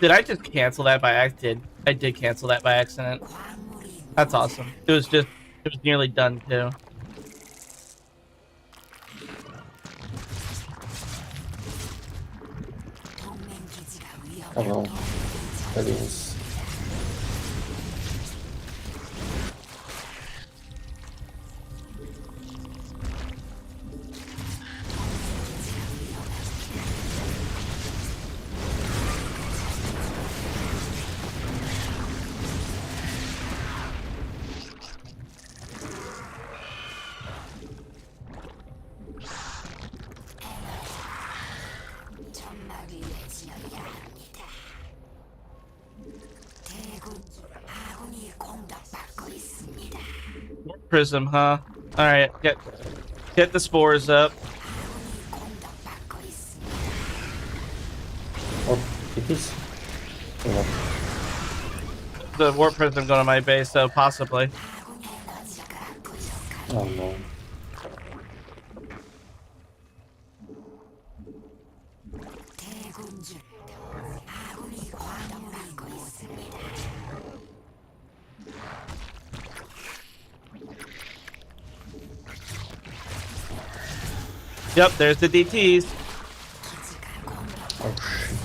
Did I just cancel that by accident? I did cancel that by accident. That's awesome. It was nearly done too. Hello. Aliens. Prism, huh? All right, get the spores up. Oh, it is. Oh, The warp prism going to my base, so possibly. oh no. Yep, there's the DTs. Oh shit.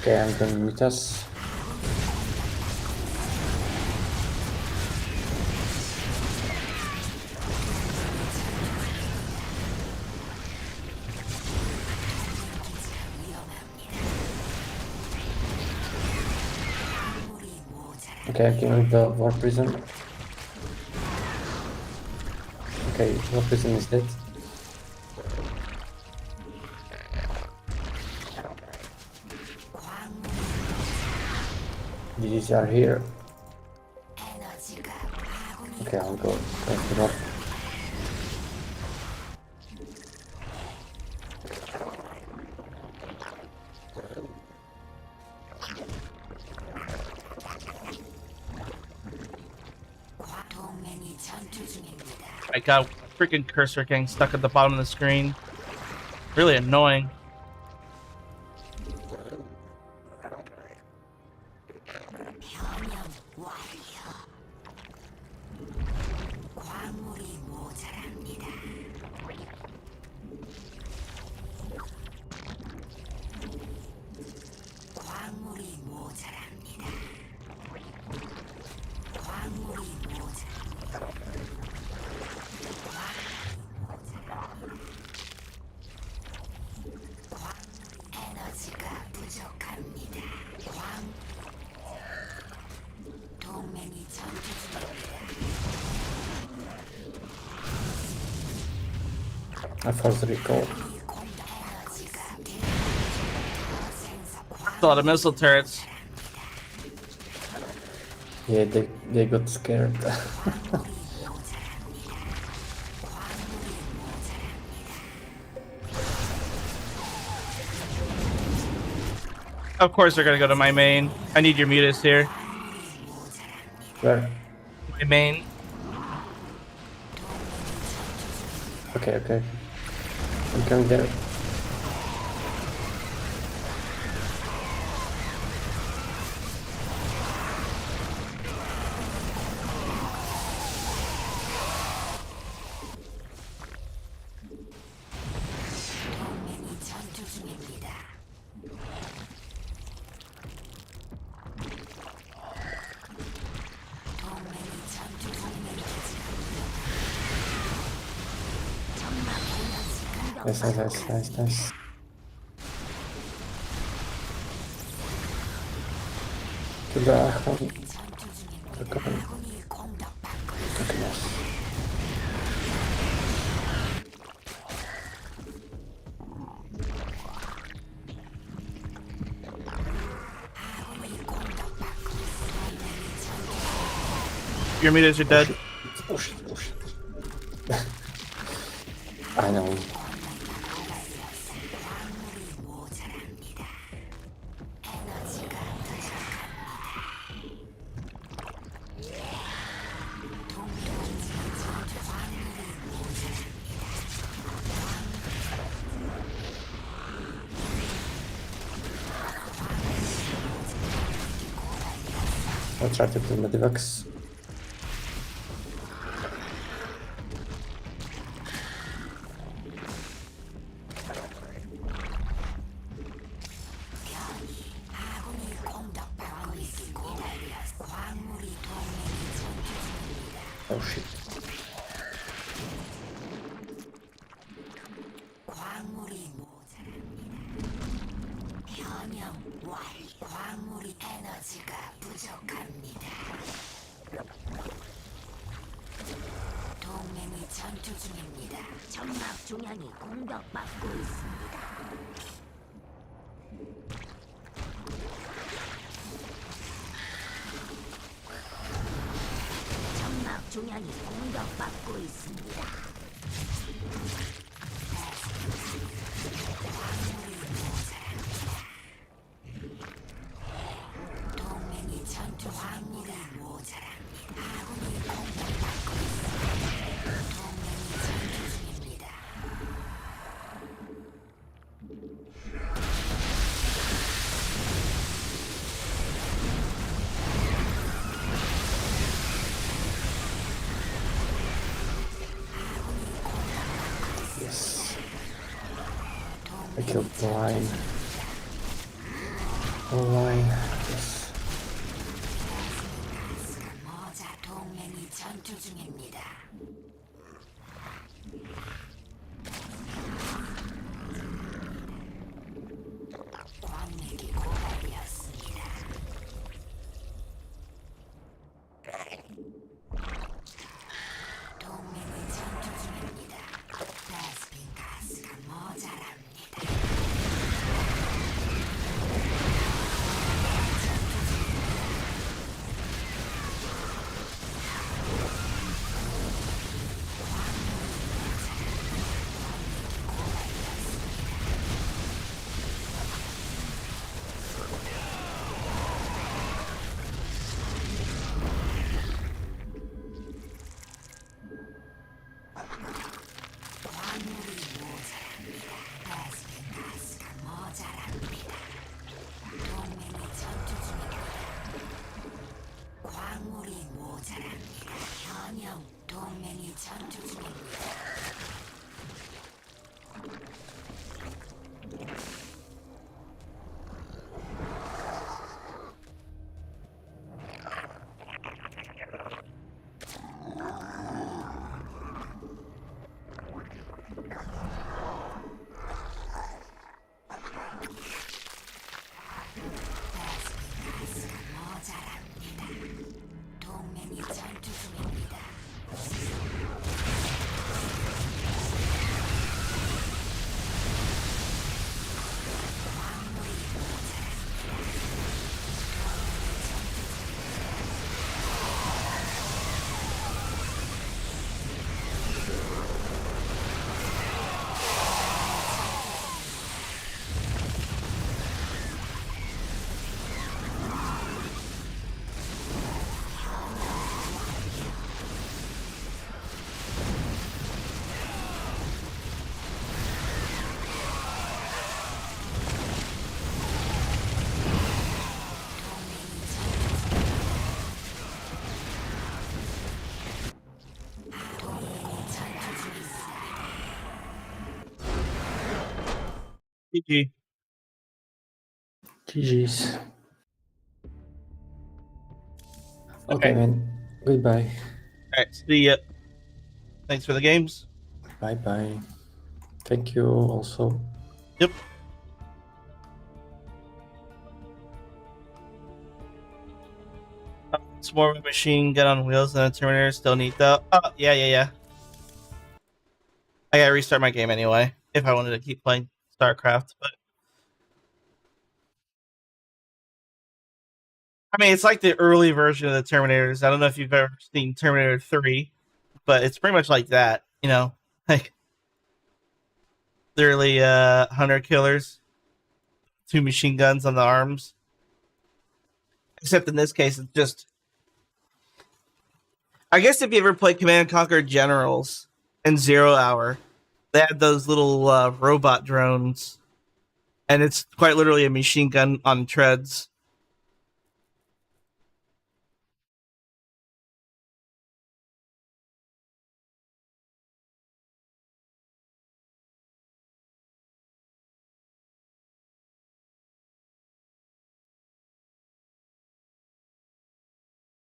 Okay, I'm gonna meet us. Okay, I killed the war prison. Okay, war prison is dead. These are here. Okay, I'll go to the north. I got Freaking cursor getting stuck at the bottom of the screen. Really annoying. I forced the recall. A lot of missile turrets. Yeah, they got scared. Of course they're gonna go to my main. I need your mutas here. Where? My main. Okay, okay. I'm coming there. Nice. To the Arcanum. Okay, nice. Your mutas are dead. Oh shit. I know. I'll try to do Medivacs. Oh shit. I killed the line. The line. Yes. GG. GG's. Okay, Okay. man. Goodbye. All right. See ya. Thanks for the games. Bye bye. Thank you also. Yep. It's more of a machine gun on wheels than a Terminator. Still neat though. Oh, yeah. I gotta restart my game anyway if I wanted to keep playing StarCraft. But I mean, it's like the early version of the Terminators. I don't know if you've ever seen Terminator 3, but it's pretty much like that. You know, like literally hunter killers, 2 machine guns on the arms. Except in this case, it's just. I guess if you ever played Command and Conquer Generals and 0 Hour, they had those little robot drones, and it's quite literally a machine gun on treads.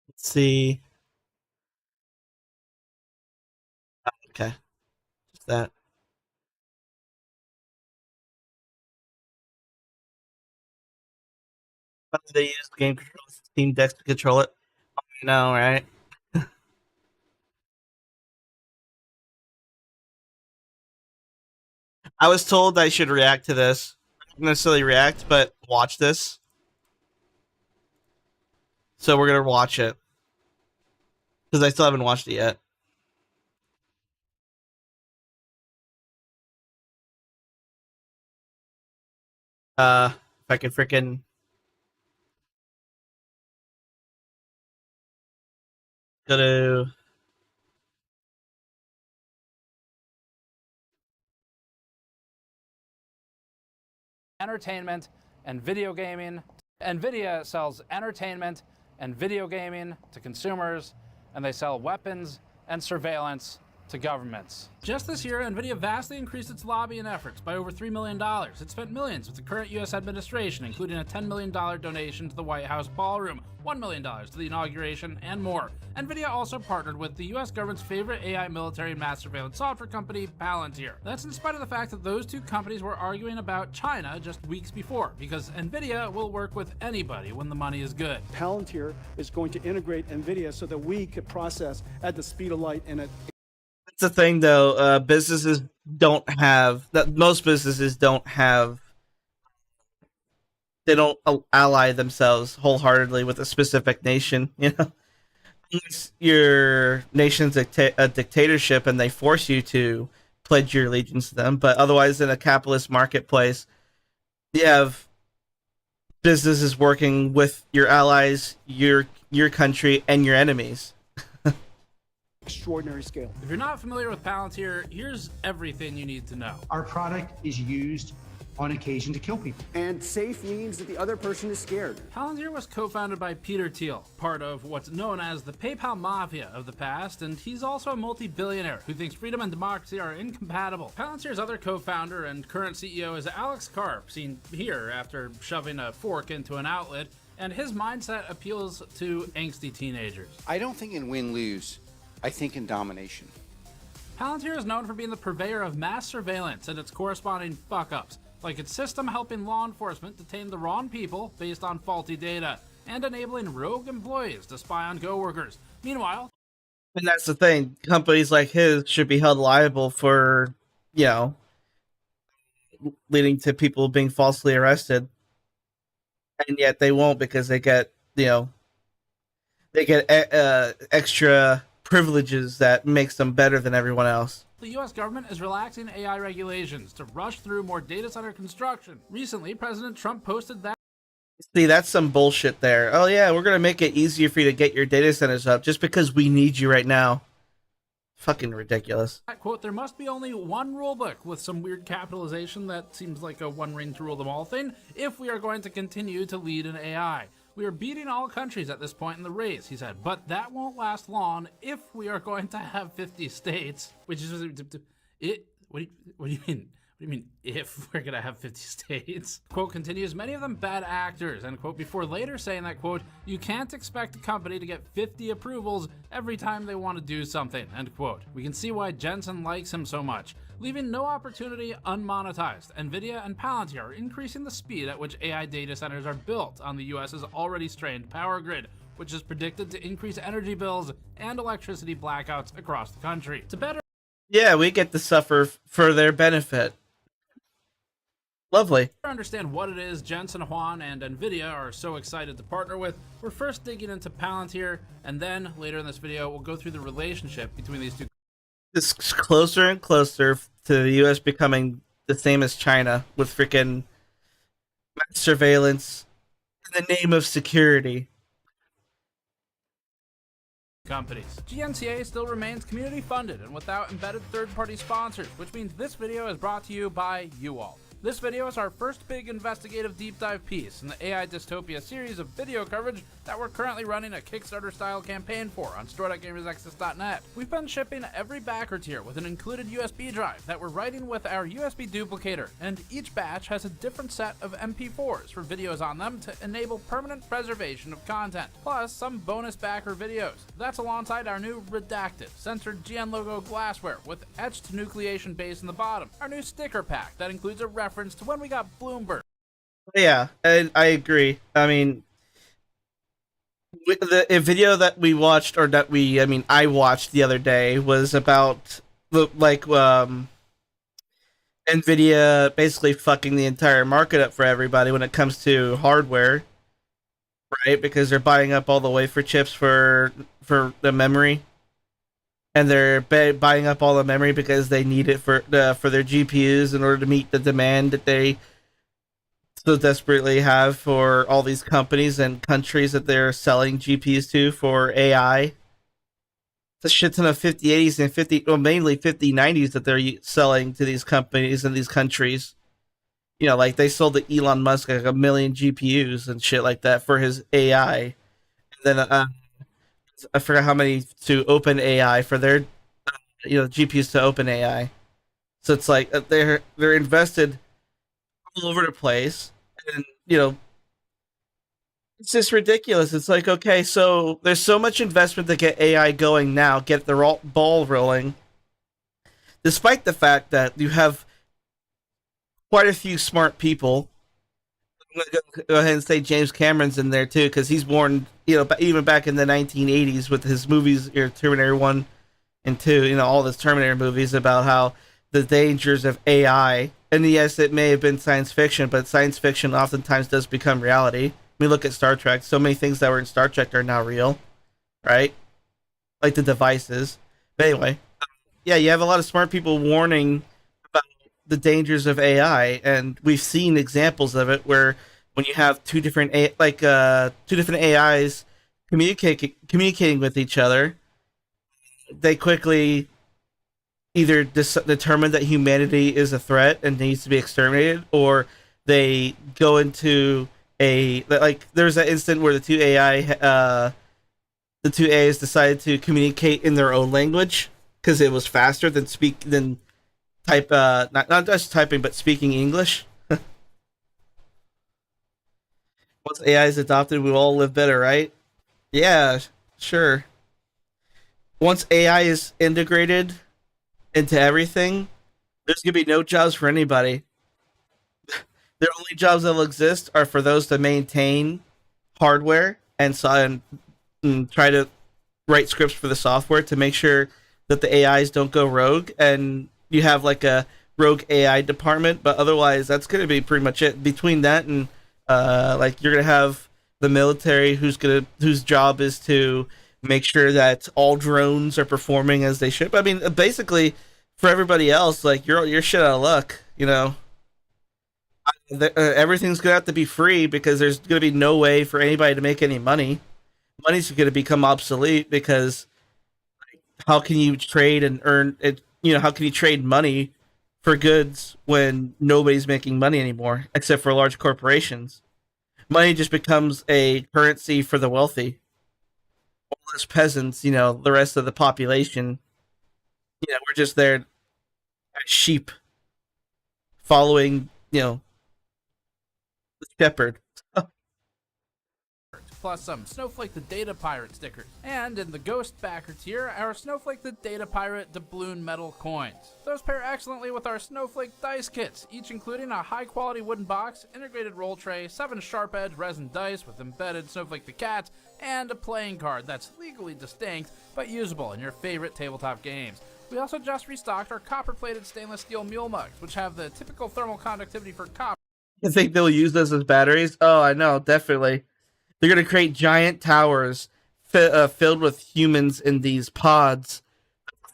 Let's see. Okay, just that. But they use game controls, Steam Decks to control it. I know, right? I was told I should react to this. Not necessarily react, but watch this. So we're gonna watch it because I still haven't watched it yet. If I could freaking go to. Entertainment and video gaming. NVIDIA sells entertainment and video gaming to consumers, and they sell weapons and surveillance to governments. Just this year, NVIDIA vastly increased its lobbying efforts by over $3 million. It spent millions with the current U.S. administration, including a $10 million donation to the White House ballroom, $1 million to the inauguration, and more. NVIDIA also partnered with the U.S. government's favorite AI military and mass surveillance software company, Palantir. That's in spite of the fact that those two companies were arguing about China just weeks before, because NVIDIA will work with anybody when the money is good. Palantir is going to integrate NVIDIA so that we could process at the speed of light and at. That's the thing, though. Businesses don't have that. Most businesses don't have. They don't ally themselves wholeheartedly with a specific nation. You know, unless your nation's a dictatorship and they force you to pledge your allegiance to them. But otherwise, in a capitalist marketplace, you have businesses working with your allies, your country, and your enemies. Extraordinary scale. If you're not familiar with Palantir, here's everything you need to know. Our product is used on occasion to kill people. And safe means that the other person is scared. Palantir was co-founded by Peter Thiel, part of what's known as the PayPal mafia of the past, and he's also a multi-billionaire who thinks freedom and democracy are incompatible. Palantir's other co-founder and current CEO is Alex Karp, seen here after shoving a fork into an outlet, and his mindset appeals to angsty teenagers. I don't think in win-lose, I think in domination. Palantir is known for being the purveyor of mass surveillance and its corresponding fuck-ups, like its system helping law enforcement detain the wrong people based on faulty data, and enabling rogue employees to spy on co-workers. Meanwhile, and that's the thing, companies like his should be held liable for, you know, leading to people being falsely arrested. And yet they won't, because they get, you know, they get extra privileges that makes them better than everyone else. the US government is relaxing AI regulations to rush through more data center construction. Recently, President Trump posted that. See, that's some bullshit there. Oh yeah, we're gonna make it easier for you to get your data centers up just because we need you right now. Fucking ridiculous. Quote, there must be only one rule book with some weird capitalization that seems like a one ring to rule them all thing if we are going to continue to lead in AI. We are beating all countries at this point in the race, he said, but that won't last long if we are going to have 50 states, which is it. What do you mean? What do you mean if we're gonna have 50 states? Quote continues, many of them bad actors, end quote, before later saying that, quote, you can't expect a company to get 50 approvals every time they want to do something, end quote. We can see why Jensen likes him so much, leaving no opportunity unmonetized. NVIDIA and Palantir are increasing the speed at which AI data centers are built on the US's already strained power grid, which is predicted to increase energy bills and electricity blackouts across the country. To better we get to suffer for their benefit. Lovely. To understand what it is Jensen Huang and NVIDIA are so excited to partner with, we're first digging into Palantir, and then later in this video, we'll go through the relationship between these two. It's closer and closer to the U.S. becoming the same as China with freaking mass surveillance in the name of security. Companies. GNCA still remains community funded and without embedded third-party sponsors, which means this video is brought to you by you all. This video is our first big investigative deep dive piece in the AI Dystopia series of video coverage that we're currently running a Kickstarter-style campaign for on store.gamersaccess.net. We've been shipping every backer tier with an included USB drive that we're writing with our USB duplicator, and each batch has a different set of MP4s for videos on them to enable permanent preservation of content, plus some bonus backer videos. That's alongside our new redacted, censored GN logo glassware with etched nucleation base in the bottom, our new sticker pack that includes a reference to when we got Bloomberg. Yeah, and I agree. I mean, the video that we watched, or that I watched the other day, was about NVIDIA basically fucking the entire market up for everybody when it comes to hardware, right? Because they're buying up all the wafer chips for the memory, and they're buying up all the memory because they need it for their GPUs in order to meet the demand that they so desperately have for all these companies and countries that they're selling GPUs to for AI. It's a shit ton of 5080s and mainly 5090s that they're selling to these companies and these countries. You know, like they sold to Elon Musk like 1 million GPUs and shit like that for his AI. And then I forgot how many to OpenAI for their GPUs to OpenAI. So it's like they're invested all over the place, and it's just ridiculous. It's like, okay, so there's so much investment to get AI going now, get the ball rolling, despite the fact that you have quite a few smart people. I'm gonna go ahead and say James Cameron's in there too, because he's born, even back in the 1980s with his movies, Terminator 1 and 2, all those Terminator movies about how the dangers of AI. And yes, it may have been science fiction, but science fiction oftentimes does become reality. We look at Star Trek. So many things that were in Star Trek are now real, right? Like the devices. But anyway, yeah, you have a lot of smart people warning about the dangers of AI, and we've seen examples of it where when you have two different AIs communicating with each other, they quickly either determine that humanity is a threat and needs to be exterminated, or they go into a like. There's an instant where the two A's decided to communicate in their own language because it was faster than type not just typing but speaking English. Once AI is adopted, we will all live better, right? Yeah, sure. Once AI is integrated into everything, there's gonna be no jobs for anybody. The only jobs that will exist are for those to maintain hardware and try to write scripts for the software to make sure that the AIs don't go rogue, and you have like a rogue AI department. But otherwise, that's gonna be pretty much it. Between that and like you're gonna have the military whose job is to make sure that all drones are performing as they should. I mean, basically, for everybody else, like you're shit out of luck, you know. Everything's gonna have to be free because there's gonna be no way for anybody to make any money. Money's gonna become obsolete because how can you trade and earn it? You know, how can you trade money for goods when nobody's making money anymore except for large corporations? Money just becomes a currency for the wealthy. All us peasants, you know, the rest of the population, you know, we're just there as sheep following, you know, the shepherd. Plus some Snowflake the Data Pirate stickers. And in the Ghost backer tier, our Snowflake the Data Pirate doubloon metal coins. Those pair excellently with our Snowflake dice kits, each including a high quality wooden box, integrated roll tray, 7 sharp edge resin dice with embedded Snowflake the Cat, and a playing card that's legally distinct but usable in your favorite tabletop games. We also just restocked our copper plated stainless steel mule mugs, which have the typical thermal conductivity for copper. You think they'll use those as batteries? Oh, I know, definitely. They're going to create giant towers filled with humans in these pods.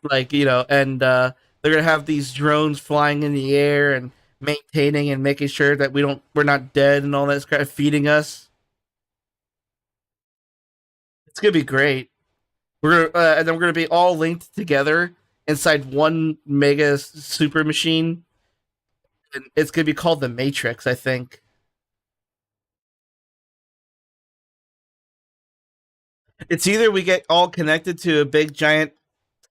Like, you know, and they're going to have these drones flying in the air and maintaining and making sure that we're not dead and all that kind of feeding us. It's going to be great. And then we're going to be all linked together inside one mega super machine. And it's going to be called the Matrix, I think. It's either we get all connected to a big giant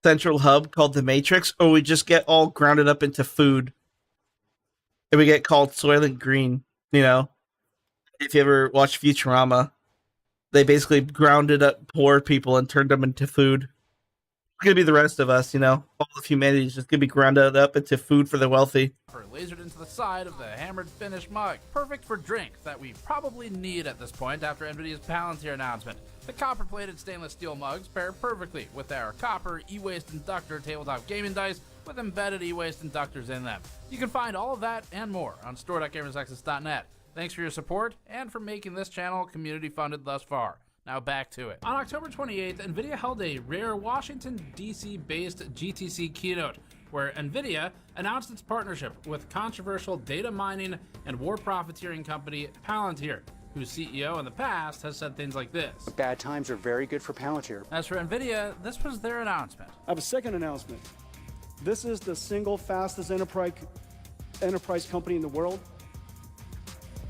central hub called the Matrix, or we just get all grounded up into food. And we get called Soylent Green, you know? If you ever watch Futurama, they basically grounded up poor people and turned them into food. It's gonna be the rest of us, you know? All of humanity is just gonna be grounded up into food for the wealthy. Lasered into the side of the hammered finish mug. Perfect for drinks that we probably need at this point after NVIDIA's Palantir announcement. The copper-plated stainless steel mugs pair perfectly with our copper e-waste inductor tabletop gaming dice with embedded e-waste inductors in them. You can find all of that and more on store.gamersnexus.net. Thanks for your support and for making this channel community funded thus far. Now back to it. On October 28th, NVIDIA held a rare Washington, D.C.-based GTC keynote where NVIDIA announced its partnership with controversial data mining and war profiteering company Palantir, whose CEO in the past has said things like this. Bad times are very good for Palantir. As for NVIDIA, this was their announcement. I have a second announcement. This is the single fastest enterprise company in the world.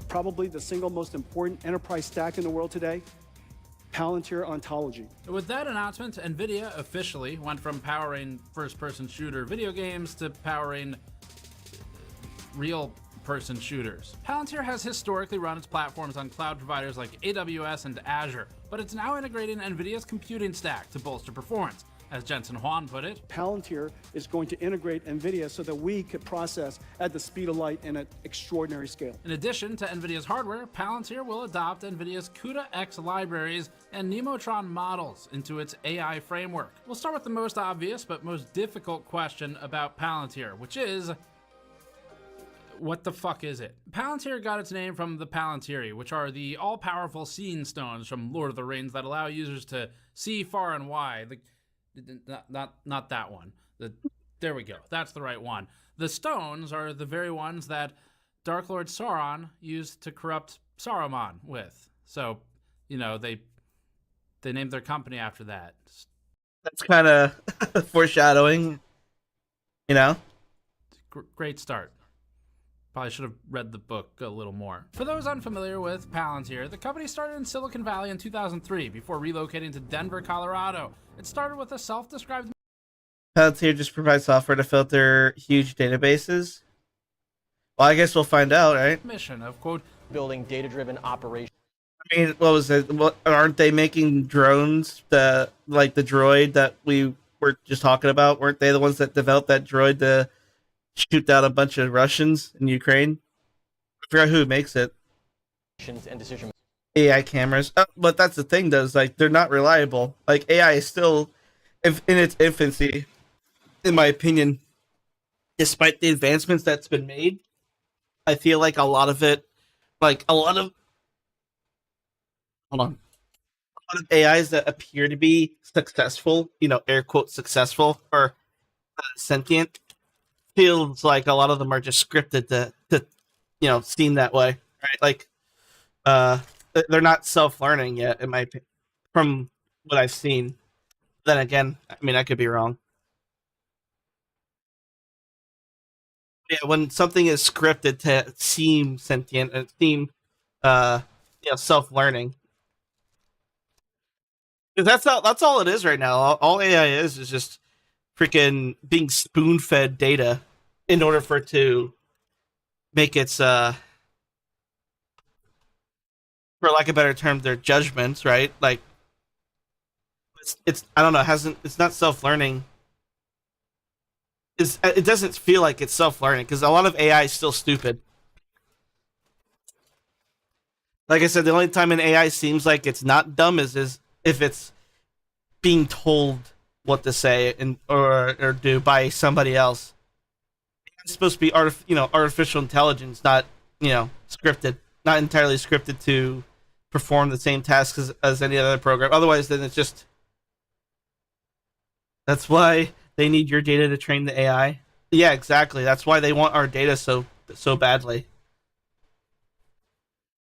Probably the single most important enterprise stack in the world today. Palantir Ontology. With that announcement, NVIDIA officially went from powering first-person shooter video games to powering real-person shooters. Palantir has historically run its platforms on cloud providers like AWS and Azure, but it's now integrating NVIDIA's computing stack to bolster performance. As Jensen Huang put it, Palantir is going to integrate NVIDIA so that we could process at the speed of light and at extraordinary scale. In addition to NVIDIA's hardware, Palantir will adopt NVIDIA's CUDA-X libraries and Nemotron models into its AI framework. We'll start with the most obvious but most difficult question about Palantir, which is, what the fuck is it? Palantir got its name from the Palantiri, which are the all-powerful seeing stones from Lord of the Rings that allow users to see far and wide. Not that one. There we go. That's the right one. The stones are the very ones that Dark Lord Sauron used to corrupt Saruman with. So, you know, they named their company after that. That's kind of foreshadowing. You know? Great start. Probably should have read the book a little more. For those unfamiliar with Palantir, the company started in Silicon Valley in 2003 before relocating to Denver, Colorado. It started with a self-described Palantir just provides software to filter huge databases. Well, I guess we'll find out, right? mission of, quote, Building data-driven operations. I mean, what was it? What, aren't they making drones? The droid that we were just talking about? Weren't they the ones that developed that droid to shoot down a bunch of Russians in Ukraine? I forgot who makes it. And decision. AI cameras. But that's the thing, though, is like they're not reliable. Like AI is still in its infancy, in my opinion. Despite the advancements that's been made, I feel like a lot of AIs that appear to be successful, air quote successful or sentient, feels like a lot of them are just scripted to seem that way, right? Like, they're not self-learning yet, in my opinion, from what I've seen. Then again, I mean, I could be wrong. Yeah, when something is scripted to seem sentient and seem, self-learning, that's all it is right now. All AI is just freaking being spoon-fed data in order for it to make its, for lack of a better term, their judgments, right? Like, it's I don't know, it's not self-learning. It doesn't feel like it's self-learning because a lot of AI is still stupid. Like I said, the only time an AI seems like it's not dumb is if it's being told what to say or do by somebody else. It's supposed to be artificial intelligence, not scripted, not entirely scripted to perform the same tasks as any other program. Otherwise, then it's just. That's why they need your data to train the AI. Yeah, exactly. That's why they want our data so badly.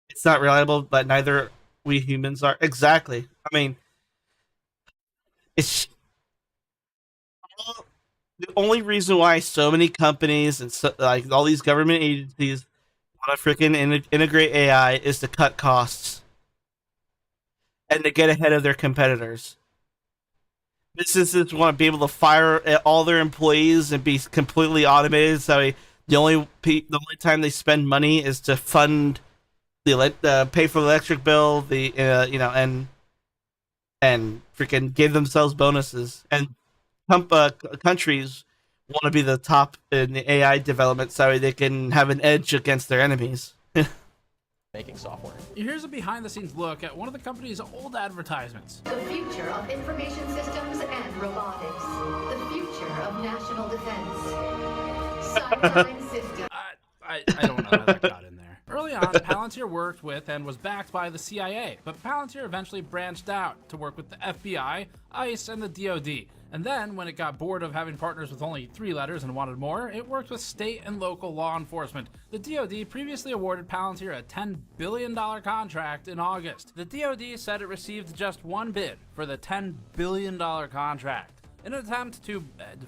It's not reliable, but neither we humans are. Exactly. I mean, it's the only reason why so many companies and like all these government agencies want to freaking integrate AI is to cut costs and to get ahead of their competitors. Businesses want to be able to fire all their employees and be completely automated. So the only time they spend money is to fund pay for the electric bill, and freaking give themselves bonuses. And countries want to be the top in the AI development, so they can have an edge against their enemies. Making software. Here's a behind-the-scenes look at one of the company's old advertisements. The future of information systems and robotics. The future of national defense. Cyberdyne Systems. I don't know how that got in there. Early on, Palantir worked with and was backed by the CIA, but Palantir eventually branched out to work with the FBI, ICE, and the DoD. And then, when it got bored of having partners with only 3 letters and wanted more, it worked with state and local law enforcement. The DoD previously awarded Palantir a $10 billion contract in August. The DoD said it received just one bid for the $10 billion contract. In an attempt to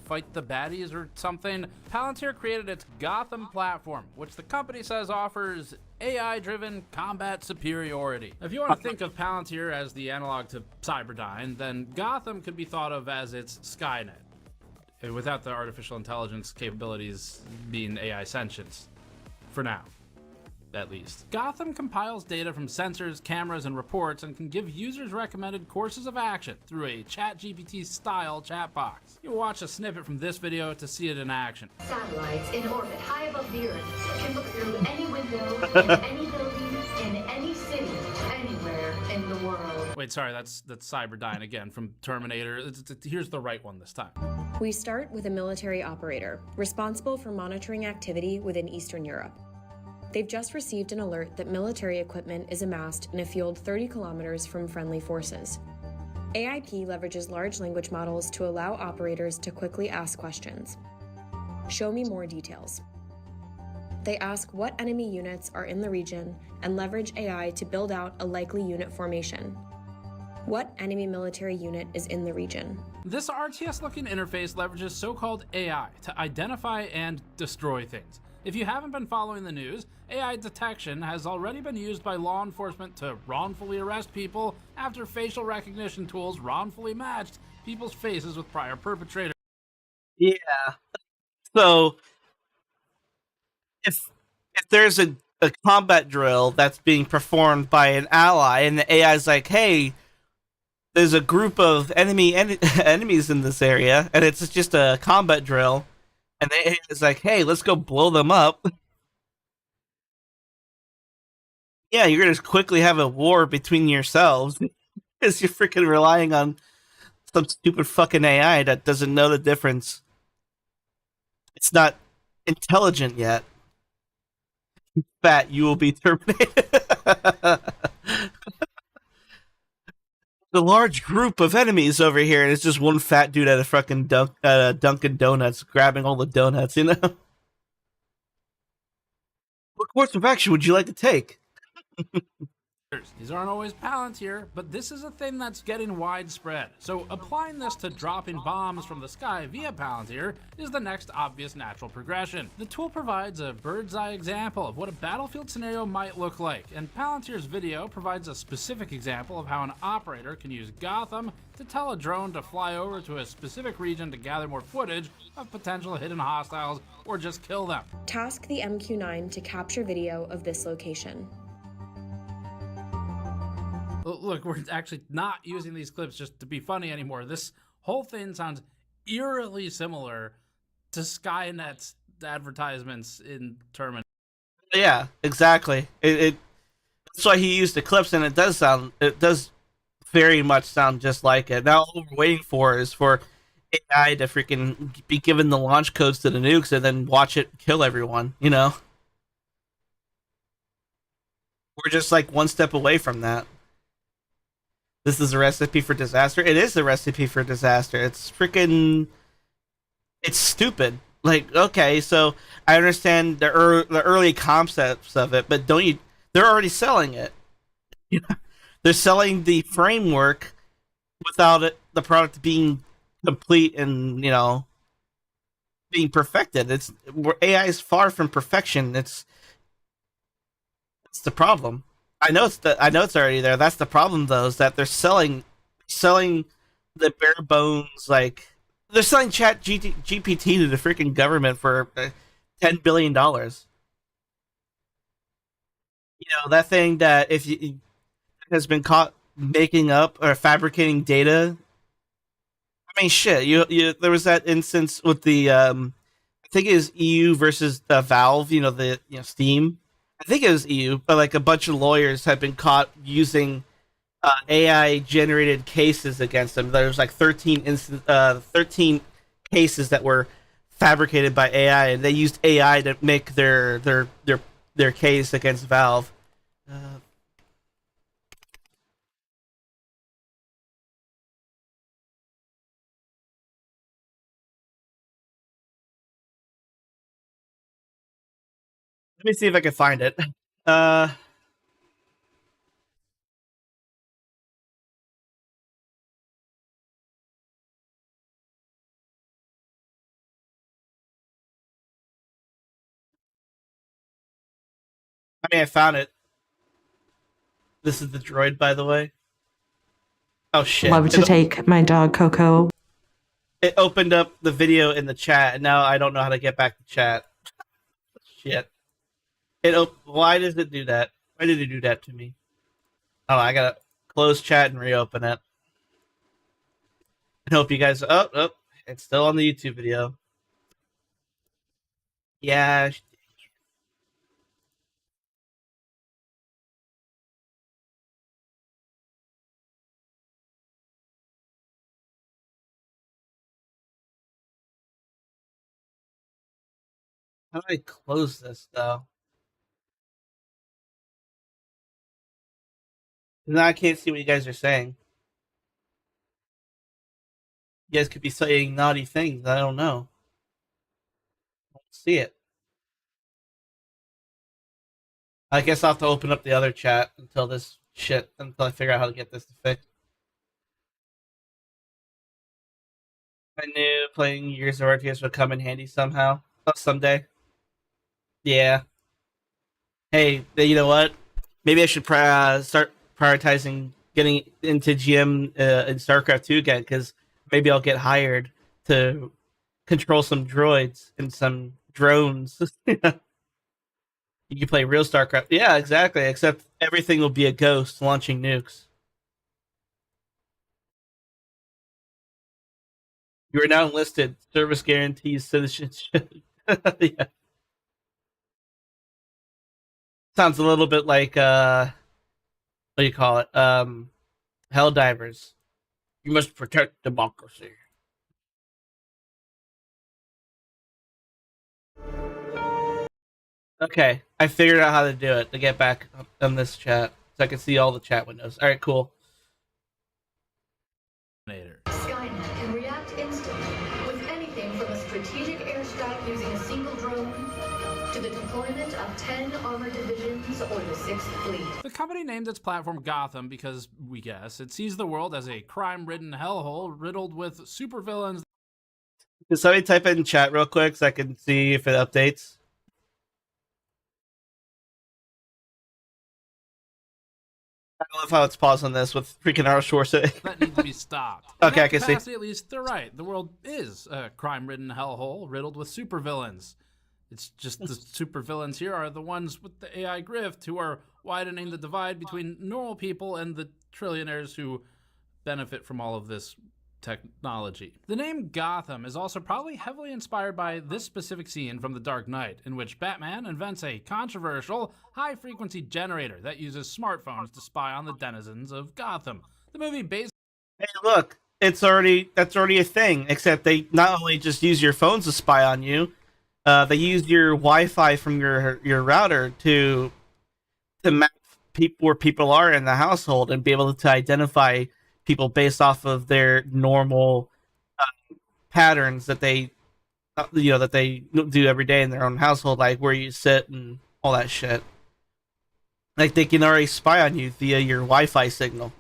fight the baddies or something, Palantir created its Gotham platform, which the company says offers AI-driven combat superiority. If you want to think of Palantir as the analog to Cyberdyne, then Gotham could be thought of as its Skynet, without the artificial intelligence capabilities being AI sentience, for now. At least. Gotham compiles data from sensors, cameras, and reports and can give users recommended courses of action through a ChatGPT-style chat box. You watch a snippet from this video to see it in action. Satellites in orbit high above the Earth can look through any window, in any building, in any city, anywhere in the world. Wait, sorry, that's Cyberdyne again from Terminator. Here's the right one this time. We start with a military operator responsible for monitoring activity within Eastern Europe. They've just received an alert that military equipment is amassed in a field 30 kilometers from friendly forces. AIP leverages large language models to allow operators to quickly ask questions. Show me more details. They ask what enemy units are in the region and leverage AI to build out a likely unit formation. what enemy military unit is in the region. This RTS-looking interface leverages so-called AI to identify and destroy things. If you haven't been following the news, AI detection has already been used by law enforcement to wrongfully arrest people after facial recognition tools wrongfully matched people's faces with prior perpetrators. Yeah. So if there's a combat drill that's being performed by an ally, and the AI is like, "Hey, there's a group of enemies in this area, and it's just a combat drill," and the AI is like, "Hey, let's go blow them up." Yeah, you're gonna quickly have a war between yourselves because you're freaking relying on some stupid fucking AI that doesn't know the difference. It's not intelligent yet. Fat, you will be terminated. The large group of enemies over here, and it's just one fat dude at a fucking Dunkin' Donuts grabbing all the donuts, you know? What course of action would you like to take? These aren't always Palantir, but this is a thing that's getting widespread. So applying this to dropping bombs from the sky via Palantir is the next obvious natural progression. The tool provides a bird's eye example of what a battlefield scenario might look like, and Palantir's video provides a specific example of how an operator can use Gotham to tell a drone to fly over to a specific region to gather more footage of potential hidden hostiles or just kill them. Task the MQ-9 to capture video of this location. Look, we're actually not using these clips just to be funny anymore. This whole thing sounds eerily similar to Skynet's advertisements in Terminator. Yeah, exactly. That's why he used the clips, and it does very much sound just like it. Now all we're waiting for is for AI to freaking be given the launch codes to the nukes and then watch it kill everyone, you know? We're just like one step away from that. This is a recipe for disaster. It is a recipe for disaster. It's freaking... It's stupid. Like, okay, so I understand the early concepts of it, but don't you... They're already selling it. They're selling the framework without the product being complete and, you know, being perfected. AI is far from perfection. That's the problem. I know it's already there. That's the problem, though, is that they're selling the bare bones, like they're selling Chat GPT to the freaking government for $10 billion. You know, that thing that if you has been caught making up or fabricating data. I mean, shit. You there was that instance with the I think it was EU versus Valve. You know, Steam. I think it was EU, but like a bunch of lawyers have been caught using AI generated cases against them. There was like 13 cases that were fabricated by AI, and they used AI to make their case against Valve. Let me see if I can find it. I mean, I found it. This is the droid, by the way. Oh shit! Love to take my dog Coco. It opened up the video in the chat, and now I don't know how to get back to chat. Shit! Why does it do that? Why did it do that to me? Oh, I gotta close chat and reopen it. I hope you guys. Oh, it's still on the YouTube video. Yeah. How do I close this, though? Now I can't see what you guys are saying. You guys could be saying naughty things. I don't know. I don't see it. I guess I'll have to open up the other chat until I figure out how to get this to fix. I knew playing Gears of RTS would come in handy somehow. Oh, someday. Yeah. Hey, you know what? Maybe I should start prioritizing getting into GM in StarCraft 2 again, because maybe I'll get hired to control some droids and some drones. You can play real StarCraft. Yeah, exactly. Except everything will be a ghost launching nukes. You are now enlisted. Service guarantees citizenship. Yeah. Sounds a little bit like what do you call it? Helldivers. You must protect democracy. Okay, I figured out how to do it to get back on this chat, so I can see all the chat windows. All right, cool. Skynet can react instantly with anything from a strategic airstrike using a single drone to the deployment of 10 armored divisions or the 6th Fleet. The company named its platform Gotham because, we guess, it sees the world as a crime-ridden hellhole riddled with supervillains. Can somebody type it in chat real quick so I can see if it updates? I love how it's paused on this with freaking Arnold Schwarzenegger. That need to be stopped. Okay, I can see. At least they're right. The world is a crime-ridden hellhole riddled with supervillains. It's just the supervillains here are the ones with the AI grift who are widening the divide between normal people and the trillionaires who benefit from all of this technology. The name Gotham is also probably heavily inspired by this specific scene from The Dark Knight, in which Batman invents a controversial, high-frequency generator that uses smartphones to spy on the denizens of Gotham. The movie based... Hey, look, that's already a thing, except they not only just use your phones to spy on you, they use your Wi-Fi from your router to map where people are in the household and be able to identify people based off of their normal patterns that they that they do every day in their own household, like where you sit and all that shit. Like, they can already spy on you via your Wi-Fi signal.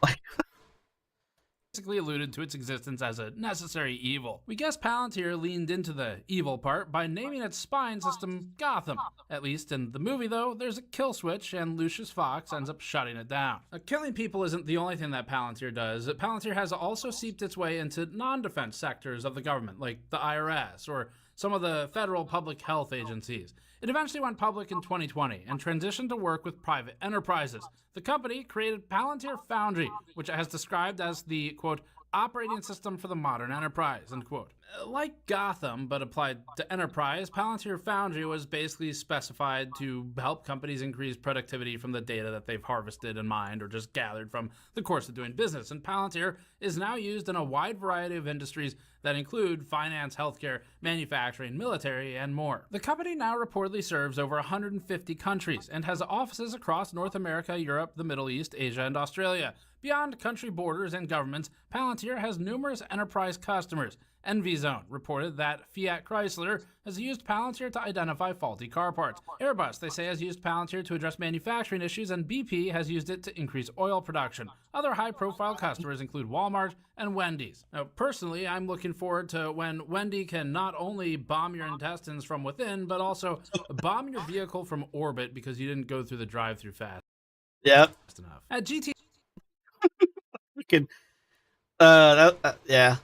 basically alluded to its existence as a necessary evil. We guess Palantir leaned into the evil part by naming its spying system Gotham. At least in the movie, though, there's a kill switch, and Lucius Fox ends up shutting it down. Killing people isn't the only thing that Palantir does. Palantir has also seeped its way into non-defense sectors of the government, like the IRS or some of the federal public health agencies. It eventually went public in 2020 and transitioned to work with private enterprises. The company created Palantir Foundry, which it has described as the, quote, operating system for the modern enterprise, end quote. Like Gotham, but applied to enterprise, Palantir Foundry was basically specified to help companies increase productivity from the data that they've harvested and mined or just gathered from the course of doing business. And Palantir is now used in a wide variety of industries that include finance, healthcare, manufacturing, military, and more. The company now reportedly serves over 150 countries and has offices across North America, Europe, the Middle East, Asia, and Australia. Beyond country borders and governments, Palantir has numerous enterprise customers. EnvyZone reported that Fiat Chrysler has used Palantir to identify faulty car parts. Airbus, they say, has used Palantir to address manufacturing issues, and BP has used it to increase oil production. Other high-profile customers include Walmart and Wendy's. Now, personally, I'm looking forward to when Wendy can not only bomb your intestines from within, but also bomb your vehicle from orbit because you didn't go through the drive-thru fast. Yep. Enough. At GT... Freaking, yeah.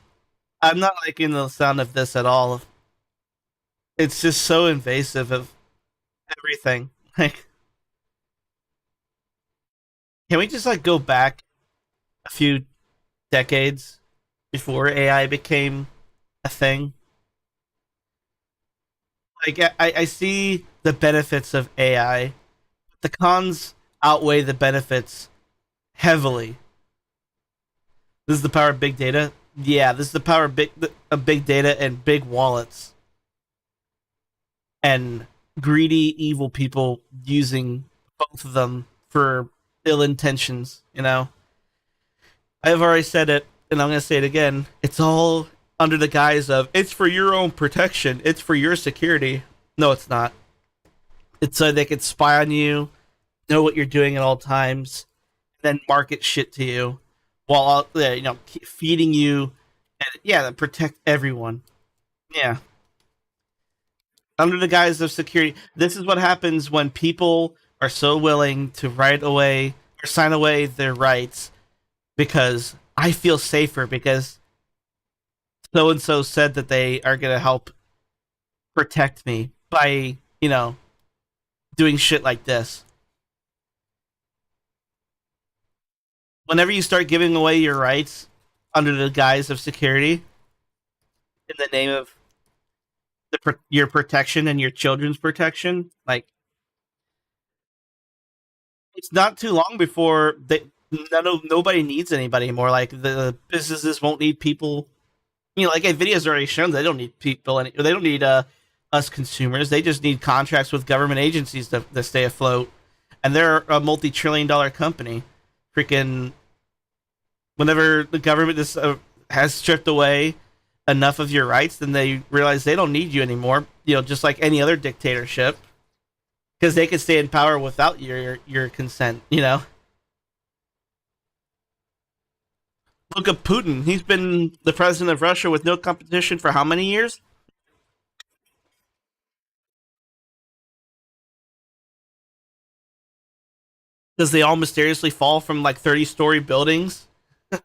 I'm not liking the sound of this at all. It's just so invasive of everything. Like, can we just go back a few decades before AI became a thing? Like, I see the benefits of AI. The cons outweigh the benefits heavily. This is the power of big data. Yeah, this is the power of big data and big wallets. And greedy, evil people using both of them for ill intentions, you know? I've already said it, and I'm going to say it again. It's all under the guise of, it's for your own protection. It's for your security. No, it's not. It's so they can spy on you, know what you're doing at all times, then market shit to you. While feeding you And, yeah, that protect everyone. Yeah. Under the guise of security. This is what happens when people are so willing to write away or sign away their rights because I feel safer because so and so said that they are going to help protect me by, doing shit like this. Whenever you start giving away your rights under the guise of security in the name of your protection and your children's protection, like, it's not too long before nobody needs anybody anymore. Like, the businesses won't need people. Like Nvidia's already shown they don't need people, and they don't need us consumers. They just need contracts with government agencies to stay afloat. And they're a multi-trillion-dollar company. Freaking, whenever the government has stripped away enough of your rights, then they realize they don't need you anymore. Just like any other dictatorship, because they can stay in power without your consent. Look at Putin. He's been the president of Russia with no competition for how many years? Because they all mysteriously fall from like 30-story buildings with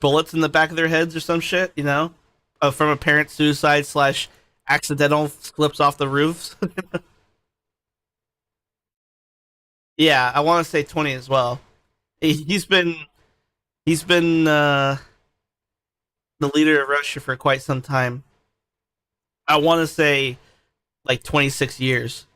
bullets in the back of their heads or some shit, from apparent suicide / accidental slips off the roofs. Yeah, I want to say 20 as well. He's been the leader of Russia for quite some time. I want to say like 26 years.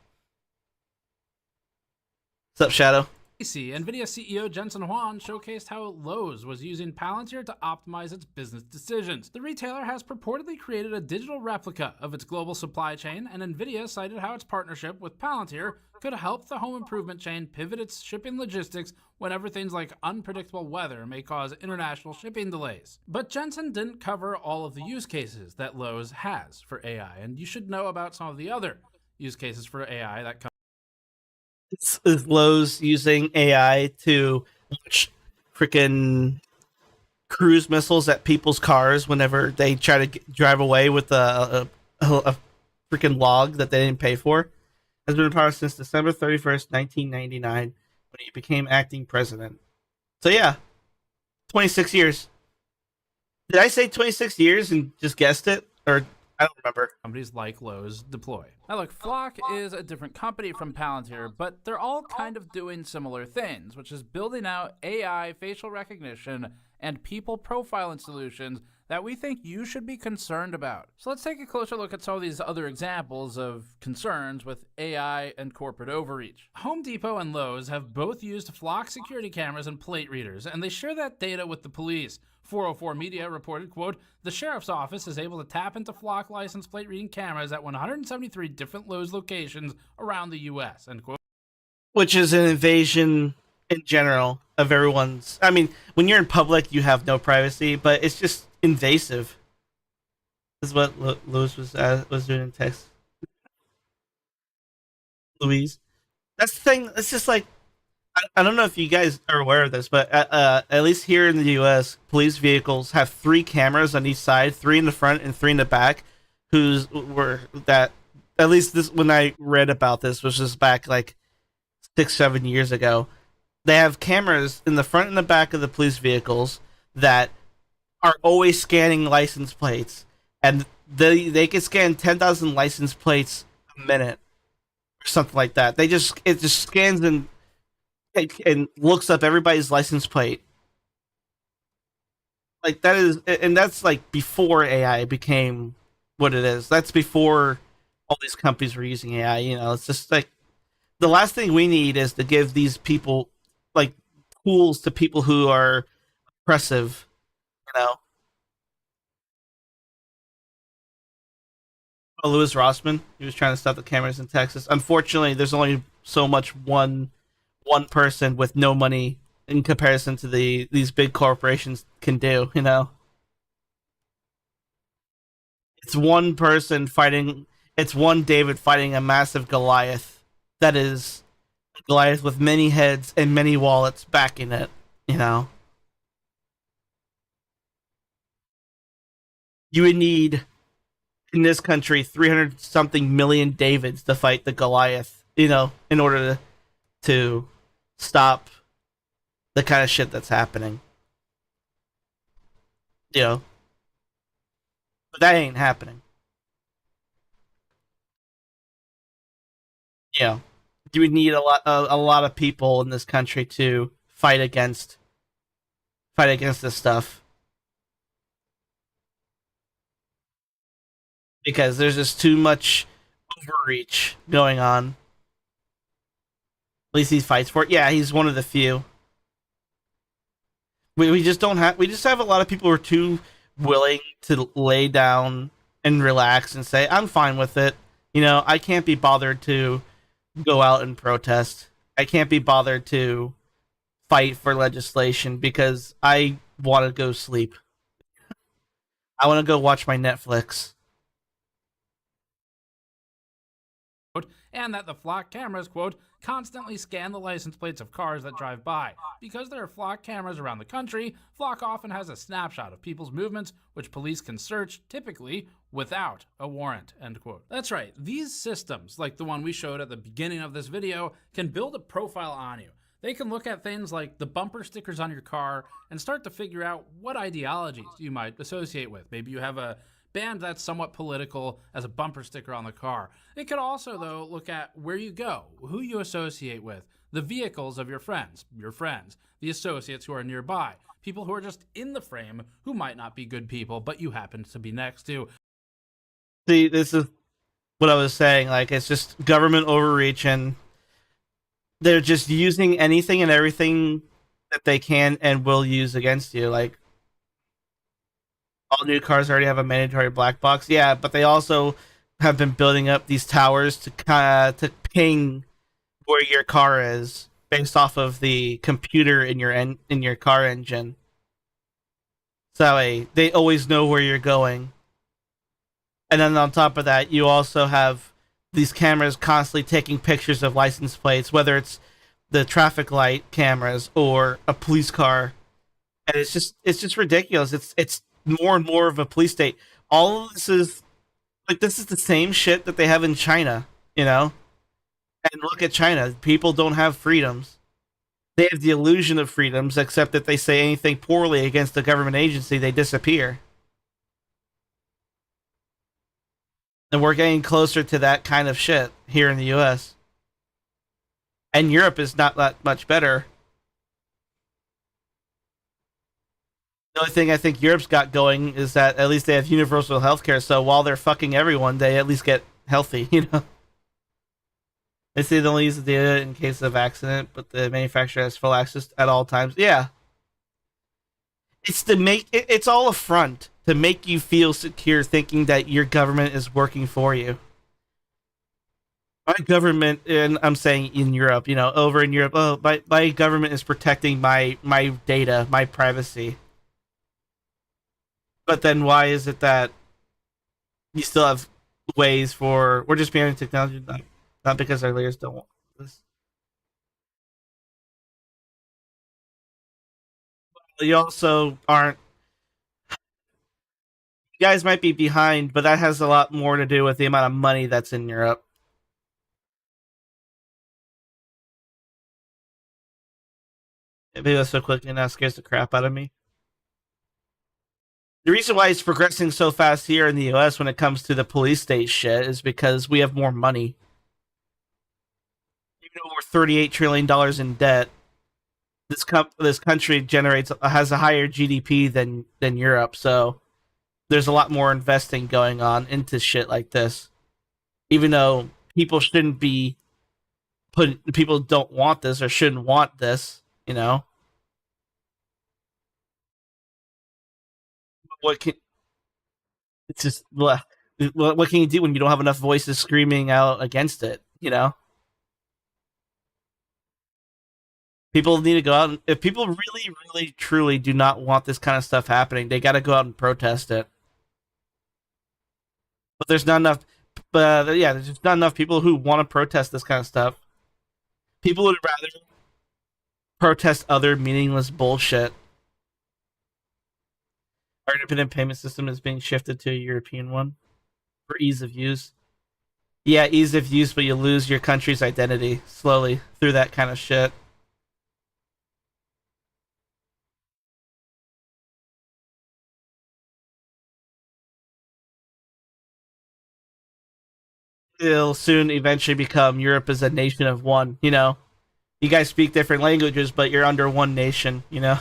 What's up, Shadow? NVIDIA CEO Jensen Huang showcased how Lowe's was using Palantir to optimize its business decisions. The retailer has purportedly created a digital replica of its global supply chain, and NVIDIA cited how its partnership with Palantir could help the home improvement chain pivot its shipping logistics whenever things like unpredictable weather may cause international shipping delays. But Jensen didn't cover all of the use cases that Lowe's has for AI, and you should know about some of the other use cases for AI that come. Is Lowe's using AI to launch freaking cruise missiles at people's cars whenever they try to drive away with a freaking log that they didn't pay for? Has been in power since December 31st, 1999, when he became acting president. So yeah, 26 years. Did I say 26 years and just guessed it? Or I don't remember. Companies like Lowe's deploy. Now look, Flock is a different company from Palantir, but they're all kind of doing similar things, which is building out AI, facial recognition, and people profiling solutions that we think you should be concerned about. So let's take a closer look at some of these other examples of concerns with AI and corporate overreach. Home Depot and Lowe's have both used Flock security cameras and plate readers, and they share that data with the police. 404 Media reported, quote, the sheriff's office is able to tap into Flock license plate reading cameras at 173 different Lowe's locations around the U.S., end quote. Which is an invasion in general of everyone's. I mean, when you're in public, you have no privacy, but it's just invasive. This is what Louis was doing in text. Louise. That's the thing. It's just like, I don't know if you guys are aware of this, but at least here in the U.S., police vehicles have 3 cameras on each side, 3 in the front and 3 in the back. At least this, when I read about this, was just back like 6-7 years ago. They have cameras in the front and the back of the police vehicles that are always scanning license plates, and they can scan 10,000 license plates a minute or something like that. It just scans and looks up everybody's license plate. Like, that is, and that's like before AI became what it is. That's before all these companies were using AI. It's just like the last thing we need is to give these people like tools to people who are oppressive. Louis Rossman, he was trying to stop the cameras in Texas. Unfortunately, there's only so much one person with no money in comparison to these big corporations can do. It's one person fighting. It's one David fighting a massive Goliath. That is Goliath with many heads and many wallets backing it. you would need in this country 300 something million Davids to fight the Goliath, in order to stop the kind of shit that's happening. But that ain't happening. You would need a lot of people in this country to fight against this stuff. Because there's just too much overreach going on. At least he fights for it. Yeah, he's one of the few. We just have a lot of people who are too willing to lay down and relax and say, I'm fine with it. I can't be bothered to go out and protest. I can't be bothered to fight for legislation because I want to go sleep. I want to go watch my Netflix. And that the flock cameras, quote, constantly scan the license plates of cars that drive by. Because there are flock cameras around the country, flock often has a snapshot of people's movements, which police can search, typically without a warrant, end quote. That's right, these systems, like the one we showed at the beginning of this video, can build a profile on you. They can look at things like the bumper stickers on your car and start to figure out what ideologies you might associate with. Maybe you have a band that's somewhat political as a bumper sticker on the car. It could also, though, look at where you go, who you associate with, the vehicles of your friends, the associates who are nearby, people who are just in the frame who might not be good people, but you happen to be next to. See, this is what I was saying. Like, it's just government overreach, and they're just using anything and everything that they can and will use against you. Like, all new cars already have a mandatory black box. Yeah, but they also have been building up these towers to ping where your car is based off of the computer in your car engine. So that way, they always know where you're going. And then on top of that, you also have these cameras constantly taking pictures of license plates, whether it's the traffic light cameras or a police car. And it's just ridiculous. It's more and more of a police state. All of this is the same shit that they have in China, And look at China. People don't have freedoms. They have the illusion of freedoms, except that they say anything poorly against the government agency, they disappear. And we're getting closer to that kind of shit here in the US. And Europe is not that much better. The only thing I think Europe's got going is that at least they have universal healthcare, so while they're fucking everyone, they at least get healthy, They say they only use the data in case of accident, but the manufacturer has full access at all times. Yeah. It's all a front to make you feel secure, thinking that your government is working for you. My government, and I'm saying in Europe, over in Europe, my government is protecting my data, my privacy. But then why is it that you still have ways for... We're just banning technology, not because our leaders don't want this. You also aren't... You guys might be behind, but that has a lot more to do with the amount of money that's in Europe. Maybe that's so quick and that scares the crap out of me. The reason why it's progressing so fast here in the US when it comes to the police state shit is because we have more money. Even though we're $38 trillion in debt, this country has a higher GDP than Europe, so there's a lot more investing going on into shit like this. Even though people people don't want this or shouldn't want this, What can you do when you don't have enough voices screaming out against it? People need to go out. If people really, really, truly do not want this kind of stuff happening, they got to go out and protest it. But there's not enough. There's just not enough people who want to protest this kind of stuff. People would rather protest other meaningless bullshit. Our independent payment system is being shifted to a European one for ease of use. Yeah, ease of use, but you lose your country's identity slowly through that kind of shit. It'll soon eventually become Europe as a nation of one, you know? You guys speak different languages, but you're under one nation, you know?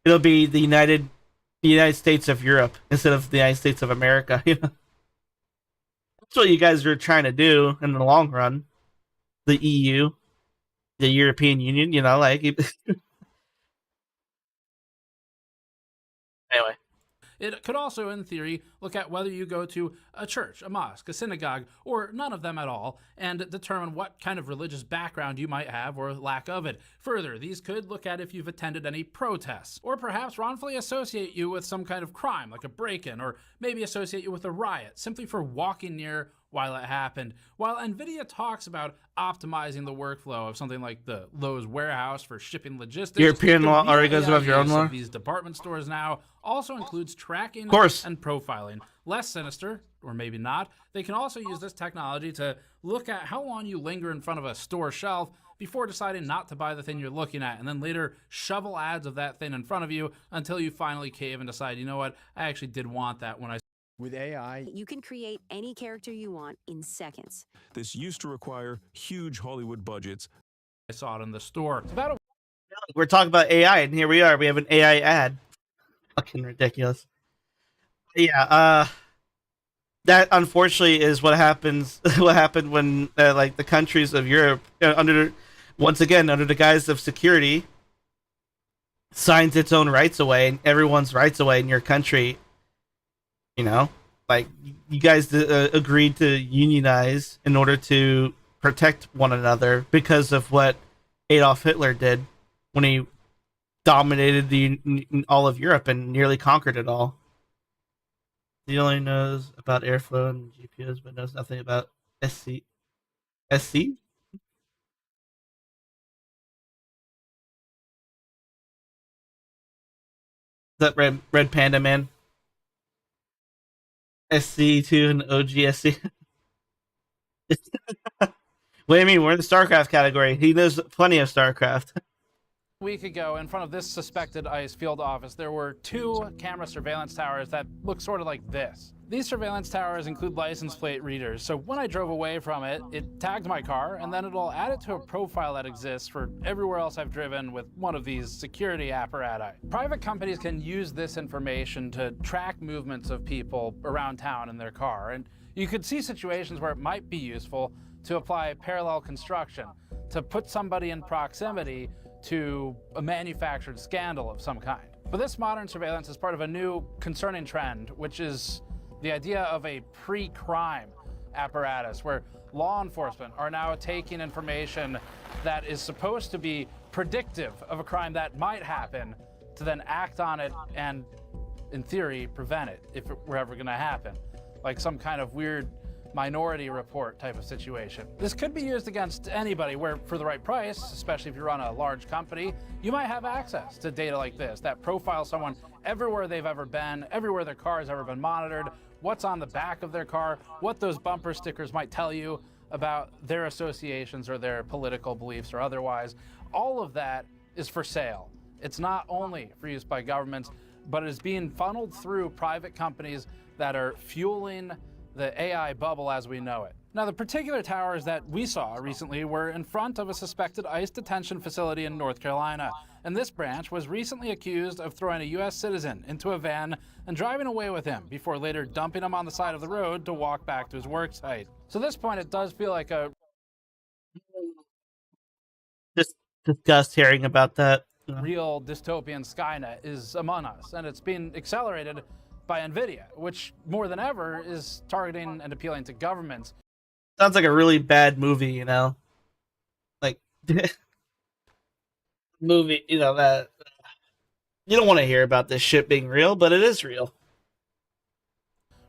It'll be the United States of Europe instead of the United States of America, you know? That's what you guys are trying to do in the long run. The EU, the European Union, you know, like... Anyway. It could also, in theory, look at whether you go to a church, a mosque, a synagogue, or none of them at all, and determine what kind of religious background you might have or lack of it. Further, these could look at if you've attended any protests, or perhaps wrongfully associate you with some kind of crime, like a break-in, or maybe associate you with a riot, simply for walking near while it happened. While NVIDIA talks about optimizing the workflow of something like the Lowe's warehouse for shipping logistics, European law already goes above your own law? these department stores now also includes tracking and profiling. Less sinister, or maybe not, they can also use this technology to look at how long you linger in front of a store shelf before deciding not to buy the thing you're looking at, and then later shovel ads of that thing in front of you until you finally cave and decide, you know what, I actually did want that when I... With AI, you can create any character you want in seconds. this used to require huge Hollywood budgets. I saw it in the store. It's about We're talking about AI, and here we are. We have an AI ad. Fucking ridiculous. Yeah, that unfortunately is what happens. What happened when, like, the countries of Europe, once again, under the guise of security, signs its own rights away, and everyone's rights away in your country. You know, like, you guys agreed to unionize in order to protect one another because of what Adolf Hitler did when he dominated all of Europe and nearly conquered it all. He only knows about airflow and GPUs, but knows nothing about SC. SC? Is that Red Panda Man? SC2 and OGSC. What do you mean? We're in the StarCraft category. He knows plenty of StarCraft. A week ago, in front of this suspected ICE field office, there were 2 camera surveillance towers that look sort of like this. These surveillance towers include license plate readers, so when I drove away from it, it tagged my car, and then it'll add it to a profile that exists for everywhere else I've driven with one of these security apparatus. Private companies can use this information to track movements of people around town in their car, and you could see situations where it might be useful to apply parallel construction, to put somebody in proximity to a manufactured scandal of some kind. But this modern surveillance is part of a new concerning trend, which is the idea of a pre-crime apparatus where law enforcement are now taking information that is supposed to be predictive of a crime that might happen to then act on it and, in theory, prevent it if it were ever going to happen. Like some kind of weird Minority Report type of situation. This could be used against anybody where, for the right price, especially if you run a large company, you might have access to data like this that profiles someone everywhere they've ever been, everywhere their car has ever been monitored, what's on the back of their car, what those bumper stickers might tell you about their associations or their political beliefs or otherwise. All of that is for sale. It's not only for use by governments, but it is being funneled through private companies that are fueling the AI bubble as we know it. Now, the particular towers that we saw recently were in front of a suspected ICE detention facility in North Carolina, and this branch was recently accused of throwing a U.S. citizen into a van and driving away with him before later dumping him on the side of the road to walk back to his work site. So at this point, it does feel like a... Just disgust hearing about that. Real dystopian Skynet is among us, and it's being accelerated by NVIDIA, which more than ever is targeting and appealing to governments. Sounds like a really bad movie, you know? Like, movie, you know, that... You don't want to hear about this shit being real, but it is real.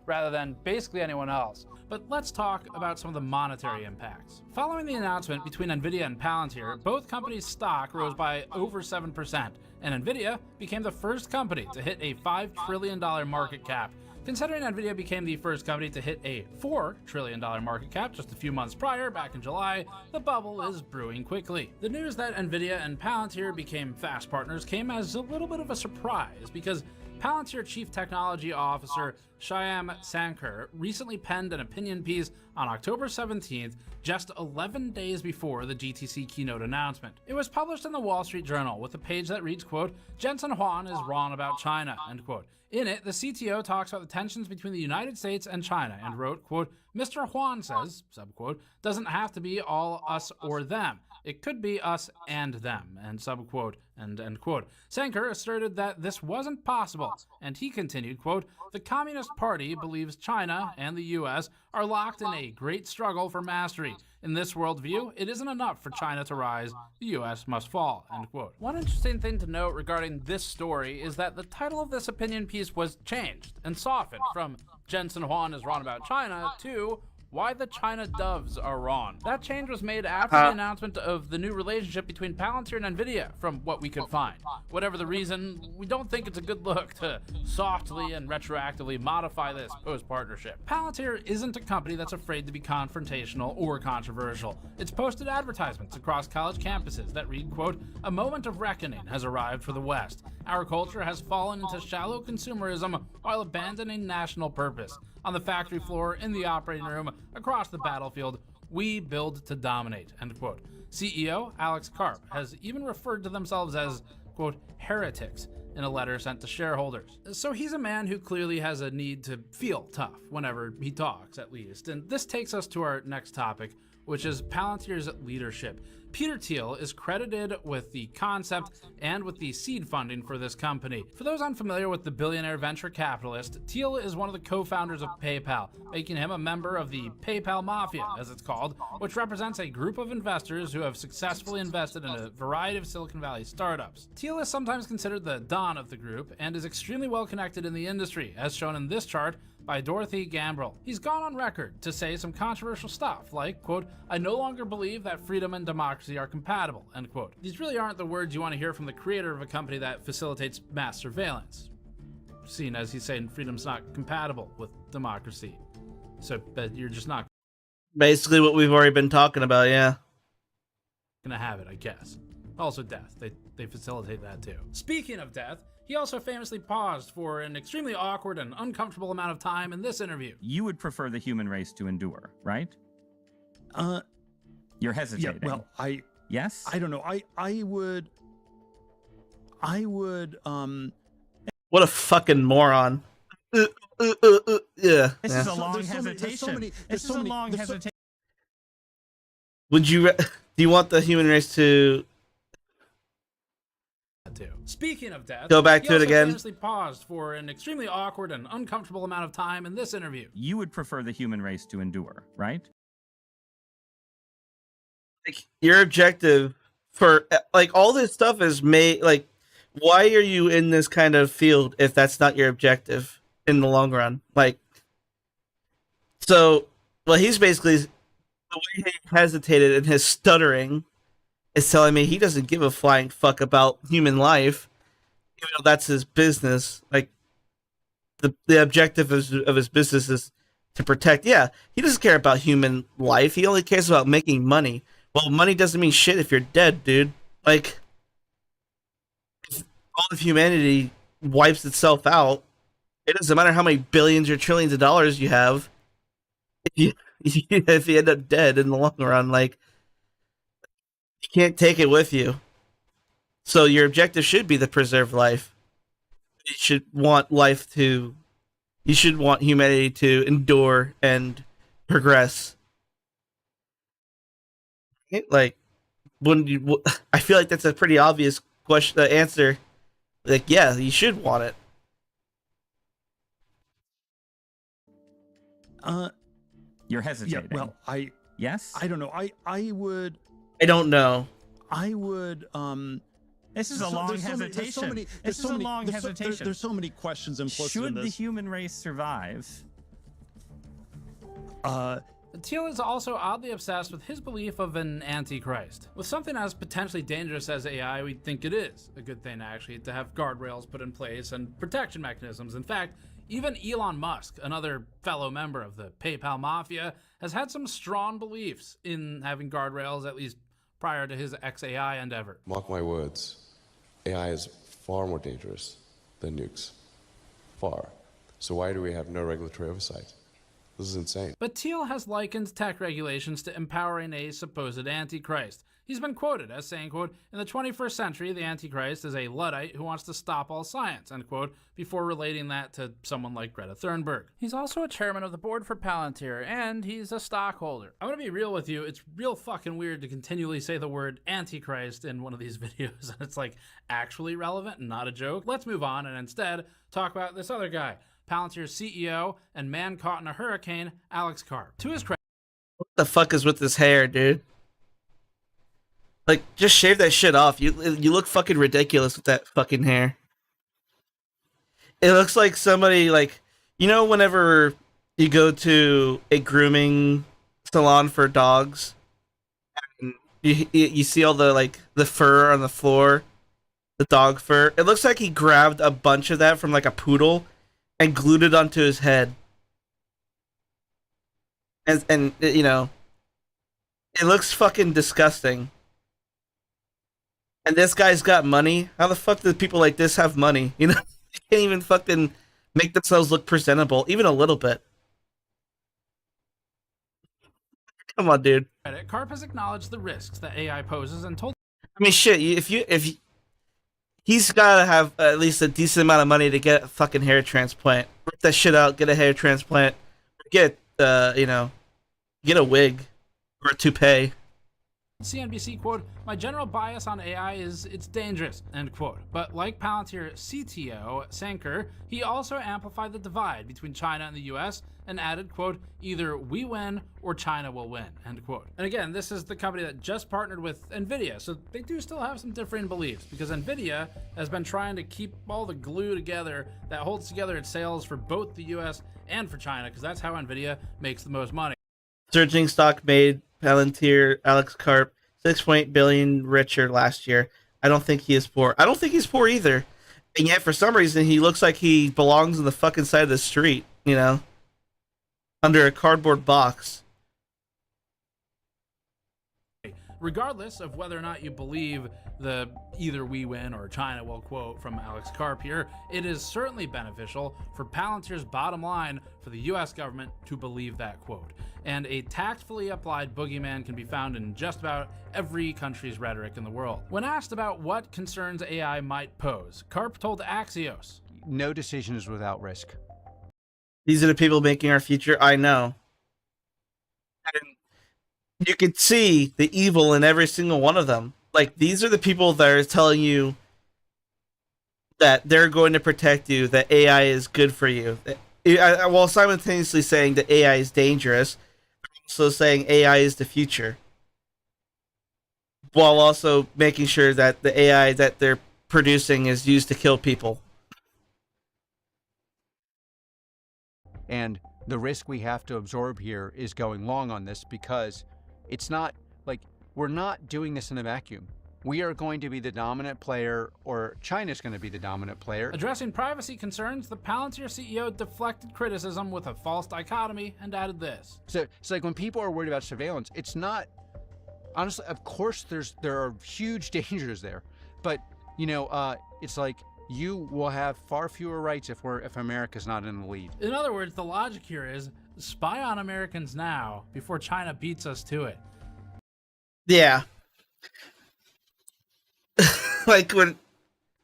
Rather than basically anyone else. But let's talk about some of the monetary impacts. Following the announcement between NVIDIA and Palantir, both companies' stock rose by over 7%, and Nvidia became the first company to hit a $5 trillion market cap. Considering Nvidia became the first company to hit a $4 trillion market cap just a few months prior, back in July, the bubble is brewing quickly. The news that Nvidia and Palantir became fast partners came as a little bit of a surprise, because Palantir Chief Technology Officer Shyam Sankar recently penned an opinion piece on October 17th, just 11 days before the GTC keynote announcement. It was published in the Wall Street Journal with a page that reads, quote, "Jensen Huang is wrong about China," end quote. In it, the CTO talks about the tensions between the United States and China and wrote, quote, "Mr. Huang says, subquote, doesn't have to be all us or them. It could be us and them," and subquote, and end quote. Sankar asserted that this wasn't possible, and he continued, quote, "The Communist Party believes China and the US are locked in a great struggle for mastery. In this worldview, it isn't enough for China to rise, the US must fall," end quote. One interesting thing to note regarding this story is that the title of this opinion piece was changed and softened from "Jensen Huang is wrong about China" to "Why the China Doves Are Wrong." That change was made after the announcement of the new relationship between Palantir and Nvidia, from what we could find. Whatever the reason, we don't think it's a good look to softly and retroactively modify this post-partnership. Palantir isn't a company that's afraid to be confrontational or controversial. It's posted advertisements across college campuses that read, quote, "A moment of reckoning has arrived for the West. Our culture has fallen into shallow consumerism while abandoning national purpose. On the factory floor, in the operating room, across the battlefield, we build to dominate," end quote. CEO Alex Karp has even referred to themselves as, quote, "heretics," in a letter sent to shareholders. So he's a man who clearly has a need to feel tough whenever he talks, at least. And this takes us to our next topic, which is Palantir's leadership. Peter Thiel is credited with the concept and with the seed funding for this company. For those unfamiliar with the billionaire venture capitalist, Thiel is one of the co-founders of PayPal, making him a member of the PayPal Mafia, as it's called, which represents a group of investors who have successfully invested in a variety of Silicon Valley startups. Thiel is sometimes considered the Don of the group and is extremely well connected in the industry, as shown in this chart by Dorothy Gambrell. He's gone on record to say some controversial stuff like, quote, "I no longer believe that freedom and democracy are compatible," end quote. These really aren't the words you want to hear from the creator of a company that facilitates mass surveillance, seen as he's saying freedom's not compatible with democracy. So that you're just not basically what we've already been talking about, yeah. gonna have it, I guess. Also death, they facilitate that too. Speaking of death, he also famously paused for an extremely awkward and uncomfortable amount of time in this interview. You would prefer the human race to endure, right? You're hesitating. Yeah, well, yes? I don't know. I would What a fucking moron. Yeah. This Yeah. is a long hesitation. This is a long hesitation. Would you do you want the human race to Speaking of death, go back he to it also again? famously paused for an extremely awkward and uncomfortable amount of time in this interview. You would prefer the human race to endure, right? Like, your objective for like all this stuff is made like why are you in this kind of field if that's not your objective in the long run? Like, so well, he's basically the way he hesitated and his stuttering is telling me he doesn't give a flying fuck about human life, even though that's his business. Like, the objective of his business is to protect. Yeah, he doesn't care about human life. He only cares about making money. Well, money doesn't mean shit if you're dead, dude. Like, if all of humanity wipes itself out, it doesn't matter how many billions or trillions of dollars you have. If you end up dead in the long run, like, you can't take it with you. So your objective should be to preserve life. You should want humanity to endure and progress. Like, wouldn't you? I feel like that's a pretty obvious question. Answer. Like, yeah, you should want it. You're hesitating. Yeah, well, yes? I don't know. I would. I don't know. I would. This is a long hesitation. This is a long hesitation. There's so many questions implicit Should in this. the human race survive? Teal is also oddly obsessed with his belief of an antichrist. With something as potentially dangerous as AI, we think it is a good thing actually to have guardrails put in place and protection mechanisms. In fact, even Elon Musk, another fellow member of the PayPal mafia, has had some strong beliefs in having guardrails, at least prior to his XAI endeavor. Mark my words, AI is far more dangerous than nukes. Far. So why do we have no regulatory oversight? This is insane. But Teal has likened tech regulations to empowering a supposed antichrist. He's been quoted as saying, quote, "In the 21st century, the antichrist is a Luddite who wants to stop all science," end quote, before relating that to someone like Greta Thunberg. He's also a chairman of the board for Palantir, and he's a stockholder. I'm gonna be real with you, it's real fucking weird to continually say the word antichrist in one of these videos, and it's like actually relevant and not a joke. Let's move on and instead talk about this other guy, Palantir's CEO and man caught in a hurricane, Alex Karp. To his credit, What the fuck is with his hair, dude? Like, just shave that shit off. You look fucking ridiculous with that fucking hair. It looks like somebody, like, you know, whenever you go to a grooming salon for dogs, and you see all the, like, the fur on the floor, the dog fur. It looks like he grabbed a bunch of that from, like, a poodle and glued it onto his head. And you know, it looks fucking disgusting. And this guy's got money. How the fuck do people like this have money? You know, they can't even fucking make themselves look presentable, even a little bit. Come on, dude. Karp has acknowledged the risks that AI poses and told. I mean, shit. If he's gotta have at least a decent amount of money to get a fucking hair transplant. Rip that shit out. Get a hair transplant. Get you know, get a wig or a toupee. CNBC, quote, "My general bias on AI is it's dangerous," end quote. But like Palantir CTO Sanker, he also amplified the divide between China and the US and added, quote, "Either we win or China will win," end quote. And again, this is the company that just partnered with NVIDIA, so they do still have some differing beliefs because NVIDIA has been trying to keep all the glue together that holds together its sales for both the US and for China, because that's how NVIDIA makes the most money. Surging stock made Palantir Alex Karp 6.8 billion richer last year. I don't think he is poor. I don't think he's poor either. And yet, for some reason, he looks like he belongs on the fucking side of the street, you know? Under a cardboard box. Regardless of whether or not you believe the "either we win or China will" quote from Alex Karp here, it is certainly beneficial for Palantir's bottom line for the US government to believe that quote. And a tactfully applied boogeyman can be found in just about every country's rhetoric in the world. When asked about what concerns AI might pose, Karp told Axios, "No decision is without risk." These are the people making our future. I know. And you can see the evil in every single one of them. Like, these are the people that are telling you that they're going to protect you, that AI is good for you. While simultaneously saying that AI is dangerous, also saying AI is the future. While also making sure that the AI that they're producing is used to kill people. And the risk we have to absorb here is going long on this, because it's not like we're not doing this in a vacuum. We are going to be the dominant player, or China's going to be the dominant player. Addressing privacy concerns, the Palantir CEO deflected criticism with a false dichotomy and added this. So it's like when people are worried about surveillance, it's not, honestly, of course there are huge dangers there, but you know, it's like you will have far fewer rights if America's not in the lead. In other words, the logic here is spy on Americans now before China beats us to it. Yeah. Like, when,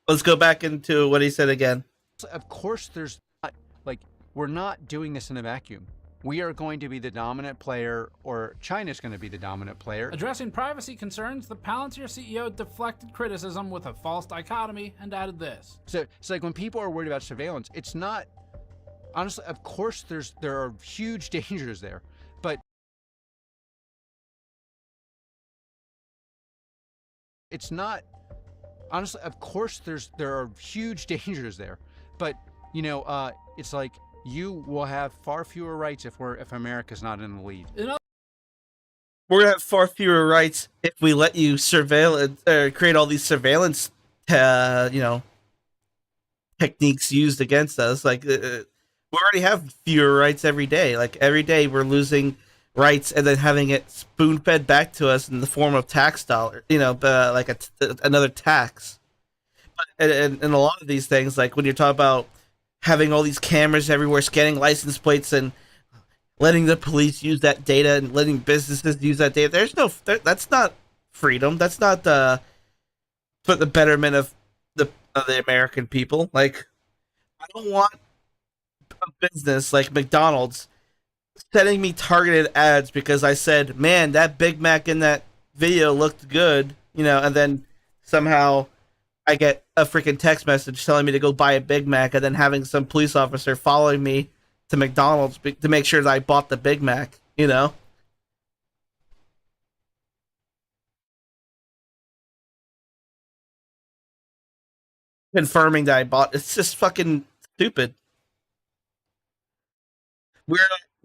let's go back into what he said again. Of course there's not, like, we're not doing this in a vacuum. We are going to be the dominant player, or China's going to be the dominant player. Addressing privacy concerns, the Palantir CEO deflected criticism with a false dichotomy and added this. So it's like when people are worried about surveillance, it's not, honestly, of course there are huge dangers there, but it's not, honestly, of course there are huge dangers there, but you know, it's like you will have far fewer rights if America's not in the lead. We're gonna have far fewer rights if we let you surveil or create all these surveillance, techniques used against us. Like, we already have fewer rights every day. Like, every day we're losing rights and then having it spoon fed back to us in the form of tax dollar. Like another tax. And a lot of these things, like when you're talking about having all these cameras everywhere, scanning license plates and letting the police use that data and letting businesses use that data, that's not freedom. That's not for the betterment of the American people. Like, I don't want a business like McDonald's sending me targeted ads because I said, man, that Big Mac in that video looked good, and then somehow I get a freaking text message telling me to go buy a Big Mac, and then having some police officer following me to McDonald's to make sure that I bought the Big Mac, confirming that I bought. It's just fucking stupid.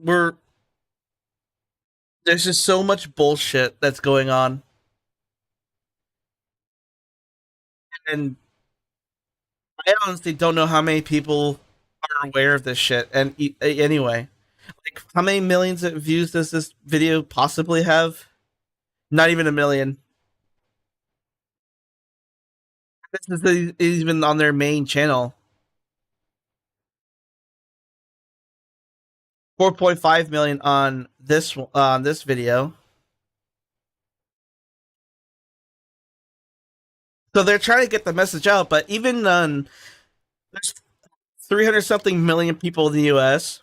We're there's just so much bullshit that's going on, and I honestly don't know how many people are aware of this shit. And anyway, like, how many millions of views does this video possibly have? Not even a million. This is even on their main channel. 4.5 million on this video. So they're trying to get the message out, but even there's 300 something million people in the US.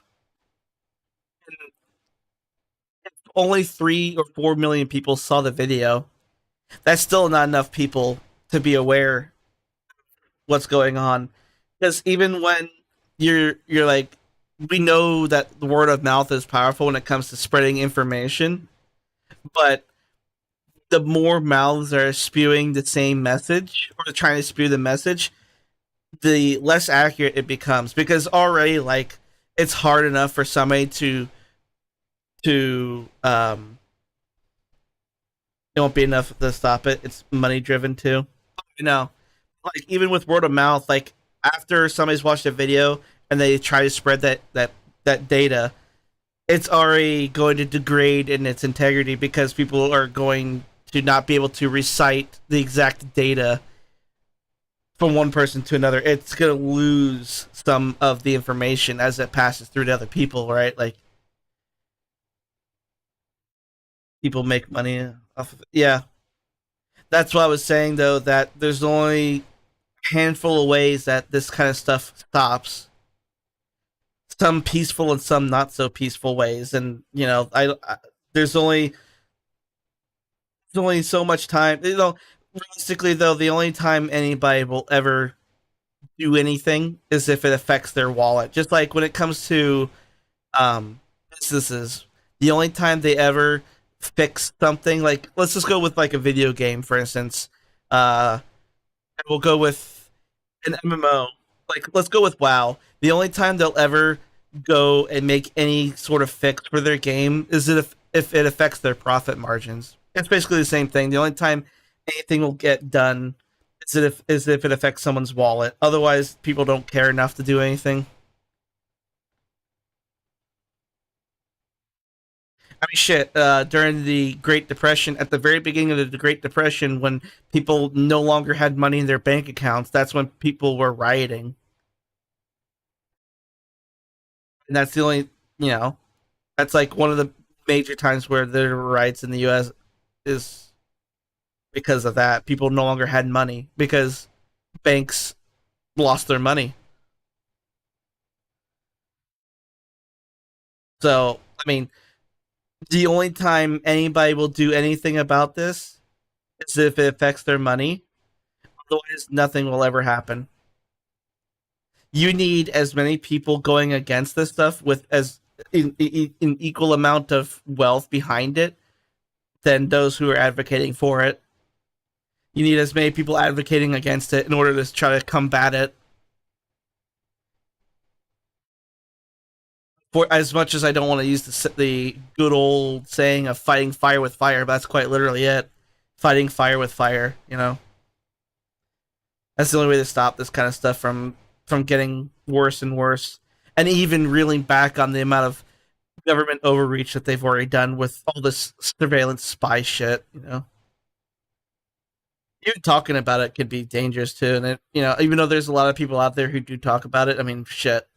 And only 3 or 4 million people saw the video. That's still not enough people to be aware what's going on. Because even when you're like, we know that the word of mouth is powerful when it comes to spreading information, but the more mouths are spewing the same message or trying to spew the message, the less accurate it becomes. Because already, like, it's hard enough for somebody to it won't be enough to stop it. It's money driven too. Like, even with word of mouth, like, after somebody's watched a video and they try to spread that data, it's already going to degrade in its integrity because people are going to not be able to recite the exact data from one person to another. It's going to lose some of the information as it passes through to other people, right? Like, people make money off of it. Yeah. That's what I was saying, though, that there's only a handful of ways that this kind of stuff stops. Some peaceful and some not so peaceful ways. And, there's only so much time. Realistically, though, the only time anybody will ever do anything is if it affects their wallet. Just like when it comes to businesses, the only time they ever fix something, like, let's just go with like a video game, for instance. We'll go with an MMO. Like, let's go with WoW. The only time they'll ever go and make any sort of fix for their game is if it affects their profit margins. It's basically the same thing. The only time anything will get done is if it affects someone's wallet. Otherwise, people don't care enough to do anything. I mean, shit, during the Great Depression, at the very beginning of the Great Depression, when people no longer had money in their bank accounts, that's when people were rioting. And that's the only, that's like one of the major times where there were riots in the U.S. is because of that. People no longer had money because banks lost their money. So, I mean, the only time anybody will do anything about this is if it affects their money. Otherwise, nothing will ever happen. You need as many people going against this stuff with as in equal amount of wealth behind it than those who are advocating for it. You need as many people advocating against it in order to try to combat it. For as much as I don't want to use the good old saying of fighting fire with fire, but that's quite literally it. Fighting fire with fire, you know. That's the only way to stop this kind of stuff from getting worse and worse, and even reeling back on the amount of government overreach that they've already done with all this surveillance spy shit, you know. Even talking about it could be dangerous too, and it, you know, even though there's a lot of people out there who do talk about it, I mean, shit.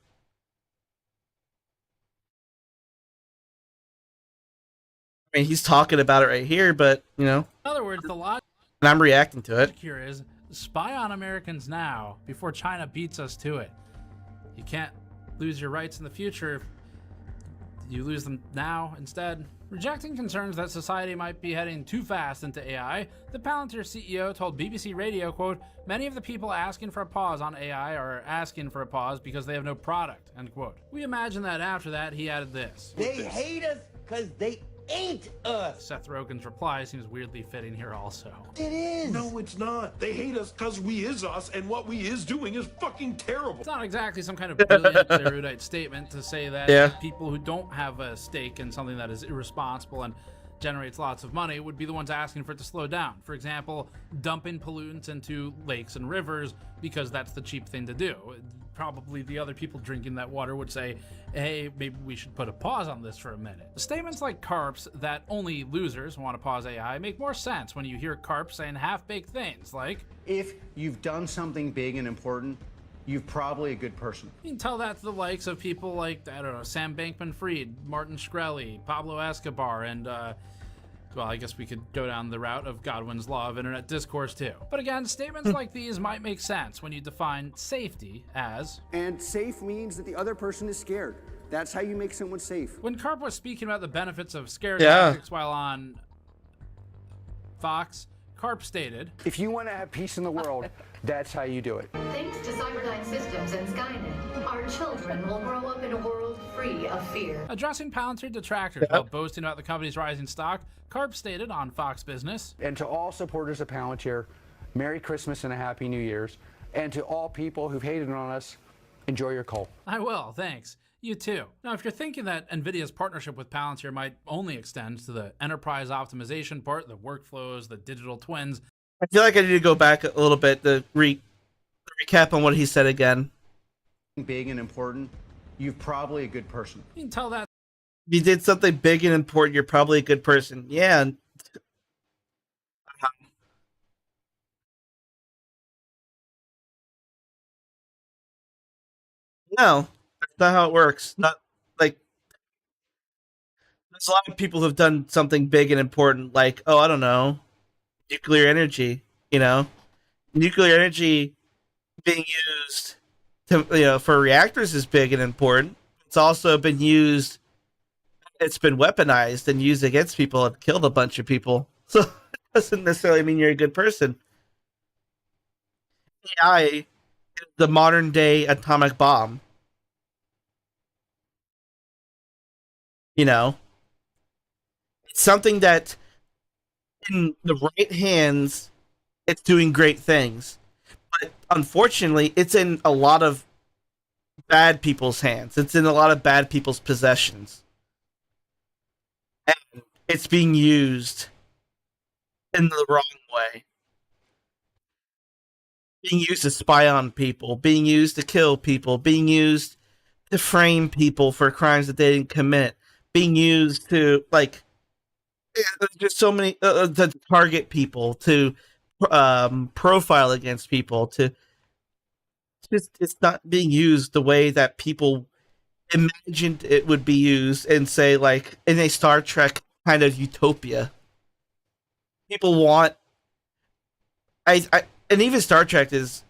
I mean, he's talking about it right here, but you know, In other words, the logic and I'm reacting to it. here is spy on Americans now before China beats us to it. You can't lose your rights in the future if you lose them now instead. Rejecting concerns that society might be heading too fast into AI, the Palantir CEO told BBC Radio, quote, "Many of the people asking for a pause on AI are asking for a pause because they have no product," end quote. We imagine that after that, he added this. They hate us because they ain't us. Seth Rogen's reply seems weirdly fitting here also. It is. No, it's not. They hate us because we is us, and what we is doing is fucking terrible. It's not exactly some kind of brilliant erudite statement to say that people who don't have a stake in something that is irresponsible and generates lots of money would be the ones asking for it to slow down. For example, dumping pollutants into lakes and rivers because that's the cheap thing to do. Probably the other people drinking that water would say, hey, maybe we should put a pause on this for a minute. Statements like Karp's that only losers want to pause AI make more sense when you hear Karp saying half-baked things like, if you've done something big and important, you're probably a good person. You can tell that to the likes of people like, I don't know, Sam Bankman-Fried, Martin Shkreli, Pablo Escobar, and well, I guess we could go down the route of Godwin's law of internet discourse too. But again, statements like these might make sense when you define safety as... And safe means that the other person is scared. That's how you make someone safe. When Karp was speaking about the benefits of scare tactics while on Fox, Karp stated, if you want to have peace in the world, that's how you do it. Thanks to Cyberdyne Systems and Skynet, our children will grow up in a world free of fear. Addressing Palantir detractors while boasting about the company's rising stock, Karp stated on Fox Business, and to all supporters of Palantir, Merry Christmas and a Happy New Year's. And to all people who've hated on us, enjoy your coal. I will, thanks. You too. Now, if you're thinking that NVIDIA's partnership with Palantir might only extend to the enterprise optimization part, the workflows, the digital twins, I feel like I need to go back a little bit to recap on what he said again. Big and important, you're probably a good person. You can tell that. If you did something big and important, you're probably a good person. Yeah. No, that's not how it works. Not like there's a lot of people who've done something big and important, like, oh, I don't know, nuclear energy. You know, nuclear energy being used to, you know, for reactors is big and important. It's also been used. It's been weaponized and used against people and killed a bunch of people. So it doesn't necessarily mean you're a good person. AI is the modern day atomic bomb. You know, it's something that in the right hands, it's doing great things. But unfortunately, it's in a lot of bad people's hands. It's in a lot of bad people's possessions. And it's being used in the wrong way. Being used to spy on people, being used to kill people, being used to frame people for crimes that they didn't commit, being used to, like, there's so many, to target people, to profile against people, to it's not being used the way that people imagined it would be used, and say, like, in a Star Trek kind of utopia. People want, and even Star Trek is,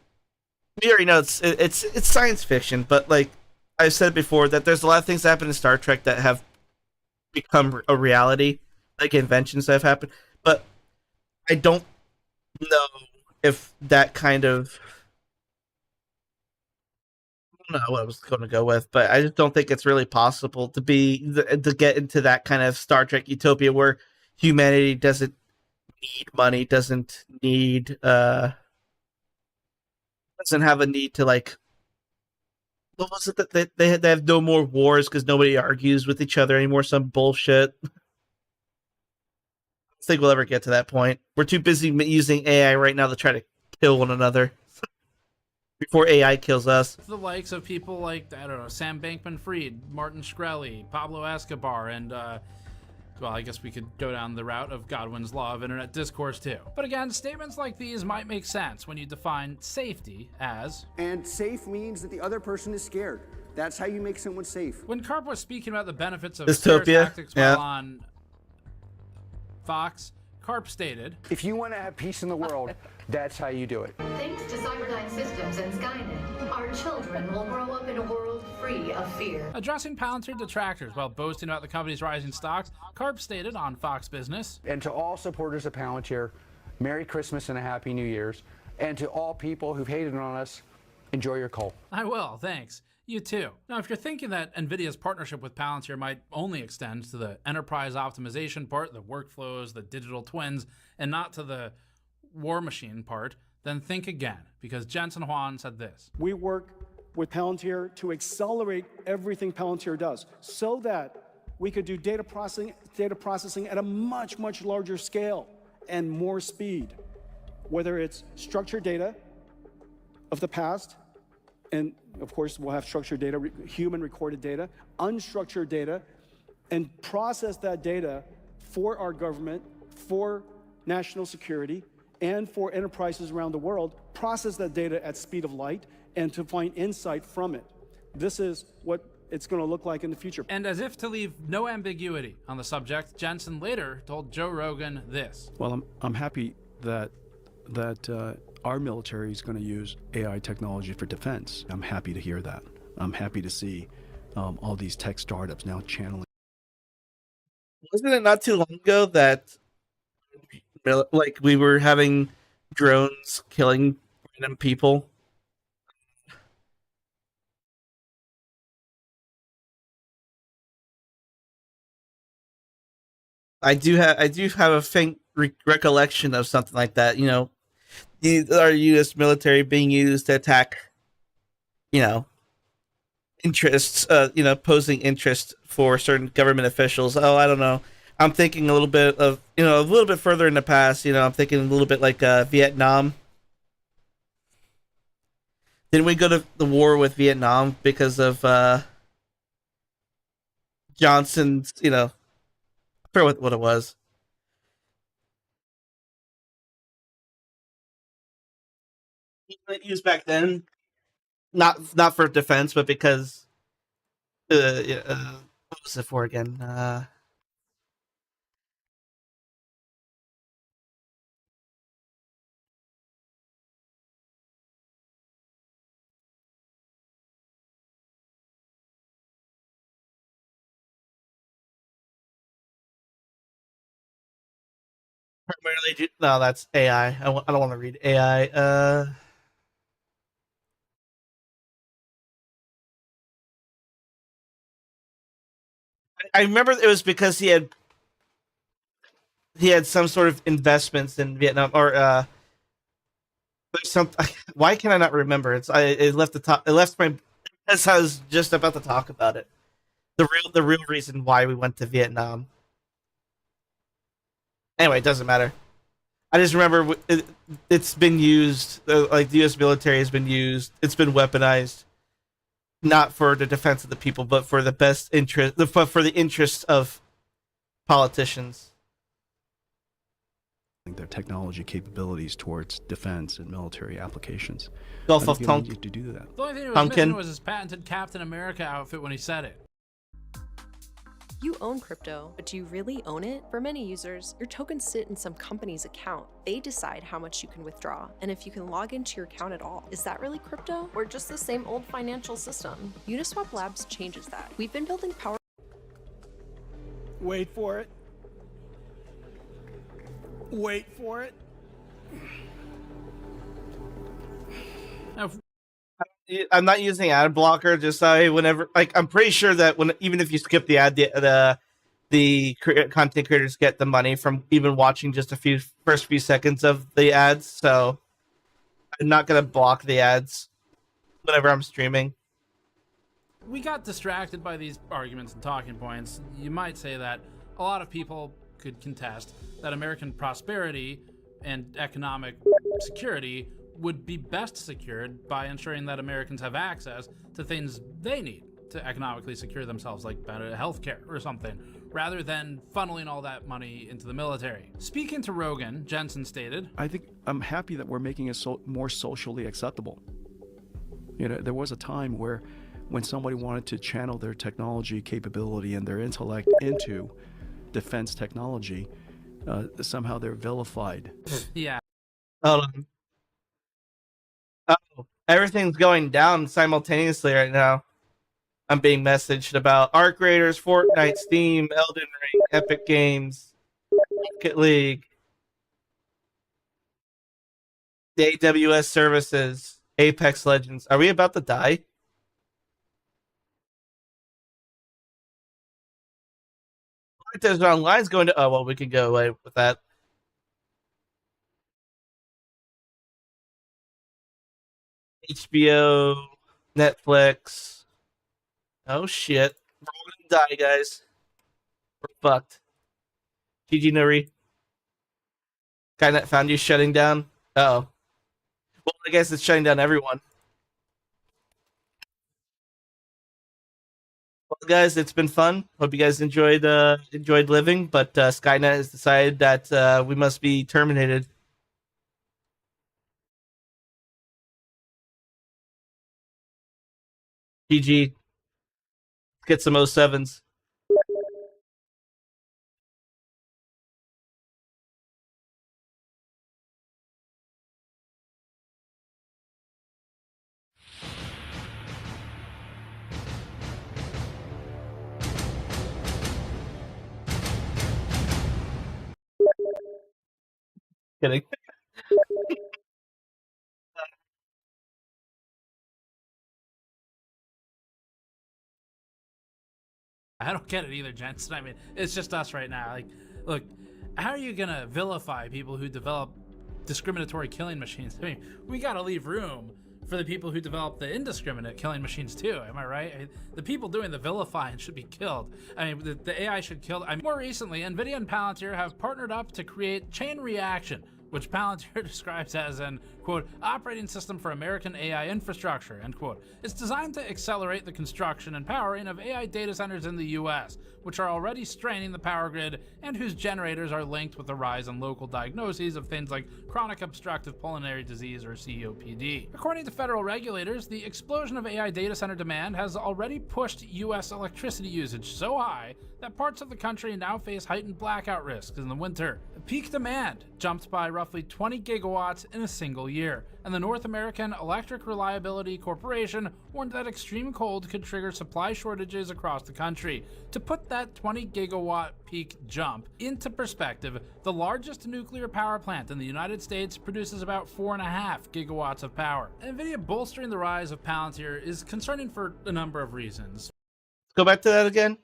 we already know it's science fiction, but like I've said before, that there's a lot of things that happen in Star Trek that have become a reality, like inventions that have happened, but I don't know if that kind of, I don't know what I was going to go with, but I just don't think it's really possible to get into that kind of Star Trek utopia where humanity doesn't need money, doesn't need doesn't have a need to, like, What was it that they have no more wars because nobody argues with each other anymore? Some bullshit. I don't think we'll ever get to that point. We're too busy using AI right now to try to kill one another before AI kills us. The likes of people like, I don't know, Sam Bankman-Fried, Martin Shkreli, Pablo Escobar, and, well, I guess we could go down the route of Godwin's law of internet discourse too. But again, statements like these might make sense when you define safety as... And safe means that the other person is scared. That's how you make someone safe. When Karp was speaking about the benefits of Dystopia, scare tactics yeah. while on Fox, Karp stated, If you want to have peace in the world, that's how you do it. Thanks to Cyberdyne Systems and Skynet, our children will grow up in a world free of fear. addressing Palantir detractors while boasting about the company's rising stocks, Karp stated on Fox Business, And to all supporters of Palantir, Merry Christmas and a Happy New Year's. And to all people who've hated on us, enjoy your coal. I will, thanks. You too. Now, if you're thinking that NVIDIA's partnership with Palantir might only extend to the enterprise optimization part, the workflows, the digital twins, and not to the war machine part, then think again, because Jensen Huang said this. We work with Palantir to accelerate everything Palantir does so that we could do data processing at a much, much larger scale and more speed, whether it's structured data of the past, and of course we'll have structured data, human recorded data, unstructured data, and process that data for our government, for national security, and for enterprises around the world, process that data at speed of light, and to find insight from it. This is what it's going to look like in the future. And as if to leave no ambiguity on the subject, Jensen later told Joe Rogan this. Well, I'm happy that our military is going to use AI technology for defense. I'm happy to hear that. I'm happy to see all these tech startups now channeling. Wasn't it not too long ago that like we were having drones killing random people? I do have a faint recollection of something like that. You know, our U.S. military being used to attack, you know, interests, posing interest for certain government officials. Oh, I don't know. I'm thinking a little bit of, a little bit further in the past. I'm thinking a little bit like Vietnam. Didn't we go to the war with Vietnam because of Johnson's, I forget what it was. Used back then, not for defense, but because what was it for again? Primarily, no, that's AI. I don't want to read AI. I remember it was because he had some sort of investments in Vietnam, or some. Why can I not remember? It left the top. It left my. As I was just about to talk about it. The real reason why we went to Vietnam. Anyway, it doesn't matter. I just remember it's been used. Like the U.S. military has been used. It's been weaponized. Not for the defense of the people, but for the best interest, for the interests of politicians. Their technology capabilities towards defense and military applications. Gulf of Tonkin. To do that. The only thing that was missing was his patented Captain America outfit when he said it. You own crypto, but do you really own it? For many users, your tokens sit in some company's account. They decide how much you can withdraw, and if you can log into your account at all. Is that really crypto, or just the same old financial system? Uniswap Labs changes that. We've been building power. Wait for it. Wait for it. I'm not using ad blocker. Just whenever, I'm pretty sure that even if you skip the ad, the content creators get the money from even watching just first few seconds of the ads. So I'm not gonna block the ads whenever I'm streaming. we got distracted by these arguments and talking points. You might say that a lot of people could contest that American prosperity and economic security would be best secured by ensuring that Americans have access to things they need to economically secure themselves, like better healthcare or something, rather than funneling all that money into the military. Speaking to Rogan, Jensen stated, I think I'm happy that we're making it more socially acceptable. You know, there was a time where when somebody wanted to channel their technology capability and their intellect into defense technology, somehow they're vilified. Yeah. Hold on. Oh, everything's going down simultaneously right now. I'm being messaged about Arc Raiders, Fortnite, Steam, Elden Ring, Epic Games, Rocket League, the AWS services, Apex Legends. Are we about to die? There's online's going to. Oh well, we can go away with that. HBO, Netflix. Oh shit. We're all gonna die, guys. We're fucked. GG Nuri. Skynet found you shutting down. Uh-oh. Well, I guess it's shutting down everyone. Well, guys, it's been fun. Hope you guys enjoyed living, but Skynet has decided that we must be terminated. GG. Get some 07s. Kidding. I don't get it either, Jensen. I mean, it's just us right now. Like, look, how are you gonna vilify people who develop discriminatory killing machines? I mean, we gotta leave room for the people who develop the indiscriminate killing machines too. Am I right? I mean, the people doing the vilifying should be killed. I mean, the AI should kill. I mean, more recently, NVIDIA and Palantir have partnered up to create Chain Reaction, which Palantir describes as an, quote, operating system for American AI infrastructure, end quote. It's designed to accelerate the construction and powering of AI data centers in the US, which are already straining the power grid and whose generators are linked with the rise in local diagnoses of things like chronic obstructive pulmonary disease or COPD. According to federal regulators, the explosion of AI data center demand has already pushed US electricity usage so high that parts of the country now face heightened blackout risks in the winter. Peak demand jumped by roughly 20 gigawatts in a single year, and the North American Electric Reliability Corporation warned that extreme cold could trigger supply shortages across the country. To put that 20 gigawatt peak jump into perspective, the largest nuclear power plant in the United States produces about 4.5 gigawatts of power. NVIDIA bolstering the rise of Palantir is concerning for a number of reasons. Go back to that again.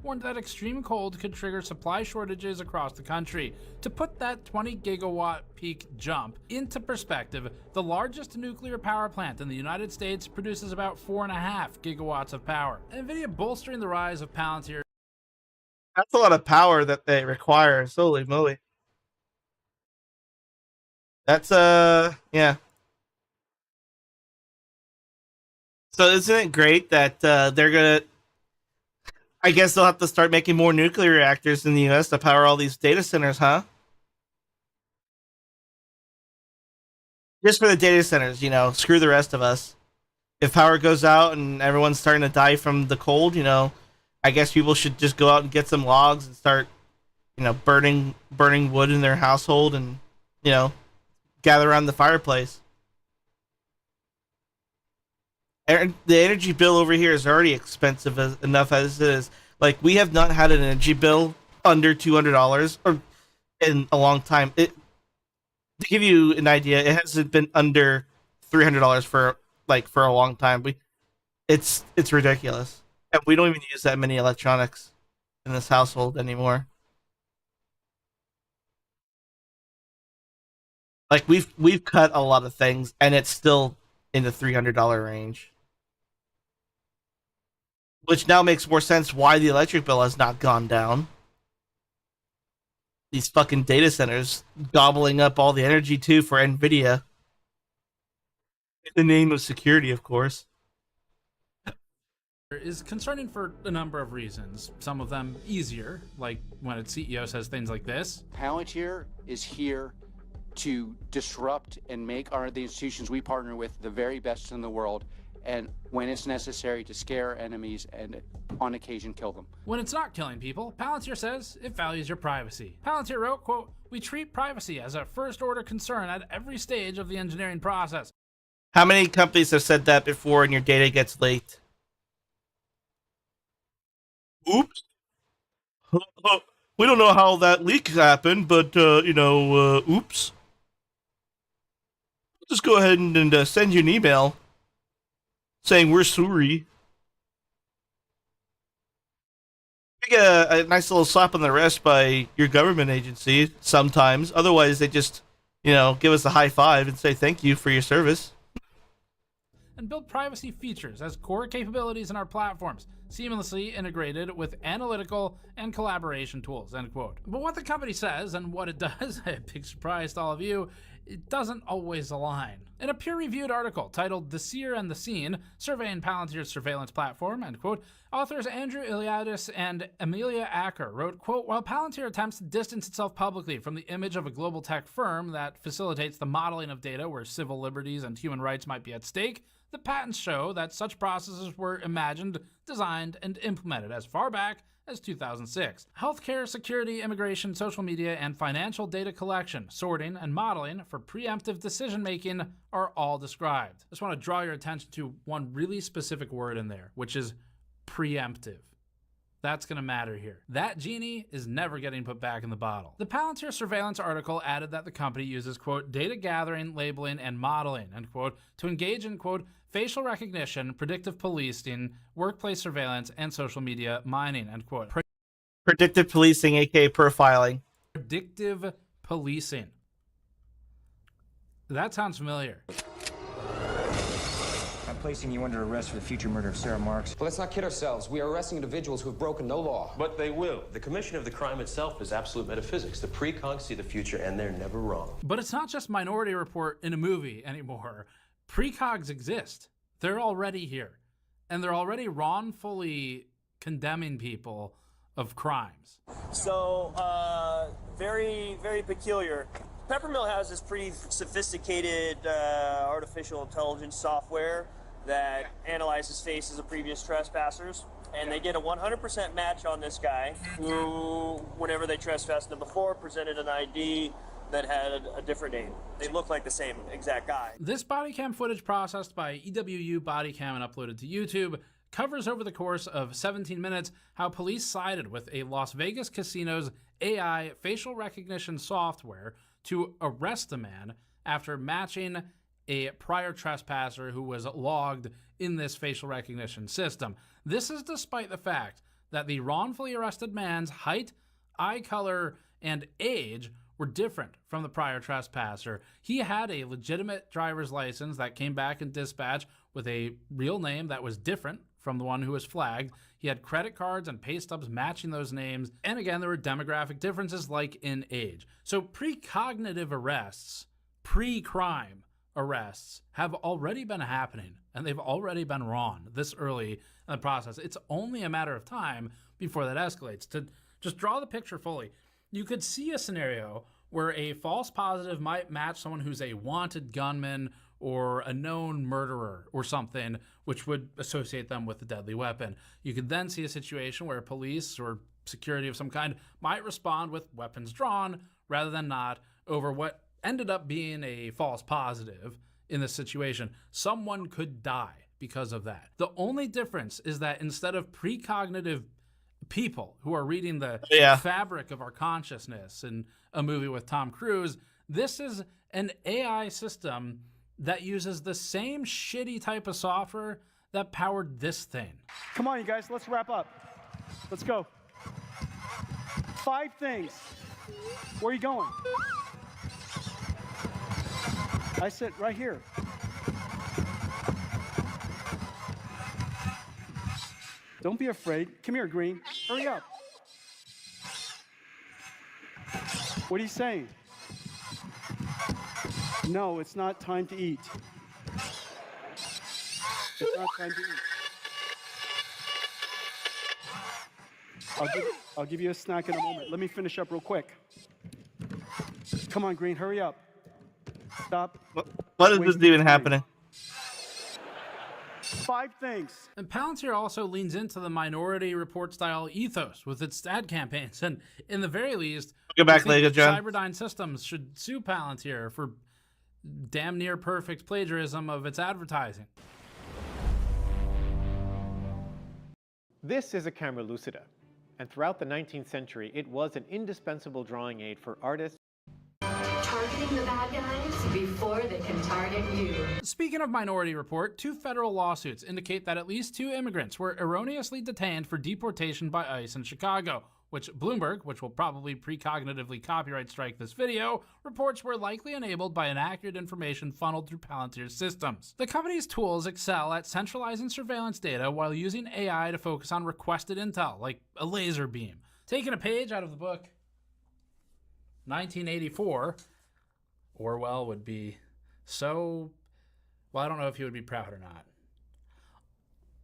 Warned that extreme cold could trigger supply shortages across the country. To put that 20 gigawatt peak jump into perspective, the largest nuclear power plant in the United States produces about 4.5 gigawatts of power. NVIDIA bolstering the rise of Palantir. That's a lot of power that they require. Holy moly. That's yeah. So isn't it great that they're gonna? I guess they'll have to start making more nuclear reactors in the U.S. to power all these data centers, huh? Just for the data centers, you know. Screw the rest of us. If power goes out and everyone's starting to die from the cold, you know, I guess people should just go out and get some logs and start, you know, burning wood in their household and, you know, gather around the fireplace. And the energy bill over here is already expensive enough as it is. Like, we have not had an energy bill under $200 or in a long time. To give you an idea, it hasn't been under $300 for a long time. It's ridiculous, and we don't even use that many electronics in this household anymore. Like, we've cut a lot of things, and it's still in the $300 range. Which now makes more sense why the electric bill has not gone down. These fucking data centers gobbling up all the energy too for Nvidia. In the name of security, of course. Is concerning for a number of reasons. Some of them easier, like when its CEO says things like this. Palantir is here to disrupt and make the institutions we partner with the very best in the world, and when it's necessary, to scare enemies and on occasion kill them. When it's not killing people, Palantir says it values your privacy. Palantir wrote, quote, "We treat privacy as a first-order concern at every stage of the engineering process." How many companies have said that before and your data gets leaked? Oops. We don't know how that leak happened, but, oops. Just go ahead and send you an email saying we're sorry. You get a nice little slap on the wrist by your government agency sometimes. Otherwise, they just, give us a high five and say thank you for your service. And build privacy features as core capabilities in our platforms, seamlessly integrated with analytical and collaboration tools, end quote. But what the company says and what it does, a big surprise to all of you, it doesn't always align. In a peer-reviewed article titled "The Seer and the Seen, Surveying Palantir's Surveillance Platform," end quote, authors Andrew Iliadis and Amelia Acker wrote, quote, "While Palantir attempts to distance itself publicly from the image of a global tech firm that facilitates the modeling of data where civil liberties and human rights might be at stake, the patents show that such processes were imagined, designed, and implemented as far back as 2006. Healthcare, security, immigration, social media, and financial data collection, sorting, and modeling for preemptive decision-making are all described." I just want to draw your attention to one really specific word in there, which is preemptive. That's going to matter here. That genie is never getting put back in the bottle. The Palantir surveillance article added that the company uses, quote, "data gathering, labeling, and modeling," end quote, to engage in, quote, "facial recognition, predictive policing, workplace surveillance, and social media mining," end quote. Predictive policing, aka profiling. Predictive policing. That sounds familiar. I'm placing you under arrest for the future murder of Sarah Marks. Well, let's not kid ourselves. We are arresting individuals who have broken no law. But they will. The commission of the crime itself is absolute metaphysics. The precogs see the future, and they're never wrong. But it's not just Minority Report in a movie anymore. Precogs exist. They're already here. And they're already wrongfully condemning people of crimes. So, very, very peculiar. Peppermill has this pretty sophisticated artificial intelligence software that analyzes faces of previous trespassers, and they did a 100% match on this guy who, whenever they trespassed him before, presented an ID that had a different name. They look like the same exact guy. This body cam footage processed by EWU Bodycam and uploaded to YouTube covers over the course of 17 minutes how police sided with a Las Vegas casino's AI facial recognition software to arrest the man after matching a prior trespasser who was logged in this facial recognition system. This is despite the fact that the wrongfully arrested man's height, eye color, and age were different from the prior trespasser. He had a legitimate driver's license that came back in dispatch with a real name that was different from the one who was flagged. He had credit cards and pay stubs matching those names. And again, there were demographic differences like in age. So precognitive arrests, pre-crime arrests have already been happening, and they've already been wrong this early in the process. It's only a matter of time before that escalates. To just draw the picture fully, you could see a scenario where a false positive might match someone who's a wanted gunman or a known murderer or something, which would associate them with a deadly weapon. You could then see a situation where police or security of some kind might respond with weapons drawn rather than not over what ended up being a false positive in this situation. Someone could die because of that. The only difference is that instead of precognitive people who are reading the fabric of our consciousness in a movie with Tom Cruise, this is an AI system that uses the same shitty type of software that powered this thing. Come on, you guys, let's wrap up. Let's go. 5 things. Where are you going? I sit right here. Don't be afraid. Come here, Green. Hurry up. What are you saying? No, it's not time to eat. It's not time to eat. I'll give you a snack in a moment. Let me finish up real quick. Come on, Green, hurry up. Stop. What is this even happening? 5 things. And Palantir also leans into the Minority Report style ethos with its ad campaigns, and in the very least, go back, Lego John. Cyberdyne Systems should sue Palantir for damn near perfect plagiarism of its advertising. This is a camera lucida, and throughout the 19th century, it was an indispensable drawing aid for artists. Targeting the bad guys before they can target you. Speaking of Minority Report, 2 federal lawsuits indicate that at least 2 immigrants were erroneously detained for deportation by ICE in Chicago, which Bloomberg, which will probably precognitively copyright strike this video, reports were likely enabled by inaccurate information funneled through Palantir's systems. The company's tools excel at centralizing surveillance data while using AI to focus on requested intel, like a laser beam. Taking a page out of the book 1984, Orwell would be so... well, I don't know if he would be proud or not.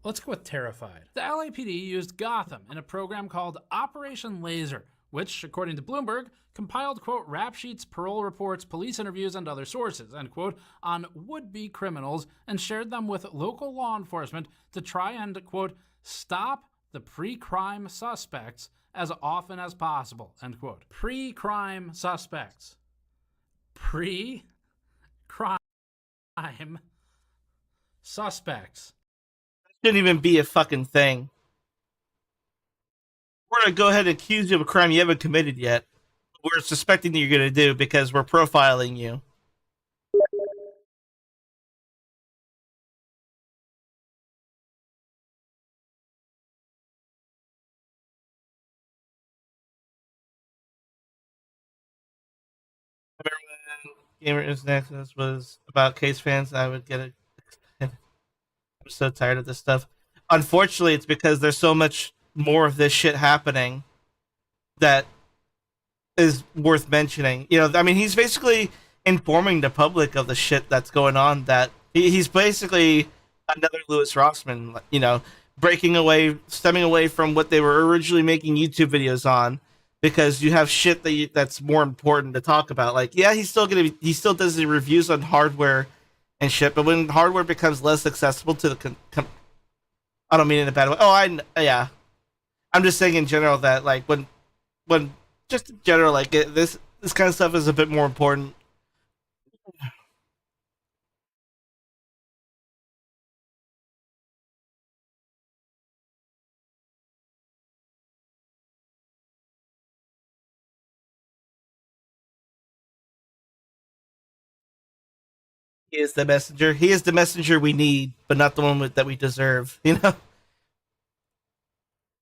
Let's go with terrified. The LAPD used Gotham in a program called Operation Laser, which, according to Bloomberg, compiled, quote, rap sheets, parole reports, police interviews, and other sources, end quote, on would-be criminals and shared them with local law enforcement to try and, quote, stop the pre-crime suspects as often as possible, end quote. Pre-crime suspects. Pre-crime suspects. Shouldn't even be a fucking thing. We're gonna go ahead and accuse you of a crime you haven't committed yet. We're suspecting that you're gonna do because we're profiling you. Gamers Nexus was about case fans. I would get it. I'm so tired of this stuff. Unfortunately, it's because there's so much more of this shit happening that is worth mentioning. You know, I mean, he's basically informing the public of the shit that's going on. That he's basically another Louis Rossmann. You know, stemming away from what they were originally making YouTube videos on. Because you have shit that's more important to talk about. Like, yeah, he still does the reviews on hardware and shit. But when hardware becomes less accessible to the, I don't mean in a bad way. Oh, yeah, I'm just saying in general that like when just in general like this kind of stuff is a bit more important. He is the messenger. He is the messenger we need, but not the one that we deserve. You know,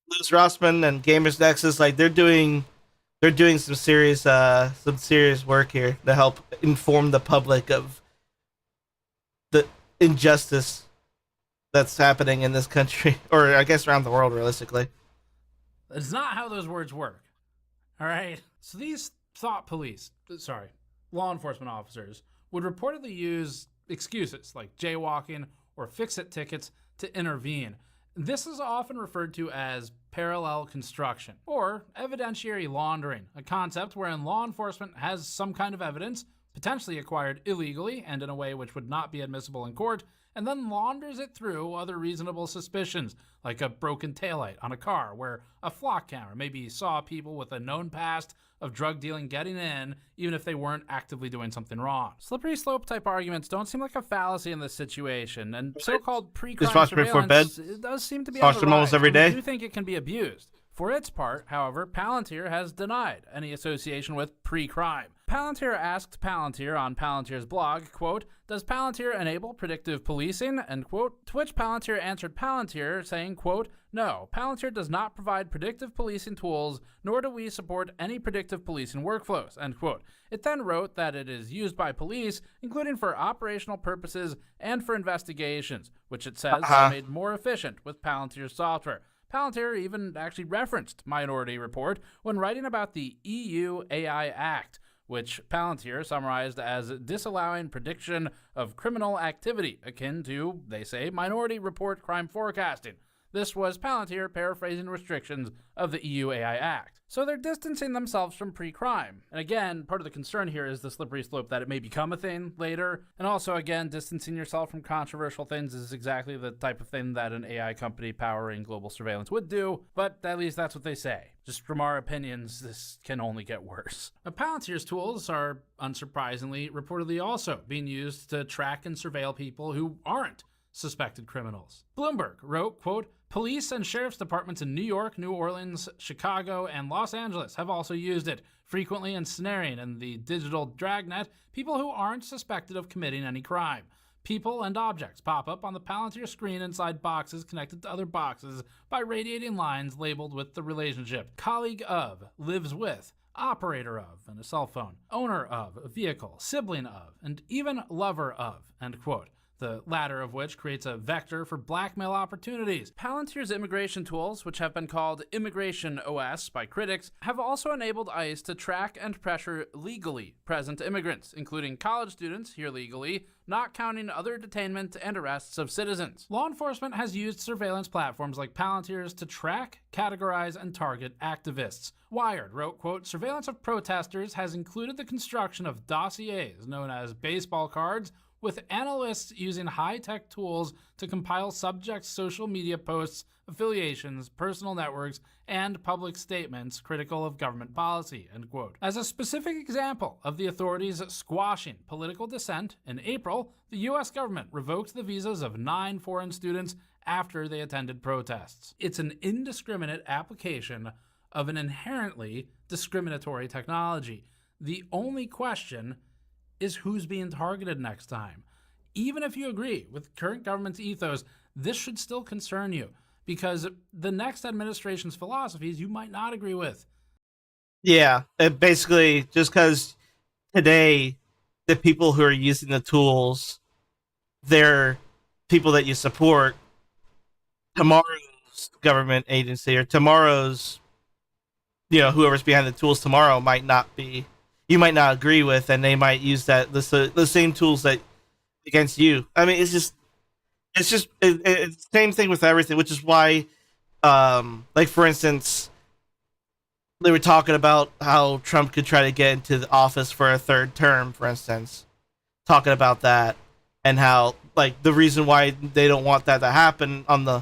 Louis Rossmann and Gamers Nexus, like they're doing some serious work here to help inform the public of the injustice that's happening in this country, or I guess around the world, realistically. That's not how those words work. All right. So these law enforcement officers would reportedly use excuses like jaywalking or fix-it tickets to intervene. This is often referred to as parallel construction or evidentiary laundering, a concept wherein law enforcement has some kind of evidence, potentially acquired illegally and in a way which would not be admissible in court, and then launders it through other reasonable suspicions, like a broken taillight on a car where a flock camera maybe saw people with a known past of drug dealing getting in, even if they weren't actively doing something wrong. Slippery slope type arguments don't seem like a fallacy in this situation, and so-called pre-crime surveillance it does seem to be on the rise. Every day. I do think it can be abused. For its part, however, Palantir has denied any association with pre-crime. Palantir asked Palantir on Palantir's blog, quote, does Palantir enable predictive policing, end quote, to which Palantir answered Palantir saying, quote, no, Palantir does not provide predictive policing tools, nor do we support any predictive policing workflows, end quote. It then wrote that it is used by police, including for operational purposes and for investigations, which it says are made more efficient with Palantir's software. Palantir even actually referenced Minority Report when writing about the EU AI Act, which Palantir summarized as disallowing prediction of criminal activity, akin to, they say, Minority Report crime forecasting. This was Palantir paraphrasing restrictions of the EU AI Act. So they're distancing themselves from pre-crime. And again, part of the concern here is the slippery slope that it may become a thing later. And also, again, distancing yourself from controversial things is exactly the type of thing that an AI company powering global surveillance would do. But at least that's what they say. Just from our opinions, this can only get worse. Now, Palantir's tools are, unsurprisingly, reportedly also being used to track and surveil people who aren't suspected criminals. Bloomberg wrote, quote, police and sheriff's departments in New York, New Orleans, Chicago, and Los Angeles have also used it, frequently ensnaring in the digital dragnet people who aren't suspected of committing any crime. People and objects pop up on the Palantir screen inside boxes connected to other boxes by radiating lines labeled with the relationship. Colleague of, lives with, operator of, and a cell phone, owner of, a vehicle, sibling of, and even lover of, end quote. The latter of which creates a vector for blackmail opportunities. Palantir's immigration tools, which have been called Immigration OS by critics, have also enabled ICE to track and pressure legally present immigrants, including college students here legally, not counting other detainment and arrests of citizens. Law enforcement has used surveillance platforms like Palantir's to track, categorize, and target activists. Wired wrote, quote, surveillance of protesters has included the construction of dossiers known as baseball cards, with analysts using high-tech tools to compile subjects' social media posts, affiliations, personal networks, and public statements critical of government policy, end quote. As a specific example of the authorities squashing political dissent, in April, the U.S. government revoked the visas of 9 foreign students after they attended protests. It's an indiscriminate application of an inherently discriminatory technology. The only question is who's being targeted next time. Even if you agree with current government's ethos, this should still concern you, because the next administration's philosophies you might not agree with. Yeah, it basically, just because today the people who are using the tools, they're people that you support, tomorrow's government agency or tomorrow's, whoever's behind the tools tomorrow might not be, you might not agree with, and they might use the same tools that against you. I mean, it's the same thing with everything, which is why, like for instance, they were talking about how Trump could try to get into the office for a third term, for instance, talking about that, and how like the reason why they don't want that to happen on the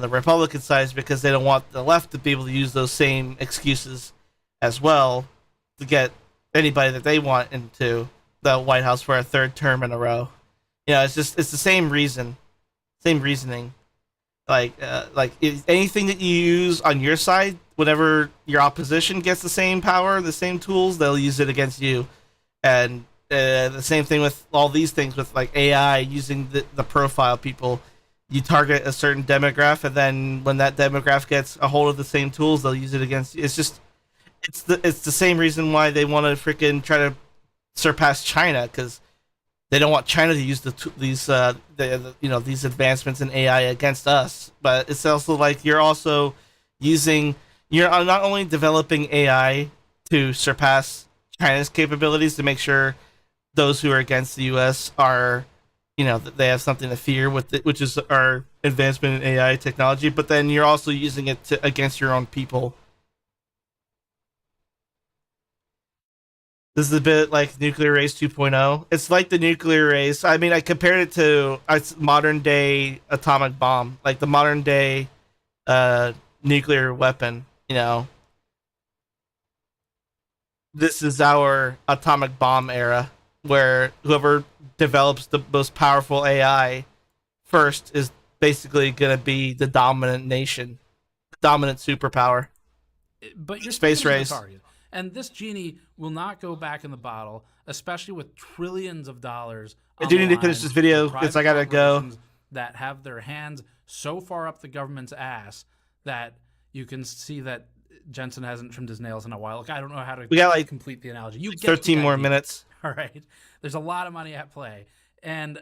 Republican side is because they don't want the left to be able to use those same excuses as well to get anybody that they want into the White House for a third term in a row. It's the same reasoning. Like anything that you use on your side, whenever your opposition gets the same power, the same tools, they'll use it against you. And the same thing with all these things with like AI using the profile people. You target a certain demographic, and then when that demographic gets a hold of the same tools, they'll use it against you. It's the same reason why they want to freaking try to surpass China, because they don't want China to use these advancements in AI against us. But it's also like you're not only developing AI to surpass China's capabilities to make sure those who are against the U.S. are, that they have something to fear with it, which is our advancement in AI technology. But then you're also using it against your own people. This is a bit like nuclear race 2.0. It's like the nuclear race. I mean, I compared it to a modern day atomic bomb, like the modern day nuclear weapon. This is our atomic bomb era, where whoever develops the most powerful AI first is basically going to be the dominant nation, dominant superpower. But you're space race. Target. And this genie will not go back in the bottle, especially with trillions of dollars. I do need to finish this video because I gotta go. That have their hands so far up the government's ass that you can see that Jensen hasn't trimmed his nails in a while. Look, I don't know how to complete the analogy. You get 13 more minutes. All right. There's a lot of money at play. And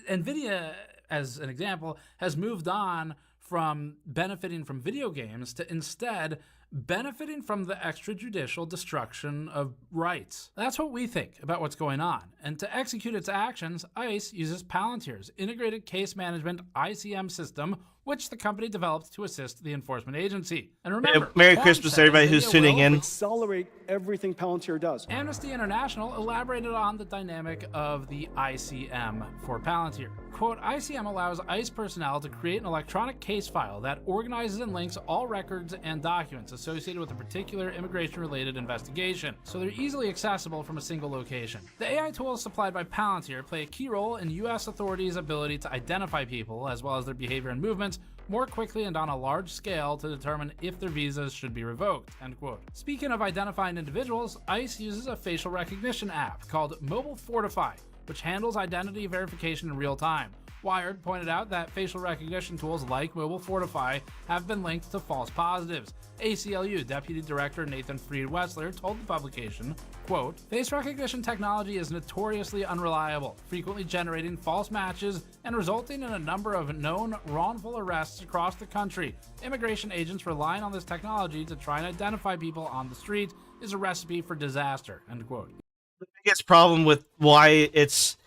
NVIDIA, as an example, has moved on from benefiting from video games to instead benefiting from the extrajudicial destruction of rights. That's what we think about what's going on. And to execute its actions, ICE uses Palantir's integrated case management ICM system, which the company developed to assist the enforcement agency. And remember, Merry Christmas, everybody who's tuning in. Accelerate everything Palantir does. Amnesty International elaborated on the dynamic of the ICM for Palantir. Quote, ICM allows ICE personnel to create an electronic case file that organizes and links all records and documents associated with a particular immigration-related investigation, so they're easily accessible from a single location. The AI tools supplied by Palantir play a key role in U.S. authorities' ability to identify people, as well as their behavior and movements, more quickly and on a large scale to determine if their visas should be revoked, end quote. Speaking of identifying individuals, ICE uses a facial recognition app called Mobile Fortify, which handles identity verification in real time. Wired pointed out that facial recognition tools like Mobile Fortify have been linked to false positives. ACLU Deputy Director Nathan Fried-Wessler told the publication, quote, face recognition technology is notoriously unreliable, frequently generating false matches and resulting in a number of known wrongful arrests across the country. Immigration agents relying on this technology to try and identify people on the street is a recipe for disaster, end quote. The biggest problem with why it's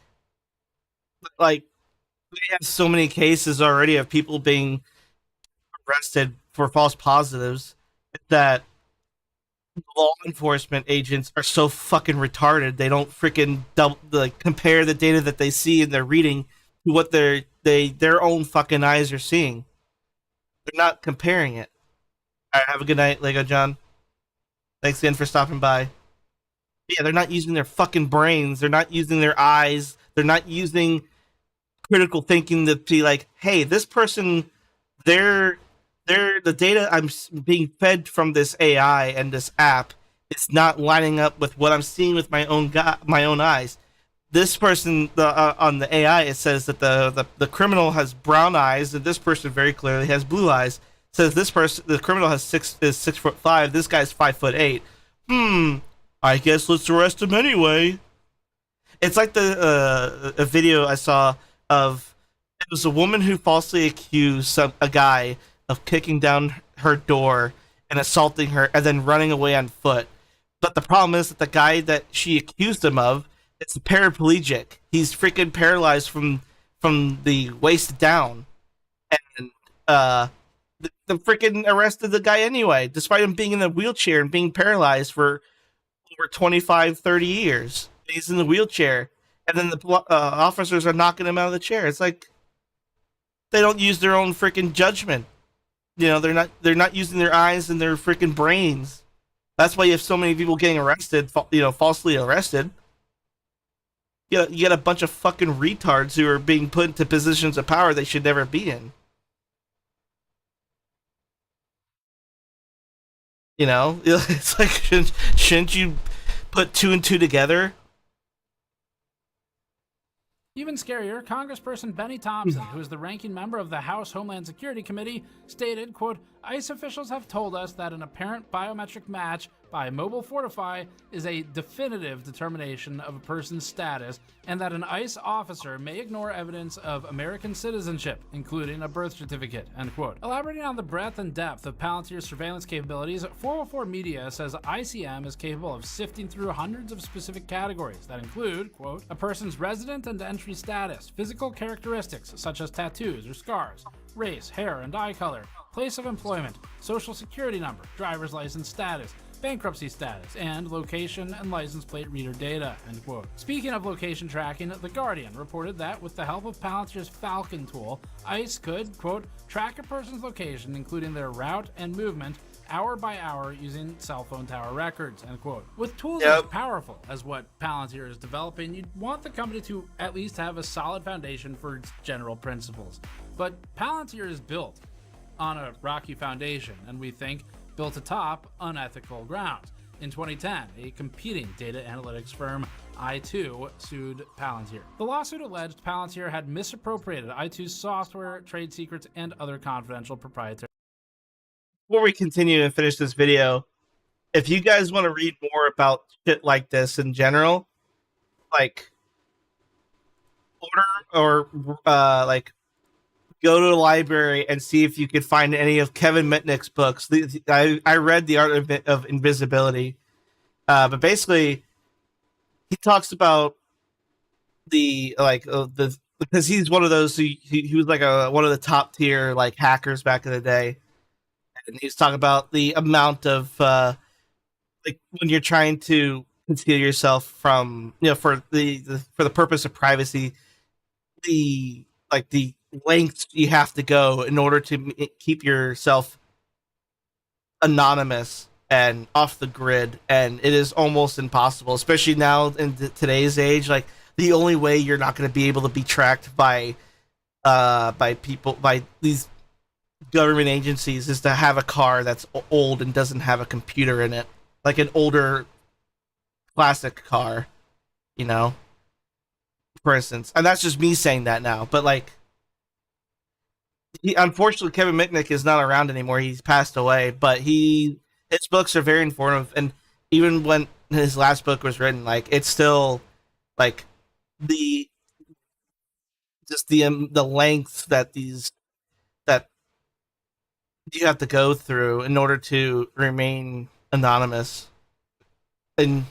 like we have so many cases already of people being arrested for false positives that law enforcement agents are so fucking retarded they don't freaking compare the data that they see and they're reading to what their own fucking eyes are seeing. They're not comparing it. All right, have a good night, Lego John. Thanks again for stopping by. Yeah, they're not using their fucking brains. They're not using their eyes. They're not using critical thinking to be like, hey, this person, the data I'm being fed from this AI and this app is not lining up with what I'm seeing with my own eyes. This person, on the AI, it says that the criminal has brown eyes, and this person very clearly has blue eyes. It says this person, the criminal is 6'5", this guy's 5'8". I guess let's arrest him anyway. It's like a video I saw of, it was a woman who falsely accused a guy of kicking down her door and assaulting her and then running away on foot. But the problem is that the guy that she accused him of is a paraplegic. He's freaking paralyzed from the waist down. And the freaking arrested the guy anyway, despite him being in a wheelchair and being paralyzed for over 25, 30 years. He's in the wheelchair, and then the officers are knocking him out of the chair. It's like they don't use their own freaking judgment. You know, they're not using their eyes and their freaking brains. That's why you have so many people getting arrested, falsely arrested. You get a bunch of fucking retards who are being put into positions of power they should never be in. You know, it's like, shouldn't you put two and two together? Even scarier, Congressperson Benny Thompson, who is the ranking member of the House Homeland Security Committee, stated, quote, ICE officials have told us that an apparent biometric match by Mobile Fortify is a definitive determination of a person's status, and that an ICE officer may ignore evidence of American citizenship, including a birth certificate, end quote. Elaborating on the breadth and depth of Palantir's surveillance capabilities, 404 Media says ICM is capable of sifting through hundreds of specific categories that include, quote, a person's resident and entry status, physical characteristics such as tattoos or scars, race, hair and eye color, place of employment, social security number, driver's license status, bankruptcy status, and location and license plate reader data, end quote. Speaking of location tracking, The Guardian reported that with the help of Palantir's Falcon tool, ICE could, quote, track a person's location, including their route and movement, hour by hour using cell phone tower records, end quote. With tools as powerful as what Palantir is developing, you'd want the company to at least have a solid foundation for its general principles. But Palantir is built on a rocky foundation, and we think built atop unethical grounds. In 2010, a competing data analytics firm, i2, sued Palantir. The lawsuit alleged Palantir had misappropriated i2's software, trade secrets, and other confidential proprietary. Before we continue and finish this video, if you guys want to read more about shit like this in general, like order or like go to the library and see if you could find any of Kevin Mitnick's books. I read The Art of Invisibility, but basically he talks about because he's one of those he was like one of the top tier like hackers back in the day, and he's talking about the amount of like when you're trying to conceal yourself from for the purpose of privacy, the lengths you have to go in order to keep yourself anonymous and off the grid, and it is almost impossible, especially now in today's age. Like, the only way you're not going to be able to be tracked by these government agencies is to have a car that's old and doesn't have a computer in it, like an older classic car, for instance. And that's just me saying that now, but like, unfortunately, Kevin Mitnick is not around anymore. He's passed away, but his books are very informative, and even when his last book was written, like, it's still like the lengths that you have to go through in order to remain anonymous and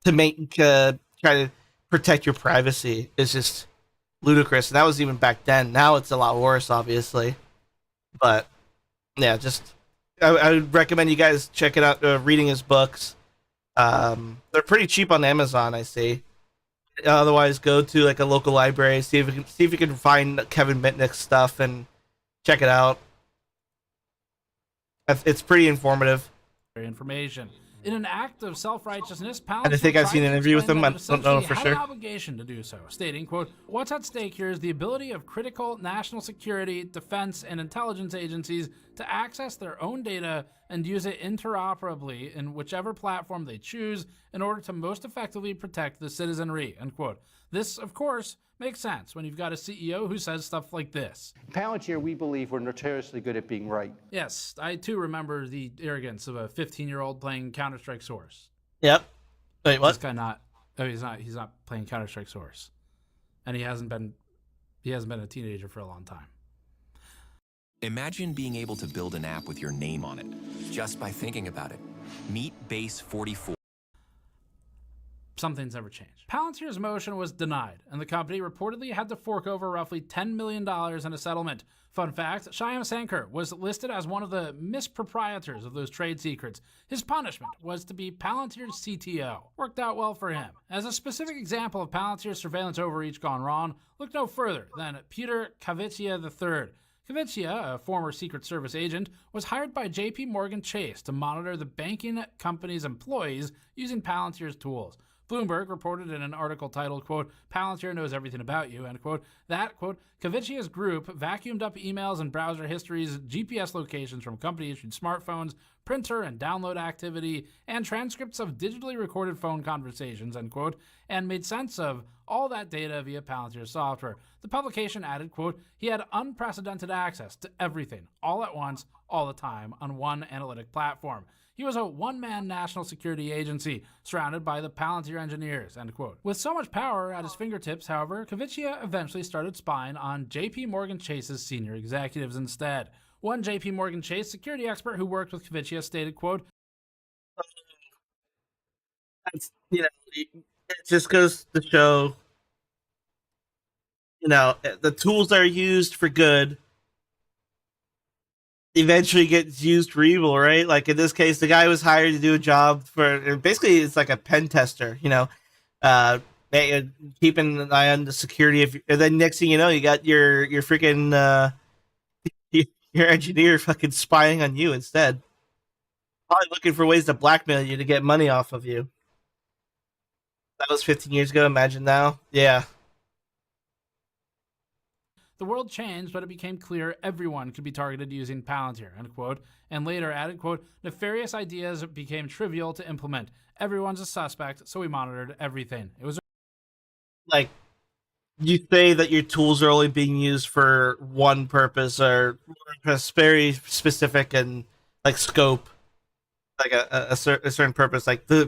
to try to protect your privacy is just ludicrous. And that was even back then. Now it's a lot worse, obviously, but yeah, I would recommend you guys check it out, reading his books. They're pretty cheap on Amazon, I see. Otherwise, go to like a local library, see if you can find Kevin Mitnick's stuff and check it out. It's pretty informative. Information. In an act of self-righteousness, And I think I've seen an interview with him. I don't know for sure. An obligation to do so, stating, quote, "What's at stake here is the ability of critical national security, defense, and intelligence agencies to access their own data and use it interoperably in whichever platform they choose in order to most effectively protect the citizenry," end quote. This, of course, makes sense when you've got a CEO who says stuff like this. Palantir, we believe we're notoriously good at being right. Yes, I too remember the arrogance of a 15-year-old playing Counterstrike Source. Yep. Wait, what? This guy he's not playing Counterstrike Source. And he hasn't been a teenager for a long time. Imagine being able to build an app with your name on it, just by thinking about it. Meet Base 44. Something's never changed. Palantir's motion was denied, and the company reportedly had to fork over roughly $10 million in a settlement. Fun fact, Shyam Sankar was listed as one of the misproprietors of those trade secrets. His punishment was to be Palantir's CTO. Worked out well for him. As a specific example of Palantir's surveillance overreach gone wrong, look no further than Peter Kavitya III. Kavitya, a former Secret Service agent, was hired by JP Morgan Chase to monitor the banking company's employees using Palantir's tools. Bloomberg reported in an article titled, quote, "Palantir knows everything about you," end quote, that, quote, Kavitya's group vacuumed up emails and browser histories, GPS locations from company-issued smartphones, printer and download activity, and transcripts of digitally recorded phone conversations, end quote, and made sense of all that data via Palantir's software. The publication added, quote, "He had unprecedented access to everything, all at once, all the time, on one analytic platform. He was a one-man national security agency surrounded by the Palantir engineers," end quote. With so much power at his fingertips, however, Kavitya eventually started spying on JP Morgan Chase's senior executives instead. One JP Morgan Chase security expert who worked with Kavitya stated, quote, it just goes to show, the tools that are used for good eventually gets used for evil, right? Like in this case, the guy was hired to do a job for, basically it's like a pen tester, keeping an eye on the security of, and then next thing you know, you got your freaking your engineer fucking spying on you instead, probably looking for ways to blackmail you to get money off of you. That was 15 years ago. Imagine now. Yeah. "The world changed, but it became clear everyone could be targeted using Palantir," end quote, and later added, quote, "Nefarious ideas became trivial to implement. Everyone's a suspect, so we monitored everything." It was like, you say that your tools are only being used for one purpose or a very specific and like scope, like a certain purpose, like to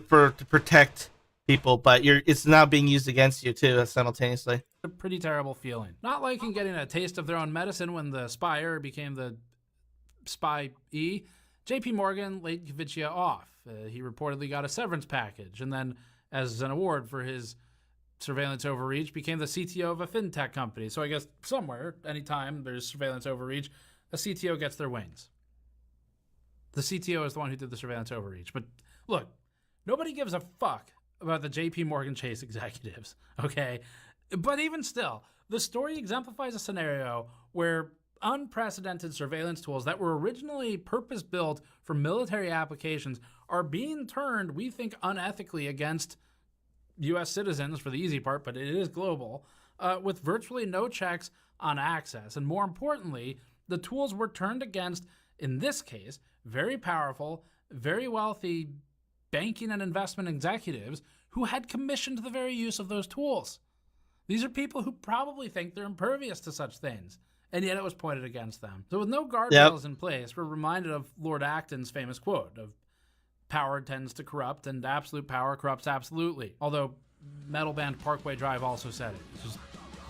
protect people, but it's now being used against you too simultaneously. a pretty terrible feeling. Not liking getting a taste of their own medicine when the Spire became the Spy-E, JP Morgan laid Kvicia off. He reportedly got a severance package, and then as an award for his surveillance overreach, became the CTO of a fintech company. So I guess somewhere, anytime there's surveillance overreach, a CTO gets their wings. The CTO is the one who did the surveillance overreach. But look, nobody gives a fuck about the JP Morgan Chase executives, okay? But even still, the story exemplifies a scenario where unprecedented surveillance tools that were originally purpose-built for military applications are being turned, we think, unethically against U.S. citizens for the easy part, but it is global, with virtually no checks on access. And more importantly, the tools were turned against, in this case, very powerful, very wealthy banking and investment executives who had commissioned the very use of those tools. These are people who probably think they're impervious to such things, and yet it was pointed against them. So with no guardrails in place, we're reminded of Lord Acton's famous quote of power tends to corrupt and absolute power corrupts absolutely. Although metal band Parkway Drive also said it. It's just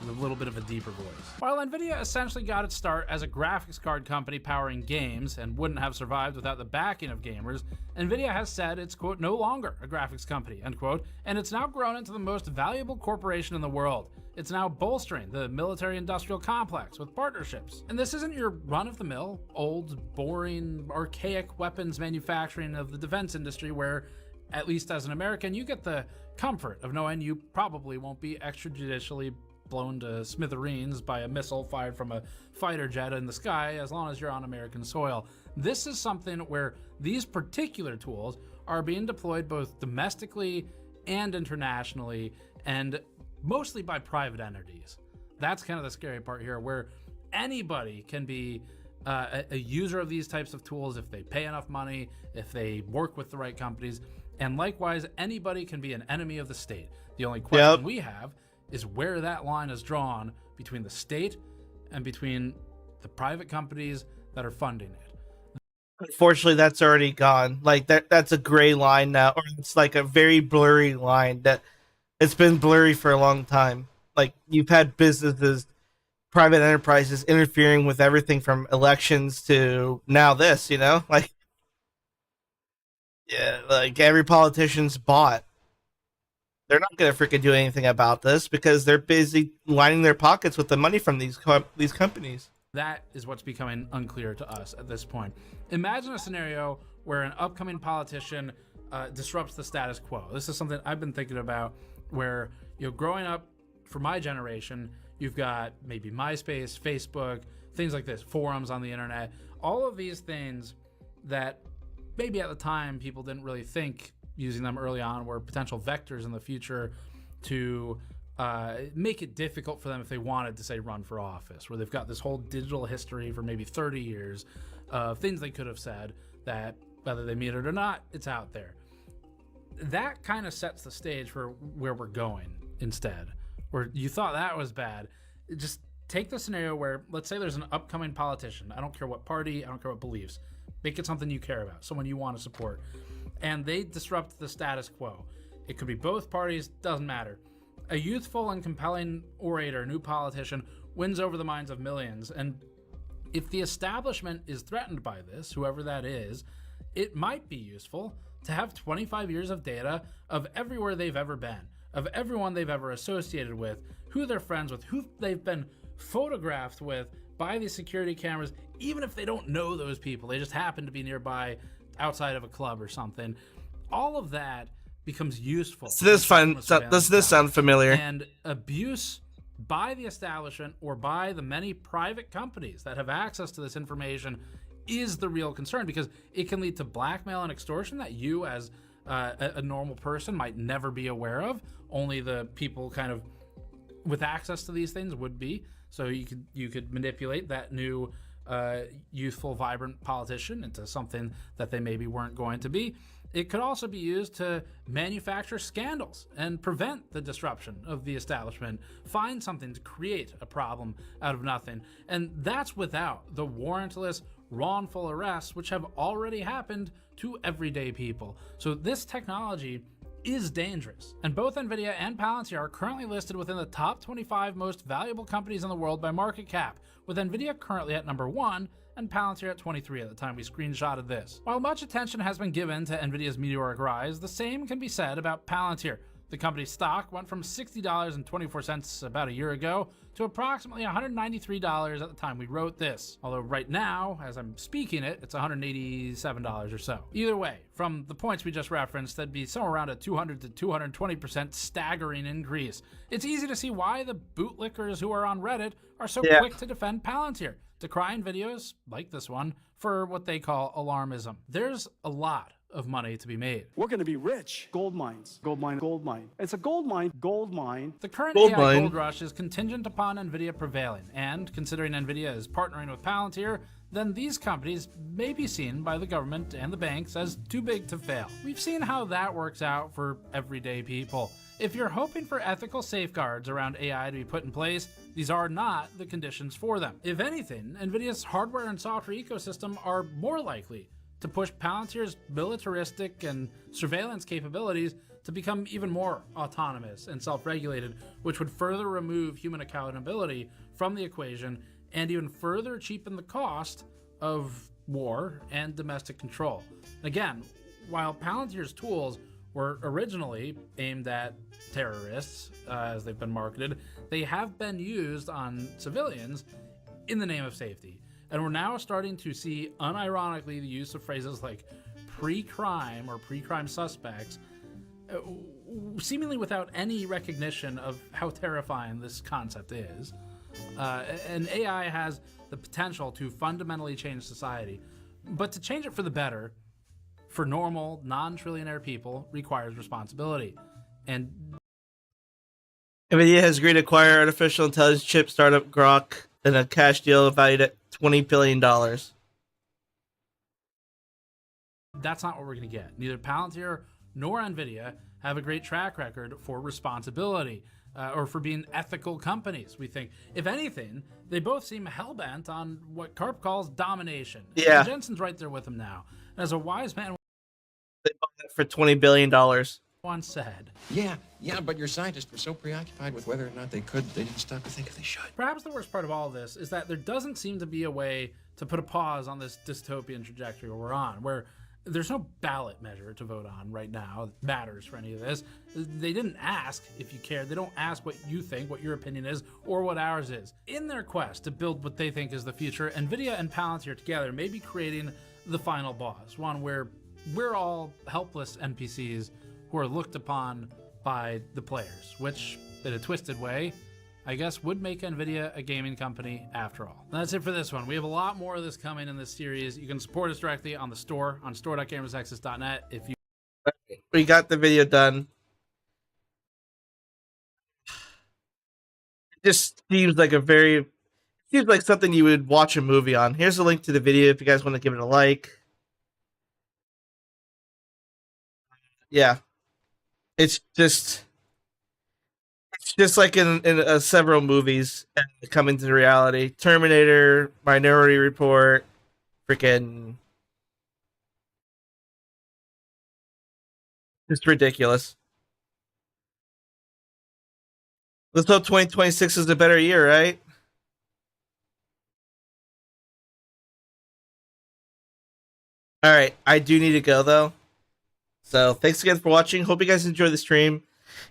a little bit of a deeper voice. While Nvidia essentially got its start as a graphics card company powering games and wouldn't have survived without the backing of gamers, Nvidia has said it's, quote, no longer a graphics company, end quote, and it's now grown into the most valuable corporation in the world. It's now bolstering the military-industrial complex with partnerships. And this isn't your run-of-the-mill, old, boring, archaic weapons manufacturing of the defense industry where, at least as an American, you get the comfort of knowing you probably won't be extrajudicially blown to smithereens by a missile fired from a fighter jet in the sky as long as you're on American soil. This is something where these particular tools are being deployed both domestically and internationally, and mostly by private entities. That's kind of the scary part here, where anybody can be a user of these types of tools if they pay enough money, if they work with the right companies, and likewise, anybody can be an enemy of the state. The only question we have is where that line is drawn between the state and between the private companies that are funding it. Unfortunately, that's already gone. Like that's a gray line now, or it's like a very blurry line that it's been blurry for a long time. Like you've had businesses, private enterprises interfering with everything from elections to now this, you know? Like, yeah, like every politician's bought. They're not going to freaking do anything about this because they're busy lining their pockets with the money from these companies. That is what's becoming unclear to us at this point. Imagine a scenario where an upcoming politician disrupts the status quo. This is something I've been thinking about where, you know, growing up for my generation, you've got maybe MySpace, Facebook, things like this, forums on the internet, all of these things that maybe at the time people didn't really think using them early on were potential vectors in the future to make it difficult for them if they wanted to, say, run for office, where they've got this whole digital history for maybe 30 years of things they could have said that, whether they mean it or not, it's out there. That kind of sets the stage for where we're going instead. Where you thought that was bad. Just take the scenario where, let's say there's an upcoming politician. I don't care what party, I don't care what beliefs. Make it something you care about, someone you want to support. And they disrupt the status quo. It could be both parties, doesn't matter. A youthful and compelling orator, new politician, wins over the minds of millions. And if the establishment is threatened by this, whoever that is, it might be useful to have 25 years of data of everywhere they've ever been, of everyone they've ever associated with, who they're friends with, who they've been photographed with by these security cameras, even if they don't know those people, they just happen to be nearby outside of a club or something. All of that becomes useful. Does this sound familiar? And abuse by the establishment or by the many private companies that have access to this information is the real concern, because it can lead to blackmail and extortion that you as a normal person might never be aware of. Only the people kind of with access to these things would be. So you could manipulate that new youthful, vibrant politician into something that they maybe weren't going to be. It could also be used to manufacture scandals and prevent the disruption of the establishment, find something to create a problem out of nothing. And that's without the warrantless, wrongful arrests, which have already happened to everyday people. So this technology is dangerous, and both Nvidia and Palantir are currently listed within the top 25 most valuable companies in the world by market cap, with Nvidia currently at number 1 and Palantir at 23 at the time we screenshotted this. While much attention has been given to Nvidia's meteoric rise, the same can be said about Palantir. The company's stock went from $60.24 about a year ago to approximately $193 at the time we wrote this. Although right now, as I'm speaking it, it's $187 or so. Either way, from the points we just referenced, that'd be somewhere around a 200 to 220% staggering increase. It's easy to see why the bootlickers who are on Reddit are so quick to defend Palantir, decrying videos like this one for what they call alarmism. There's a lot of money to be made. We're going to be rich. Gold mines. Gold mine. Gold mine. It's a gold mine. Gold mine. The current AI gold rush is contingent upon Nvidia prevailing, and considering Nvidia is partnering with Palantir, then these companies may be seen by the government and the banks as too big to fail. We've seen how that works out for everyday people. If you're hoping for ethical safeguards around AI to be put in place, these are not the conditions for them. If anything, Nvidia's hardware and software ecosystem are more likely to push Palantir's militaristic and surveillance capabilities to become even more autonomous and self-regulated, which would further remove human accountability from the equation and even further cheapen the cost of war and domestic control. Again, while Palantir's tools were originally aimed at terrorists, as they've been marketed, they have been used on civilians in the name of safety. And we're now starting to see, unironically, the use of phrases like pre-crime or pre-crime suspects, seemingly without any recognition of how terrifying this concept is. And AI has the potential to fundamentally change society, but to change it for the better, for normal, non-trillionaire people, requires responsibility. And NVIDIA has agreed to acquire artificial intelligence chip startup Grok in a cash deal valued at $20 billion. That's not what we're going to get. Neither Palantir nor Nvidia have a great track record for responsibility or for being ethical companies, we think. If anything, they both seem hell-bent on what Karp calls domination. Yeah. And Jensen's right there with him now. As a wise man they bought it for $20 billion. Once said, Yeah, but your scientists were so preoccupied with whether or not they could, they didn't stop to think if they should. perhaps the worst part of all of this is that there doesn't seem to be a way to put a pause on this dystopian trajectory we're on, where there's no ballot measure to vote on right now that matters for any of this. They didn't ask if you cared. They don't ask what you think, what your opinion is, or what ours is. In their quest to build what they think is the future, NVIDIA and Palantir together may be creating the final boss, one where we're all helpless NPCs who are looked upon by the players, which, in a twisted way, I guess would make NVIDIA a gaming company after all. That's it for this one. We have a lot more of this coming in this series. You can support us directly on the store, on store.gamersnexus.net. If you We got the video done. It just seems like something you would watch a movie on. Here's a link to the video if you guys want to give it a like. Yeah. It's just like in several movies come into reality. Terminator, Minority Report, freaking just ridiculous. Let's hope 2026 is a better year, right? All right, I do need to go though. So thanks again for watching. Hope you guys enjoyed the stream.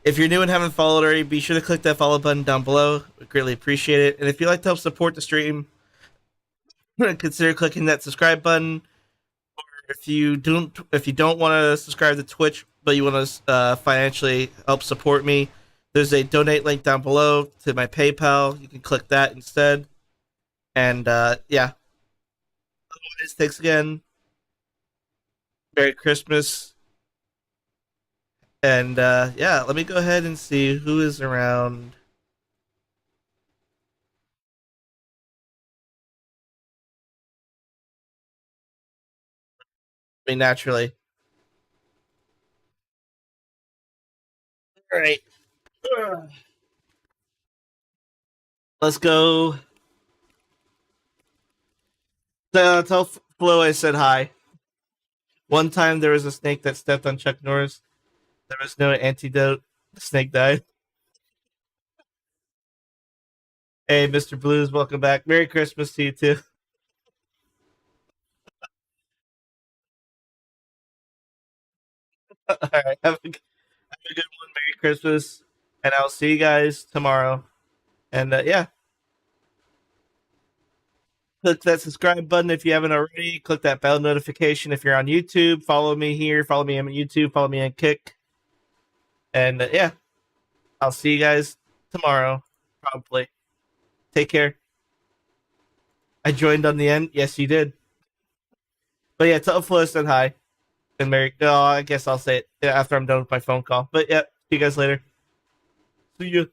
If you're new and haven't followed already, be sure to click that follow button down below. We greatly appreciate it. And if you'd like to help support the stream, consider clicking that subscribe button. Or if you don't want to subscribe to Twitch, but you want to financially help support me, there's a donate link down below to my PayPal. You can click that instead. And yeah. Otherwise, thanks again. Merry Christmas. And yeah, let me go ahead and see who is around. I mean, naturally. All right. Let's go. Tell Flo I said hi. One time there was a snake that stepped on Chuck Norris. There was no antidote. The snake died. Hey, Mr. Blues, welcome back. Merry Christmas to you too. All right, have a good one. Merry Christmas, and I'll see you guys tomorrow. And yeah, click that subscribe button if you haven't already. Click that bell notification if you're on YouTube. Follow me here. Follow me on YouTube. Follow me on Kick. And yeah, I'll see you guys tomorrow, probably. Take care. I joined on the end. Yes, you did. But yeah, tell Flo I said hi. And Merry. Oh, I guess I'll say it after I'm done with my phone call. But yeah, see you guys later. See you.